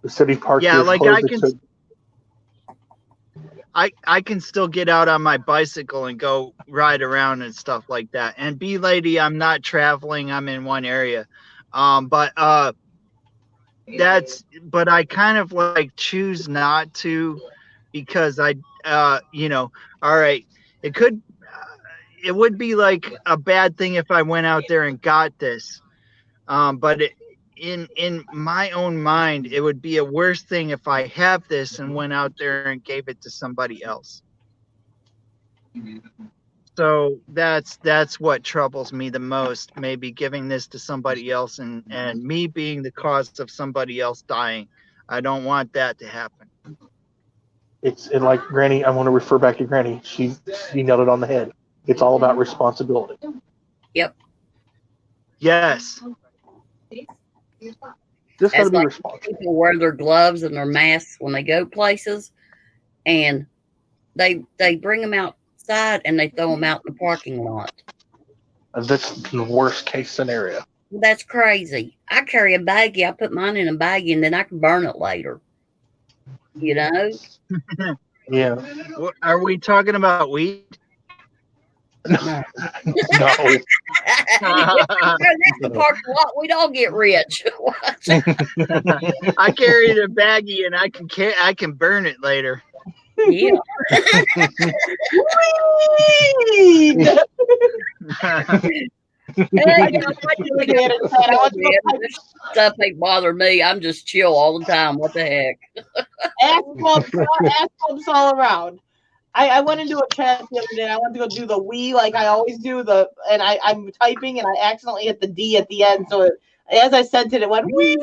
The city park here is like closed. I can still get out on my bicycle and go ride around and stuff like that. And B-Lady, I'm not traveling. I'm in one area. But I kind of like choose not to, because you know, all right, it would be like a bad thing if I went out there and got this. But in my own mind, it would be a worse thing if I have this and went out there and gave it to somebody else. So that's what troubles me the most, maybe giving this to somebody else and me being the cause of somebody else dying. I don't want that to happen. And like Granny, I want to refer back to Granny. She nailed it on the head. It's all about responsibility. Yep. Yes. Just got to be like responsible. People wear their gloves and their masks when they go places, and they bring them outside and they throw them out in the parking lot. That's the worst case scenario. That's crazy. I carry a baggie. I put mine in a baggie, and then I can burn it later. You know? Yeah. Are we talking about weed? No. That's the parking lot. We'd all get rich. I carry the baggie and I can burn it later. Yeah. Stuff ain't bother me. I'm just chill all the time. What the heck? Ass bumps all around. I went into a chat the other day. I went to go do the we like I always do and I'm typing and I accidentally hit the D at the end. So as I sent it went wee.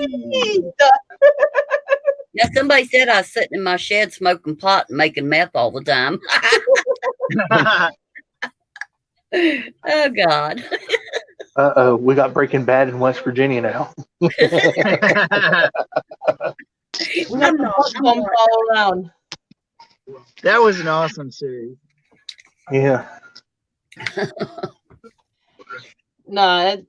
Yeah, somebody said I was sitting in my shed smoking pot and making meth all the time. Oh God. Uh-oh, we got Breaking Bad in West Virginia now. We got the bumps all around. That was an awesome series. Yeah. No,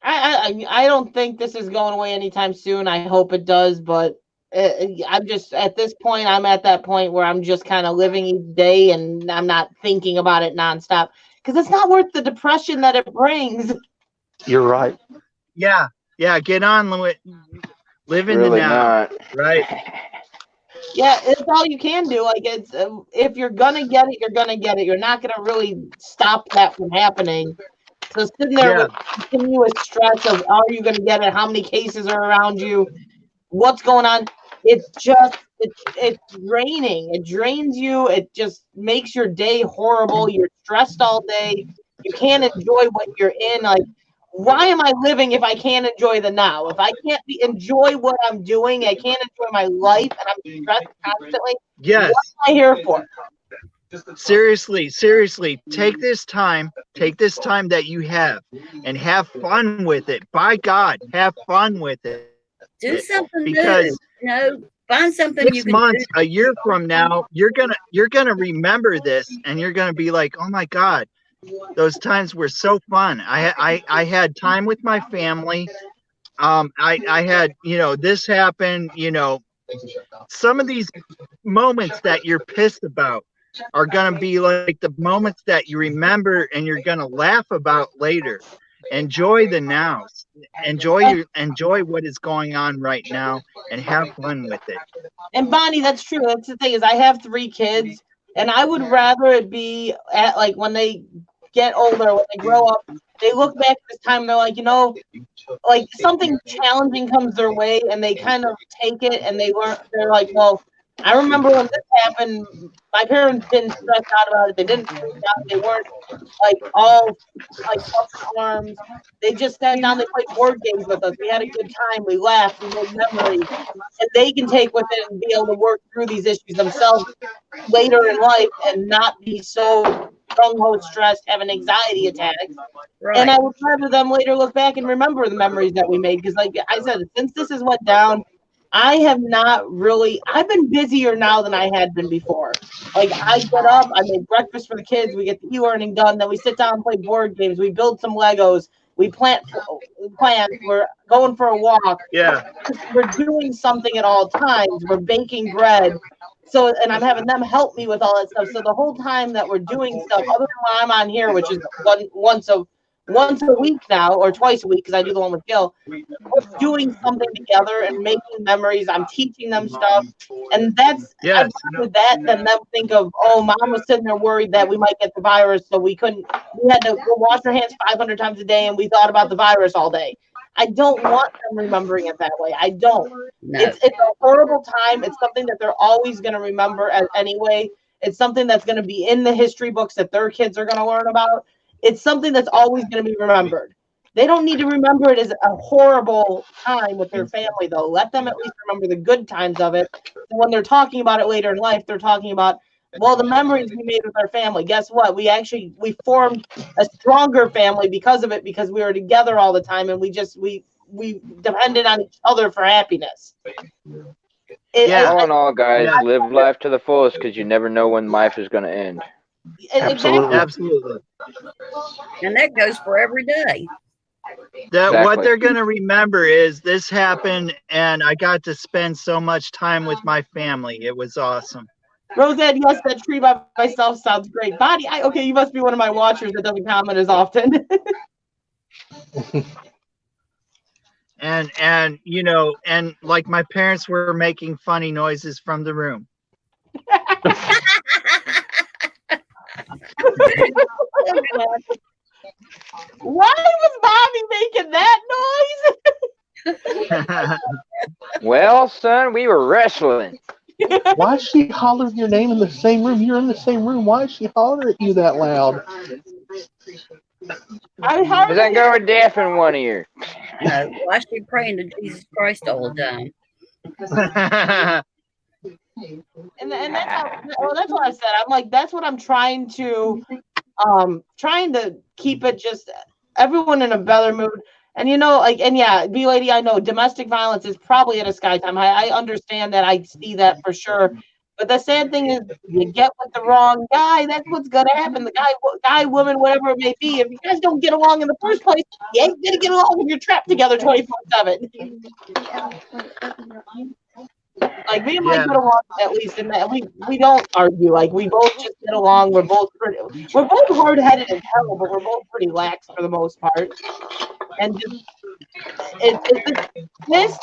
I don't think this is going away anytime soon. I hope it does, but I'm just at this point. I'm at that point where I'm just kind of living each day, and I'm not thinking about it nonstop because it's not worth the depression that it brings. You're right. Yeah. Get on with living Really the now. not. Right. Yeah, it's all you can do. Like it's if you're gonna get it, you're gonna get it. You're not gonna really stop that from happening. So sitting there Yeah. with continuous stress of are you gonna get it? How many cases are around you? What's going on? It's just it's draining. It drains you. It just makes your day horrible. You're stressed all day. You can't enjoy what you're in. Like, why am I living if I can't enjoy the now? If I can't enjoy what I'm doing, I can't enjoy my life, and I'm stressed constantly. Yes. What am I here for? Seriously, take this time that you have and have fun with it. By God, have fun with it. Do something Because new. Find something you 6 can months, do. a year from now, you're gonna remember this, and you're gonna be like, oh my God, those times were so fun. I had time with my family. I had, this happened, some of these moments that you're pissed about are going to be like the moments that you remember and you're going to laugh about later. Enjoy the now. Enjoy what is going on right now and have fun with it. And Bonnie, that's true. That's the thing is I have 3 kids, and I would rather it be at like when they get older, when they grow up, they look back at this time and they're like, like something challenging comes their way and they kind of take it and they're like, well, I remember when this happened, my parents didn't stress out about it. They didn't freak out. They weren't like all like up in arms. They just sat down, they played board games with us. We had a good time, we laughed, we made memories. And they can take with it and be able to work through these issues themselves later in life and not be so gung-ho stressed, having anxiety attacks. Right. And I would rather them later look back and remember the memories that we made. Because like I said, since this has went down, I have not really, I've been busier now than I had been before. Like I get up, I make breakfast for the kids, we get the e-learning done, then we sit down and play board games, we build some Legos, we plant, we're going for a walk. Yeah. We're doing something at all times. We're baking bread. So, and I'm having them help me with all that stuff. So the whole time that we're doing stuff, other than when I'm on here, which is once a week now, or twice a week, because I do the one with Gil, we're doing something together and making memories. I'm teaching them stuff. And that's, Yes. I'd rather that than them think of, oh, mom was sitting there worried that we might get the virus. So we had to go wash our hands 500 times a day and we thought about the virus all day. I don't want them remembering it that way. I don't. No. It's a horrible time. It's something that they're always going to remember anyway. It's something that's going to be in the history books that their kids are going to learn about. It's something that's always going to be remembered. They don't need to remember it as a horrible time with their family, though. Let them at least remember the good times of it. And when they're talking about it later in life, they're talking about, well, the memories we made with our family. Guess what? We formed a stronger family because of it, because we were together all the time and we depended on each other for happiness. Yeah. All in all, guys, live life to the fullest because you never know when life is going to end. Absolutely. Absolutely. And that goes for every day. What they're going to remember is this happened and I got to spend so much time with my family. It was awesome. Roseanne, yes, that tree by myself sounds great. Bonnie, okay, you must be one of my watchers that doesn't comment as often. and like my parents were making funny noises from the room. Oh, God. Why was Bobby making that noise? Well, son, we were wrestling. Why is she hollering your name in the same room? You're in the same room. Why is she hollering at you that loud? Because I'm going deaf in one ear. No, why is she praying to Jesus Christ all the time? And that's what I said. I'm like, that's what I'm trying to keep it just everyone in a better mood. And B Lady, I know domestic violence is probably at a sky time. I understand that. I see that for sure. But the sad thing is, you get with the wrong guy, that's what's gonna happen. The guy, woman, whatever it may be. If you guys don't get along in the first place, you ain't gonna get along if you're trapped together 24/7. Like me and Mike get along at least, in that we don't argue. Like we both just get along. We're both hard headed and terrible, but we're both pretty lax for the most part. And just this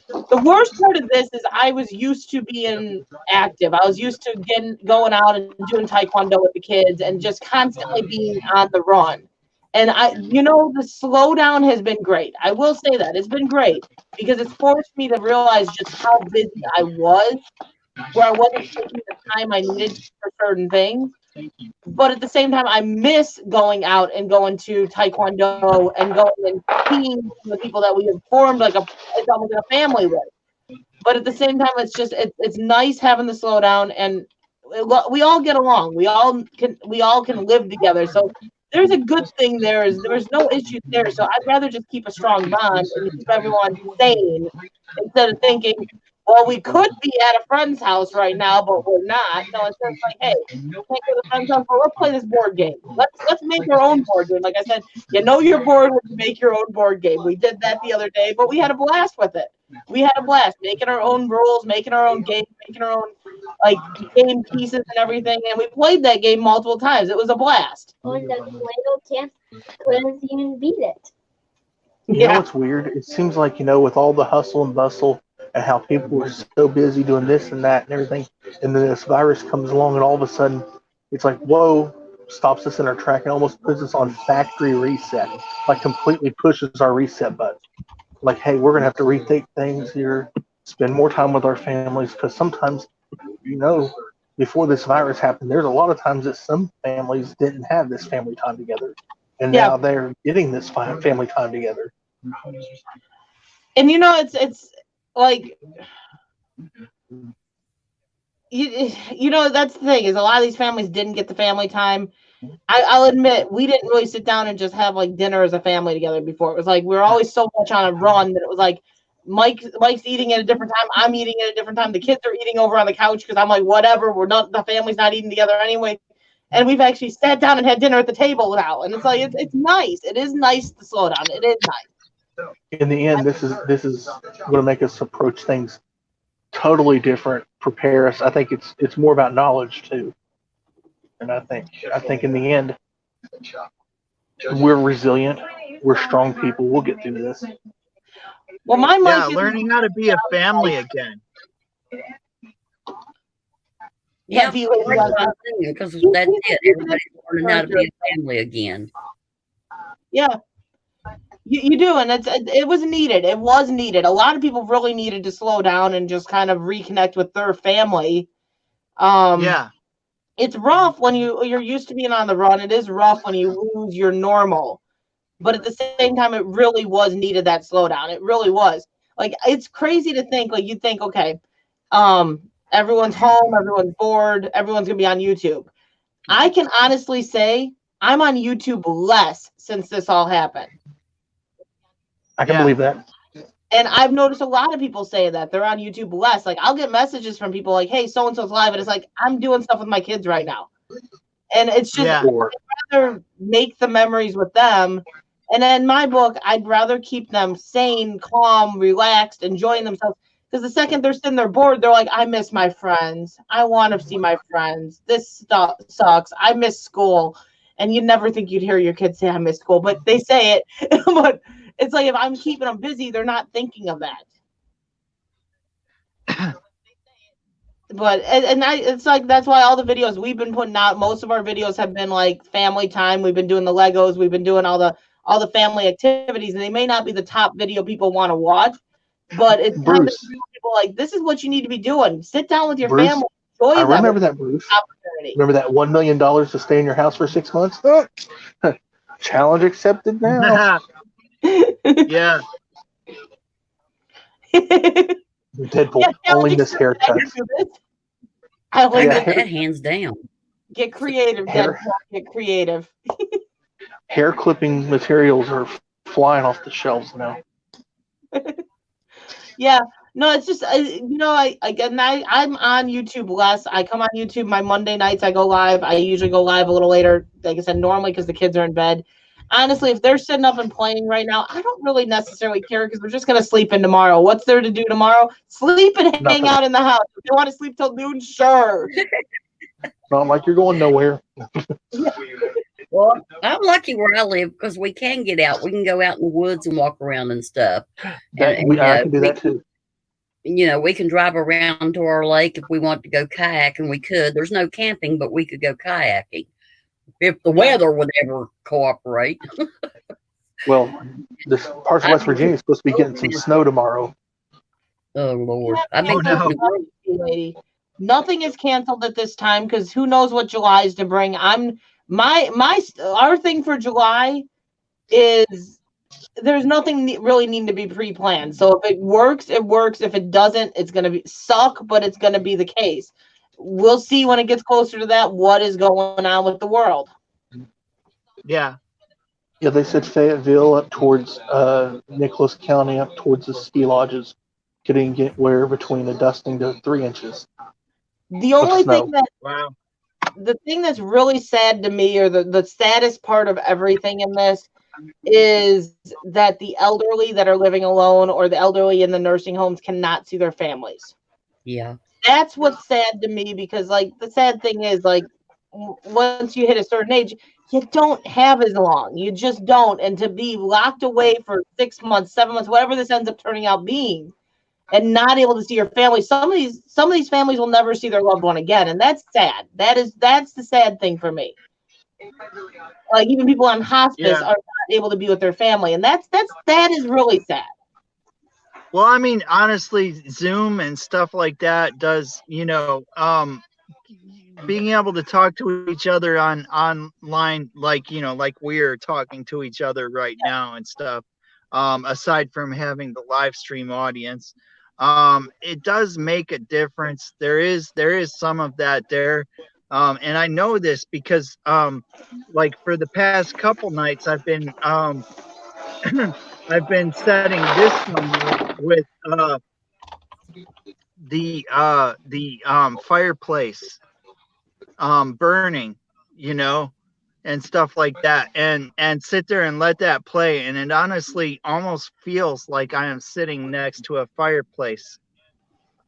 The worst part of this is I was used to being active. I was used to going out and doing taekwondo with the kids and just constantly being on the run. And the slowdown has been great. I will say that it's been great because it's forced me to realize just how busy I was, where I wasn't taking the time I needed for certain things. But at the same time, I miss going out and going to taekwondo and going and seeing the people that we have formed like it's almost like a family with. But at the same time, it's nice having the slowdown, and we all get along. We all can live together. So there's a good thing there. There's no issues there. So I'd rather just keep a strong bond and keep everyone sane instead of thinking, well, we could be at a friend's house right now, but we're not. No, it's just like, hey, we can't go to a friend's house, but let's play this board game. Let's make our own board game. Like I said, you're bored when you make your own board game. We did that the other day, but we had a blast with it. We had a blast making our own rules, making our own games, making our own game pieces and everything, and we played that game multiple times. It was a blast. When the Play-Doh couldn't even beat it. You know what's weird? It seems like, with all the hustle and bustle and how people were so busy doing this and that and everything, and then this virus comes along and all of a sudden it's like, whoa, stops us in our track and almost puts us on factory reset, like completely pushes our reset button. Like, hey, we're going to have to rethink things here, spend more time with our families, because sometimes, before this virus happened, there's a lot of times that some families didn't have this family time together, and now they're getting this family time together. And it's like, that's the thing, is a lot of these families didn't get the family time. I'll admit, we didn't really sit down and just have dinner as a family together before. It was like we were always so much on a run that it was like Mike's eating at a different time, I'm eating at a different time, the kids are eating over on the couch because I'm like, whatever, the family's not eating together anyway. And we've actually sat down and had dinner at the table now, and it's like it's nice. It is nice to slow down. It is nice. In the end, this is going to make us approach things totally different, prepare us. I think it's more about knowledge too. And I think in the end, we're resilient. We're strong people. We'll get through this. Well, learning how to be a family again. Yeah, because that's it. Everybody's learning how to be a family again. Yeah, you do, and it was needed. It was needed. A lot of people really needed to slow down and just kind of reconnect with their family. It's rough when you're used to being on the run. It is rough when you lose your normal. But at the same time, it really was needed, that slowdown. It really was. It's crazy to think, you'd think, okay, everyone's home, everyone's bored, everyone's going to be on YouTube. I can honestly say I'm on YouTube less since this all happened. I can believe that. And I've noticed a lot of people say that they're on YouTube less. I'll get messages from people like, hey, so-and-so's live. And it's like, I'm doing stuff with my kids right now. And it's just, I'd rather make the memories with them. And in my book, I'd rather keep them sane, calm, relaxed, enjoying themselves. Because the second they're sitting there bored, they're like, I miss my friends. I want to see my friends. This stuff sucks. I miss school. And you'd never think you'd hear your kids say, I miss school. But they say it. But it's like, if I'm keeping them busy, they're not thinking of that. But it's like, that's why all the videos we've been putting out, most of our videos have been like family time. We've been doing the Legos. We've been doing all the family activities, and they may not be the top video people want to watch, but it's kind of people like, this is what you need to be doing. Sit down with your family. I remember that, Bruce. Remember that $1 million to stay in your house for 6 months? Challenge accepted now. Yeah. Deadpool, only miss haircuts. I like that hands down. Get creative, Deadpool. Get creative. Hair clipping materials are flying off the shelves now. Yeah. No, it's just, I'm on YouTube less. I come on YouTube my Monday nights. I go live. I usually go live a little later, like I said, normally because the kids are in bed. Honestly, if they're sitting up and playing right now, I don't really necessarily care because we're just going to sleep in tomorrow. What's there to do tomorrow? Sleep and hang out in the house. If you want to sleep till noon, sure. Not like you're going nowhere. Well, I'm lucky where I live because we can get out. We can go out in the woods and walk around and stuff. I can do that too. We can drive around to our lake if we want to go kayaking. We could. There's no camping, but we could go kayaking if the weather would ever cooperate. Well, this parts of West Virginia is supposed to be getting some snow tomorrow. Oh Lord! I've Oh, been no. Lady. Nothing is canceled at this time because who knows what July is to bring. Our thing for July is there's nothing really need to be pre-planned. So if it works, it works. If it doesn't, it's gonna be suck, but it's gonna be the case. We'll see when it gets closer to that what is going on with the world. Yeah. Yeah, they said Fayetteville up towards Nicholas County, up towards the ski lodges, could get where between a dusting to 3 inches. The only snow. thing that Wow. the thing that's really sad to me, or the saddest part of everything in this, is that the elderly that are living alone or the elderly in the nursing homes cannot see their families. Yeah. That's what's sad to me, because like the sad thing is, like, once you hit a certain age, you don't have as long. You just don't. And to be locked away for 6 months, 7 months, whatever this ends up turning out being, and not able to see your family, some of these families will never see their loved one again, and that's sad. That's the sad thing for me. Like, even people on hospice are not able to be with their family, and that is really sad. Well, I mean, honestly, Zoom and stuff like that does, being able to talk to each other online, like we're talking to each other right now and stuff, aside from having the live stream audience, it does make a difference. There is some of that there. And I know this because, like, for the past couple nights, I've been I've been setting this one up with the fireplace burning, and stuff like that, and sit there and let that play, and it honestly almost feels like I am sitting next to a fireplace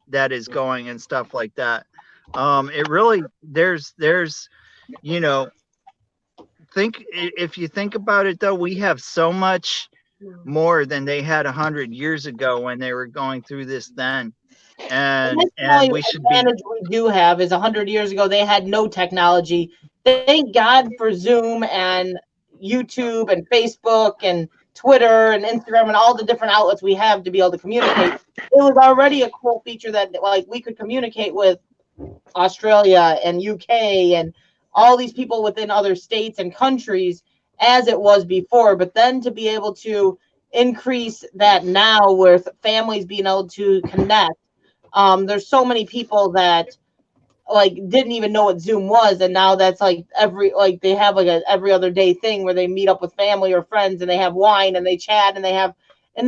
that is going and stuff like that. It really, there's if you think about it, though, we have so much more than they had 100 years ago when they were going through this then. And we should be. The advantage we do have is 100 years ago they had no technology. Thank God for Zoom and YouTube and Facebook and Twitter and Instagram and all the different outlets we have to be able to communicate. It was already a cool feature that, like, we could communicate with Australia and UK and all these people within other states and countries as it was before. But then to be able to increase that now with families being able to connect. There's so many people that like didn't even know what Zoom was, and now that's like they have like a every other day thing where they meet up with family or friends and they have wine and they chat and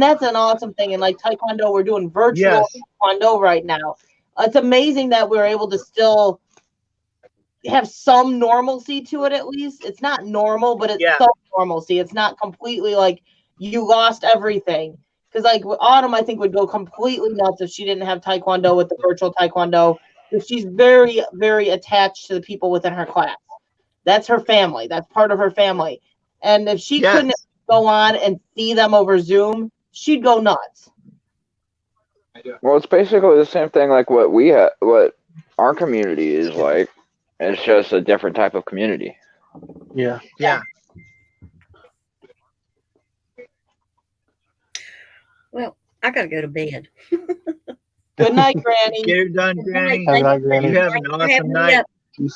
that's an awesome thing. And like Taekwondo, we're doing virtual Taekwondo right now. It's amazing that we're able to still have some normalcy to it. At least it's not normal, but it's some normalcy. It's not completely like you lost everything. Because like Autumn, I think would go completely nuts if she didn't have Taekwondo with the virtual Taekwondo. Because she's very, very attached to the people within her class. That's her family. That's part of her family. And if she couldn't go on and see them over Zoom, she'd go nuts. Well, it's basically the same thing like what we have, what our community is like. It's just a different type of community. Yeah. Yeah. Well, I gotta go to bed. Good night, Granny. Get her done, Granny. Have a night, Granny. You have an awesome night. You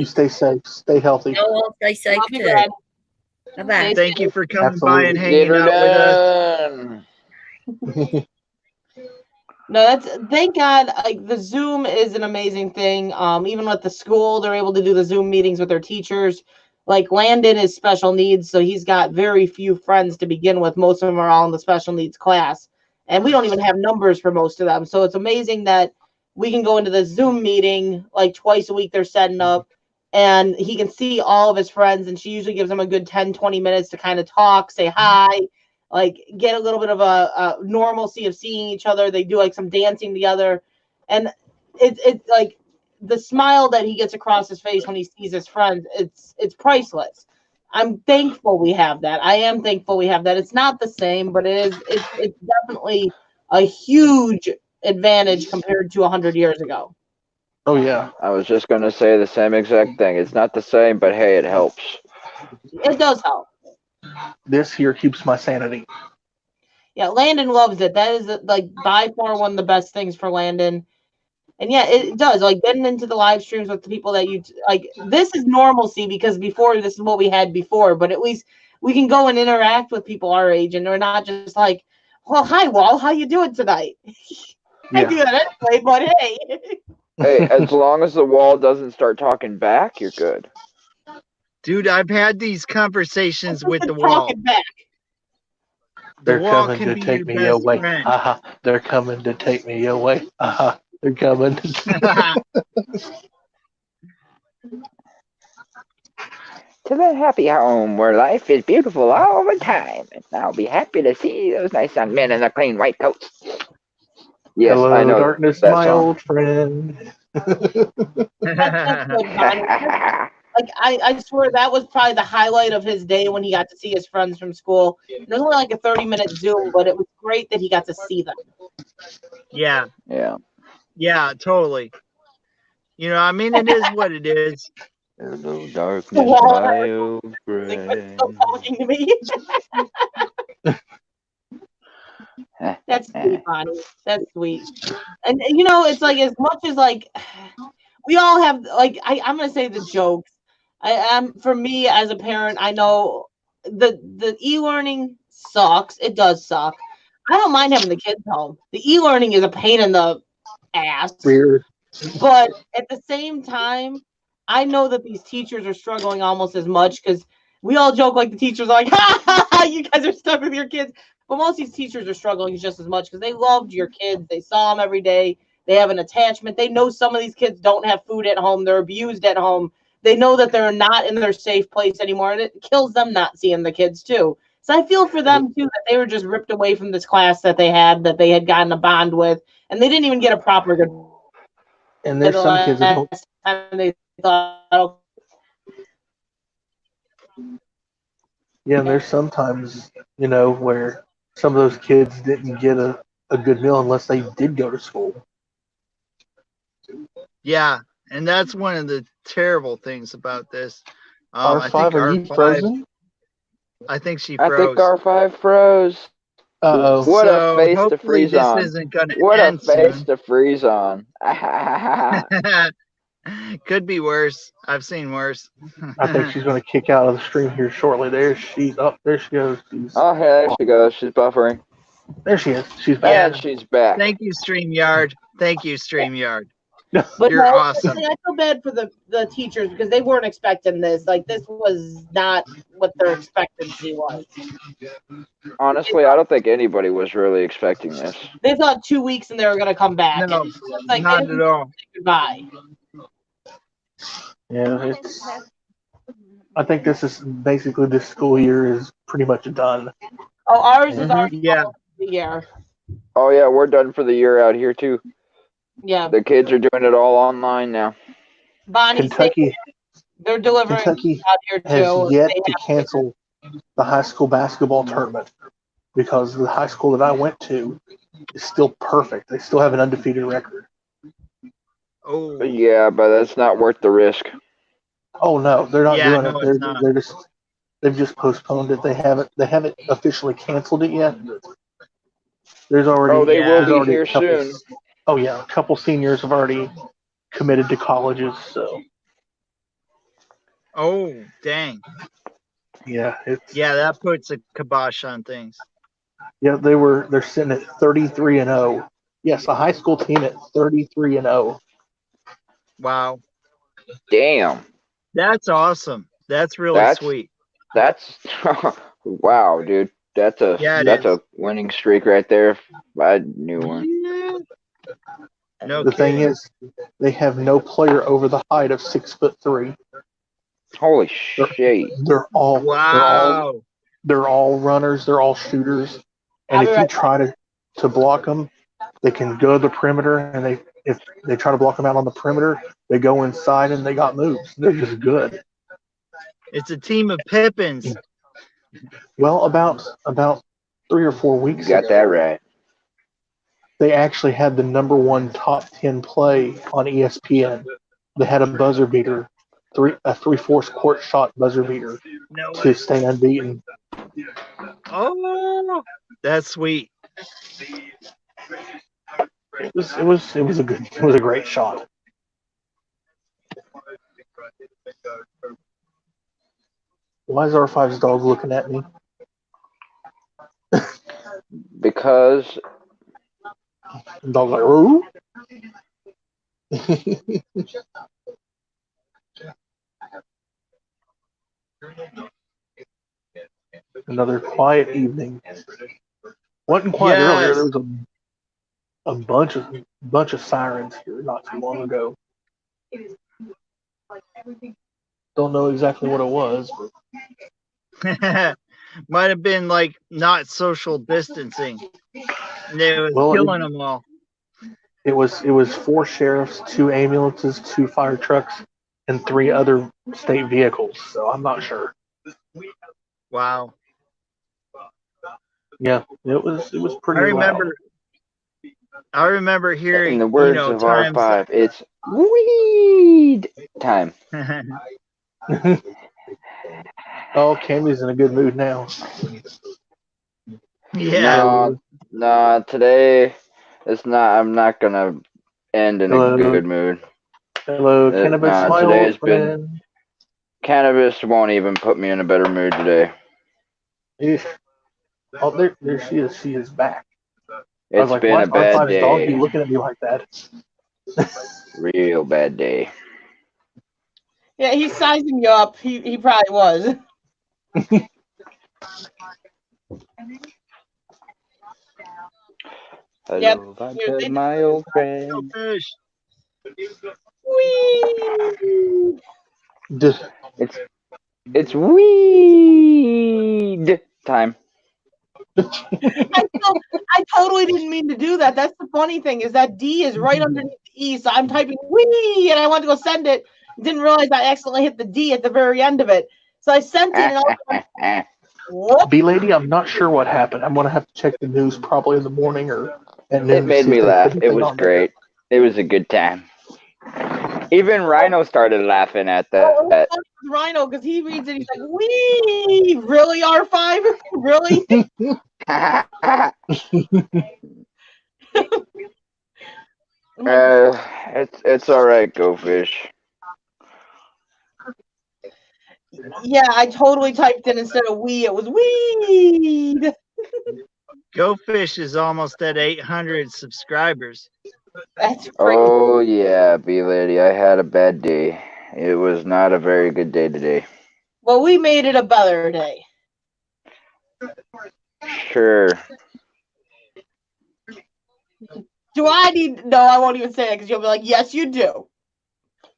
stay safe. Stay healthy. Y'all stay safe Love you, too. Granny. Bye-bye. Thank you for coming Absolutely. by and hanging out with us. No, thank God. Like the Zoom is an amazing thing. Even with the school, they're able to do the Zoom meetings with their teachers. Like Landon is special needs, so he's got very few friends to begin with. Most of them are all in the special needs class, and we don't even have numbers for most of them. So it's amazing that we can go into the Zoom meeting like twice a week. They're setting up, and he can see all of his friends, and she usually gives him a good 10-20 minutes to kind of talk, say hi, like get a little bit of a normalcy of seeing each other. They do like some dancing together, and it's like the smile that he gets across his face when he sees his friends, it's priceless. I'm thankful we have that. I am thankful we have that. It's not the same, but it's definitely a huge advantage compared to 100 years ago. Oh yeah. I was just gonna say the same exact thing. It's not the same, but hey, it helps. It does help. This here keeps my sanity. Yeah, Landon loves it. That is like by far one of the best things for Landon. And yeah, it does. Like getting into the live streams with the people that you like. This is normalcy because before this is what we had before. But at least we can go and interact with people our age, and we're not just like, "Well, hi, Wall, how you doing tonight?" I do that anyway, but hey. Hey, as long as the wall doesn't start talking back, you're good. Dude, I've had these conversations with the wall. Talking back. They're wall coming can to be take your me best away. friend. They're coming to take me away. They're coming. To the happy home where life is beautiful all the time. And I'll be happy to see those nice young men in their clean white coats. Yes, Hello, I know darkness, that my song. old friend. That's good, Bonnie. Like I swear that was probably the highlight of his day when he got to see his friends from school. It was only like a 30-minute Zoom, but it was great that he got to see them. Yeah, Yeah. yeah, totally. You know, I mean, it is what it is. Hello, darkness, Wall my old Like, friend. still talking to me. That's sweet, Bonnie. That's sweet. And you know, it's like as much as like we all have like I'm gonna say the jokes. For me as a parent, I know the e-learning sucks. It does suck. I don't mind having the kids home. The e-learning is a pain in the ass. Weird. But at the same time, I know that these teachers are struggling almost as much because we all joke like the teachers are like, ha ha ha, you guys are stuck with your kids. But most of these teachers are struggling just as much because they loved your kids. They saw them every day. They have an attachment. They know some of these kids don't have food at home. They're abused at home. They know that they're not in their safe place anymore. And it kills them not seeing the kids too. So I feel for them too that they were just ripped away from this class that they had gotten a bond with. And they didn't even get a proper good. And there's some kids that don't. Time they thought, Yeah, and there's sometimes, you know, where some of those kids didn't get a good meal unless they did go to school. Yeah, and that's one of the terrible things about this. I R5, think are you R5, frozen? I think she I froze. think R5 froze. Uh-oh. What So a face to hopefully freeze this on. isn't going to What a end face soon. to freeze on. Could be worse. I've seen worse. I think she's going to kick out of the stream here shortly. There she goes. Oh, hey, there she goes. She's buffering. There she is. She's back. And she's back. Thank you, StreamYard. Thank you, StreamYard. but You're no, awesome. I feel bad for the teachers because they weren't expecting this. Like this was not what their expectancy was. Honestly, I don't think anybody was really expecting this. They thought 2 weeks and they were gonna come back. No, And it's like not they didn't at all. say goodbye. Yeah, I think this school year is pretty much done. Oh, ours is already Yeah. the year. Oh, yeah, we're done for the year out here, too. Yeah, The kids are doing it all online now. Bonnie, Kentucky they're delivering Kentucky out here has too. yet They to have- cancel the high school basketball tournament because the high school that I went to is still perfect. They still have an undefeated record. Oh, Yeah, but that's not worth the risk. Oh no, they're not Yeah, doing no, it. it's not. They've just postponed it. They haven't officially canceled it yet. There's already Oh, they Yeah. will there's be already here a couple, soon. Oh yeah, a couple seniors have already committed to colleges. So oh, dang. yeah, Yeah, that puts a kibosh on things. yeah they're sitting at 33-0. Yes, a high school team at 33-0. Wow. Damn. That's awesome. That's really That's- sweet. That's wow, dude. That's Yeah, it that's is. a winning streak right there. If I knew one. No The thing kidding. is, they have no player over the height of 6'3". Holy shit! They're all Wow. they're all runners. They're all shooters. And if you try to block them, they can go to the perimeter. And if they try to block them out on the perimeter, they go inside and they got moves. They're just good. It's a team of Pippins. Well, about 3 or 4 You weeks got ago, that right. they actually had the #1 top 10 play on ESPN. They had a buzzer beater, a 3/4 court shot buzzer beater No to way. stay unbeaten. Oh, that's sweet. It was a great shot. Why is R5's dog looking at me? Because The dog's like, "Roo?" Another quiet evening. Wasn't quiet earlier. Yes. There was a bunch of sirens here not too long ago. Don't know exactly what it was, but Might have been like not social distancing. They was Well, killing them all. it was 4 sheriffs, 2 ambulances, 2 fire trucks, and 3 other state vehicles. So I'm not sure. Wow. Yeah, it was pretty I remember hearing, in the words of times. R5, it's weed time. loud. Oh, Cammy's in a good mood now. Yeah. No, today it's not. I'm not gonna end in Hello. a good mood. Hello, Cannabis, nah, my today old has been- friend. Cannabis won't even put me in a better mood today. Eesh. Oh, there she is. She is back. I It's was like, been why a is bad R5's dog day. be looking at me like that? Real bad day. Yeah, he's sizing you up. He probably was. Hello, Yep. vodka, my old friend. Fish. Whee! It's weed time. I totally didn't mean to do that. That's the funny thing is that D is right underneath the E. So I'm typing wee and I want to go send it. Didn't realize I accidentally hit the D at the very end of it. So I sent it and I was like, whoop. B lady, I'm not sure what happened. I'm gonna have to check the news probably in the morning or at noon. It made me laugh. It was great. It was a good time. Even Rhino started laughing at that. Rhino, because he reads it, he's like, wee, really, R5? Really? It's all right, Go Fish. Yeah, I totally typed in instead of we, it was weed. Go Fish is almost at 800 subscribers. That's crazy. Oh yeah, B lady, I had a bad day. It was not a very good day today. Well, we made it a better day. Sure. Do I need? No, I won't even say that because you'll be like, yes, you do.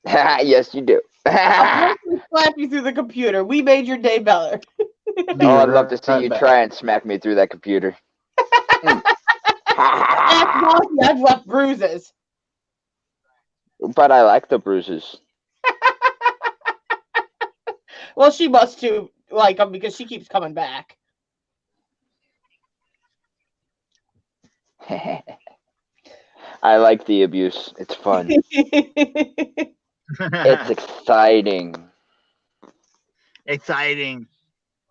Yes, you do. I'll slap you through the computer. We made your day better. Oh, I'd love to see you try and smack me through that computer. I've left bruises. But I like the bruises. Well, she must too like them because she keeps coming back. I like the abuse. It's fun. It's exciting. Exciting.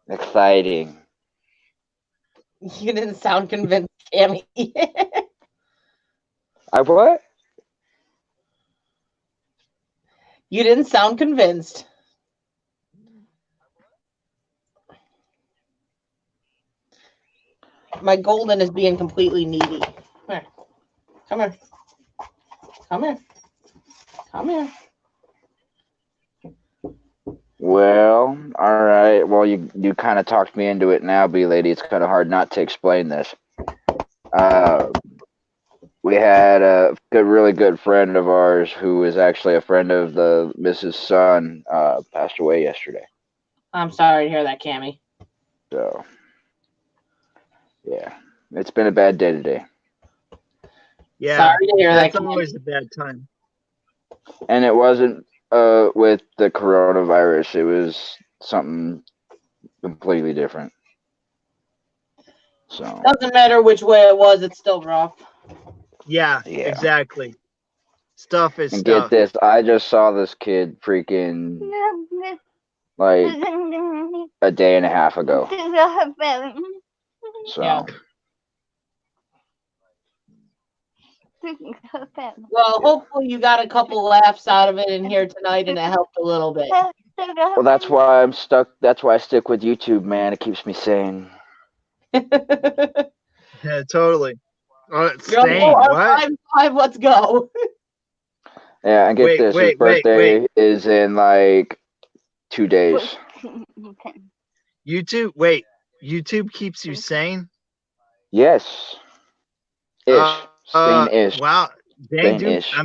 Exciting. You didn't sound convinced, Cammy. I what? You didn't sound convinced. My golden is being completely needy. Come here. Come here. Come here. Come here. Well, all right. Well, you kind of talked me into it now, B lady. It's kind of hard not to explain this. We had a really good friend of ours who is actually a friend of the Mrs. Son, passed away yesterday. I'm sorry to hear that, Cammy. So, yeah, it's been a bad day today. Yeah. Sorry to hear that, That's Cammy. always a bad time. And it wasn't with the coronavirus. It was something completely different. So Doesn't matter which way it was, it's still rough. Yeah, Yeah. exactly. Stuff is and stuff. get this, I just saw this kid freaking like a day and a half ago. So Yeah. Well, hopefully you got a couple laughs out of it in here tonight, and it helped a little bit. well, that's why I'm stuck. That's why I stick with YouTube, man. It keeps me sane. Yeah, totally. You're like, Same. "Oh, What? R5, let's go." Yeah, and get Wait, this, his wait, wait, birthday is in like 2 days. YouTube keeps you sane? Yes. Ish. Sane-ish. Wow. Dang, dude. Sane-ish.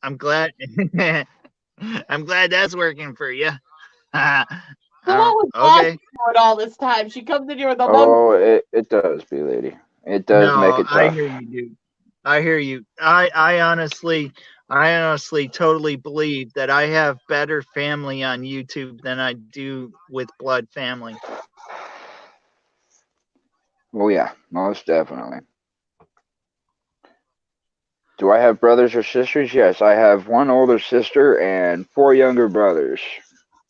I'm glad. I'm glad that's working for you. So what was okay. Boston doing all this time? She comes in here with a Oh, it does, B-Lady. It does make it tough. I hear you, dude. I hear you. I honestly totally believe that I have better family on YouTube than I do with blood family. Oh yeah, most definitely. Do I have brothers or sisters? Yes, I have one older sister and 4 younger brothers.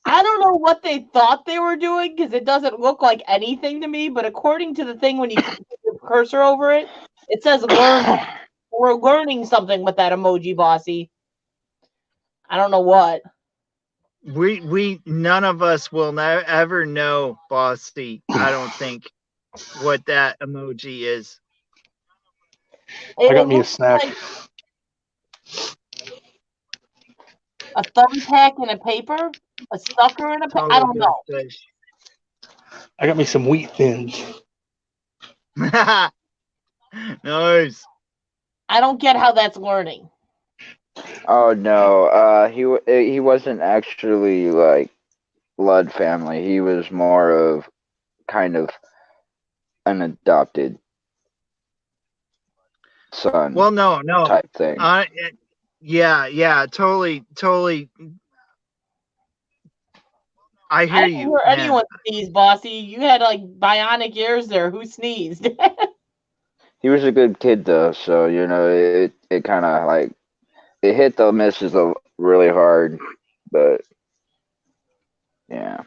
I don't know what they thought they were doing because it doesn't look like anything to me, but according to the thing when you put your cursor over it, it says learn. We're learning something with that emoji, Bossy. I don't know what. We none of us will ever know, Bossy, I don't think, what that emoji is. I got me a snack. Like a thumbtack in a paper? A sucker in a paper? I don't know. I got me some wheat thins. Nice. I don't get how that's learning. Oh no, he wasn't actually like blood family. He was more of kind of an adopted son. Well, no, type thing. Yeah, totally. I hear I you. didn't hear anyone sneeze, Bossy. You had like bionic ears there. Who sneezed? He was a good kid though, so you know it kind of like it hit the misses really hard, but yeah.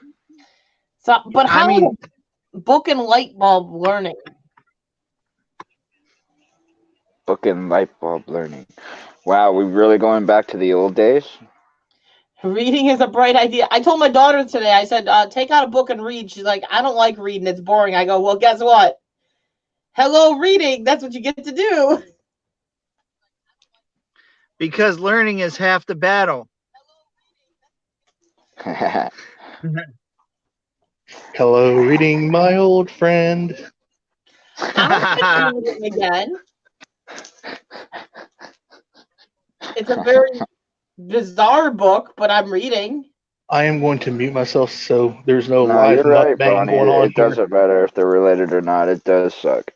So, but how I mean, book and light bulb learning? Book and light bulb learning. Wow, we really going back to the old days? Reading is a bright idea. I told my daughter today, I said, take out a book and read. She's like, I don't like reading. It's boring. I go, well, guess what? Hello, reading. That's what you get to do. Because learning is half the battle. Hello, reading, my old friend. I'm reading again. It's a very bizarre book, but I'm reading. I am going to mute myself so there's no No, live you're right, mukbang Bonnie. going on It doesn't matter if they're related or not. It does suck.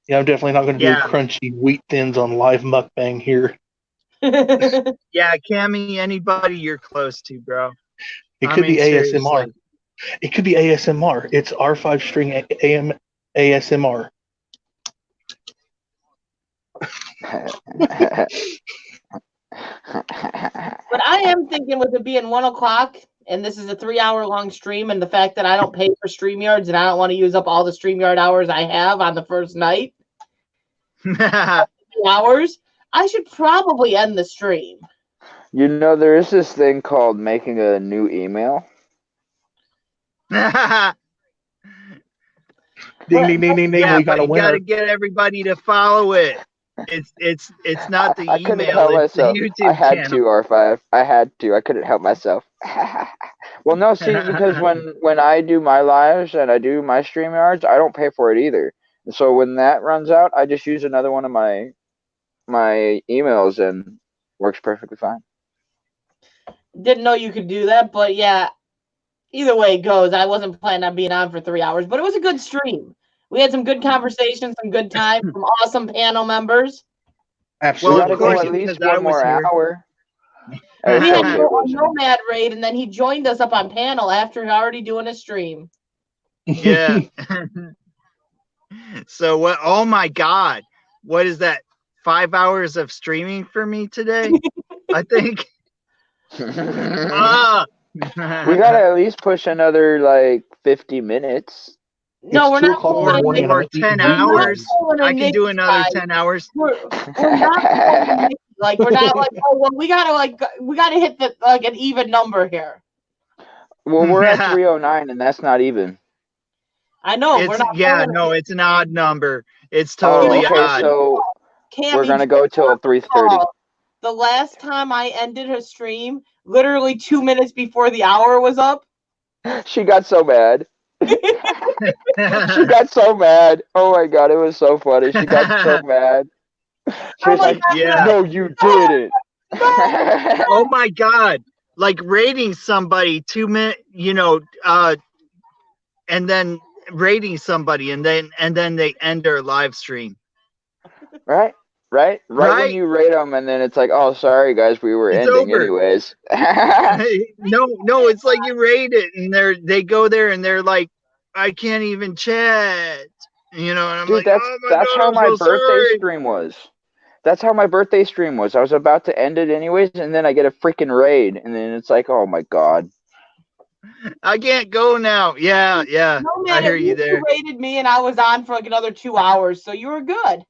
Yeah, I'm definitely not going to do crunchy wheat thins on live mukbang here. Yeah, Cammy, anybody you're close to, bro. It could be ASMR. Seriously. It could be ASMR. It's R5 string AM ASMR. But I am thinking with it being 1 o'clock and this is a 3-hour long stream, and the fact that I don't pay for StreamYards and I don't want to use up all the StreamYard hours I have on the first night, 3 hours, I should probably end the stream. You know, there is this thing called making a new email. Ding, ding, ding, ding, ding. Yeah, we got a winner. You got to get everybody to follow it. It's not the email. I couldn't help it's myself. The YouTube I had channel. to, R5. I had to. I couldn't help myself. Well, no, see, because when I do my lives and I do my StreamYards, I don't pay for it either. And so when that runs out, I just use another one of my emails and works perfectly fine. Didn't know you could do that, but yeah, either way it goes, I wasn't planning on being on for 3 hours, but it was a good stream. We had some good conversations, some good time, some awesome panel members. Absolutely. Well, of course, at least one more hour. It's We had okay, a Roseanne. Nomad raid, and then he joined us up on panel after already doing a stream. Yeah. So what? Oh my God. What is that? 5 hours of streaming for me today? I think. Ah. We gotta at least push another like 50 minutes. No, we're 2 not o'clock in the pulling morning, and or I'm eating 10 dinner. hours. pulling a I can do Nick, another guys. 10 hours. We're not pulling a Nick. Like we're not like, oh well, we gotta hit the like an even number here. Well, we're at 309, and that's not even. I know we're It's not. yeah, pulling no, it's an odd number. It's Oh, totally okay. odd. So Can't we're be gonna go till 3:30. The last time I ended her stream, literally 2 minutes before the hour was up. She got so mad. She got so mad. Oh my God, it was so funny. She got so mad. She was like, Yeah. "No, you didn't." Oh my God. Like rating somebody 2 minutes, and then rating somebody and then they end their live stream. Right when you rate them, and then it's like, "Oh, sorry guys, we were It's ending over. anyways." No, it's like you rate it and they go there and they're like, I can't even chat. And I'm Dude, like, that's oh my that's God, how I'm my so birthday sorry. stream was. That's how my birthday stream was. I was about to end it anyways, and then I get a freaking raid, and then it's like, oh my God. I can't go now. Yeah. No I matter hear you there. You rated me, and I was on for like another 2 hours, so you were good.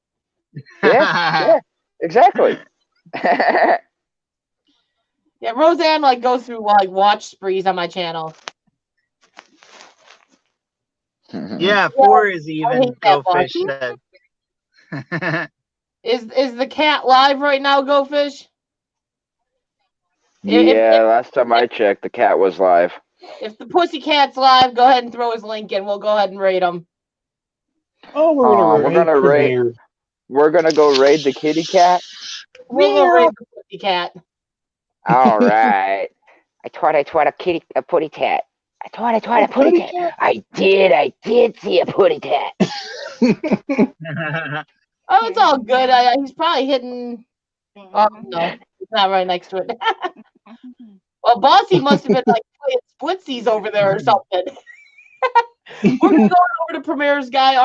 Yeah, exactly. Yeah, Roseanne like goes through like watch sprees on my channel. Yeah, 4 is I even. hate that Go Fish said. Is the cat live right now, Go Fish? Yeah, last time I checked, the cat was live. If the Pussycat's live, go ahead and throw his link in. We'll go ahead and rate him. Oh, we're gonna raid. We're gonna go raid the kitty cat. We'll go rate the Pussycat. All right. I thought a putty cat. I thought a putty cat. I did see a putty cat. Oh, it's all good. He's probably hitting. Oh no, it's not right next to it. Well, Bossy must have been like playing splitsies over there or something. We're going over to Premier's guys,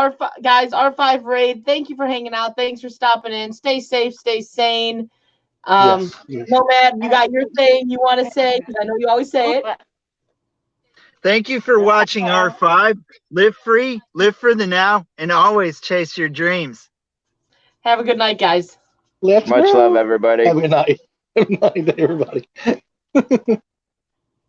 R5 Raid. Thank you for hanging out. Thanks for stopping in. Stay safe, stay sane. Yes. Nomad, you got your thing you want to say? Because I know you always say it. Thank you for watching R5. Live free, live for the now, and always chase your dreams. Have a good night, guys. Much love, everybody. Have a good night. Have a good night, everybody.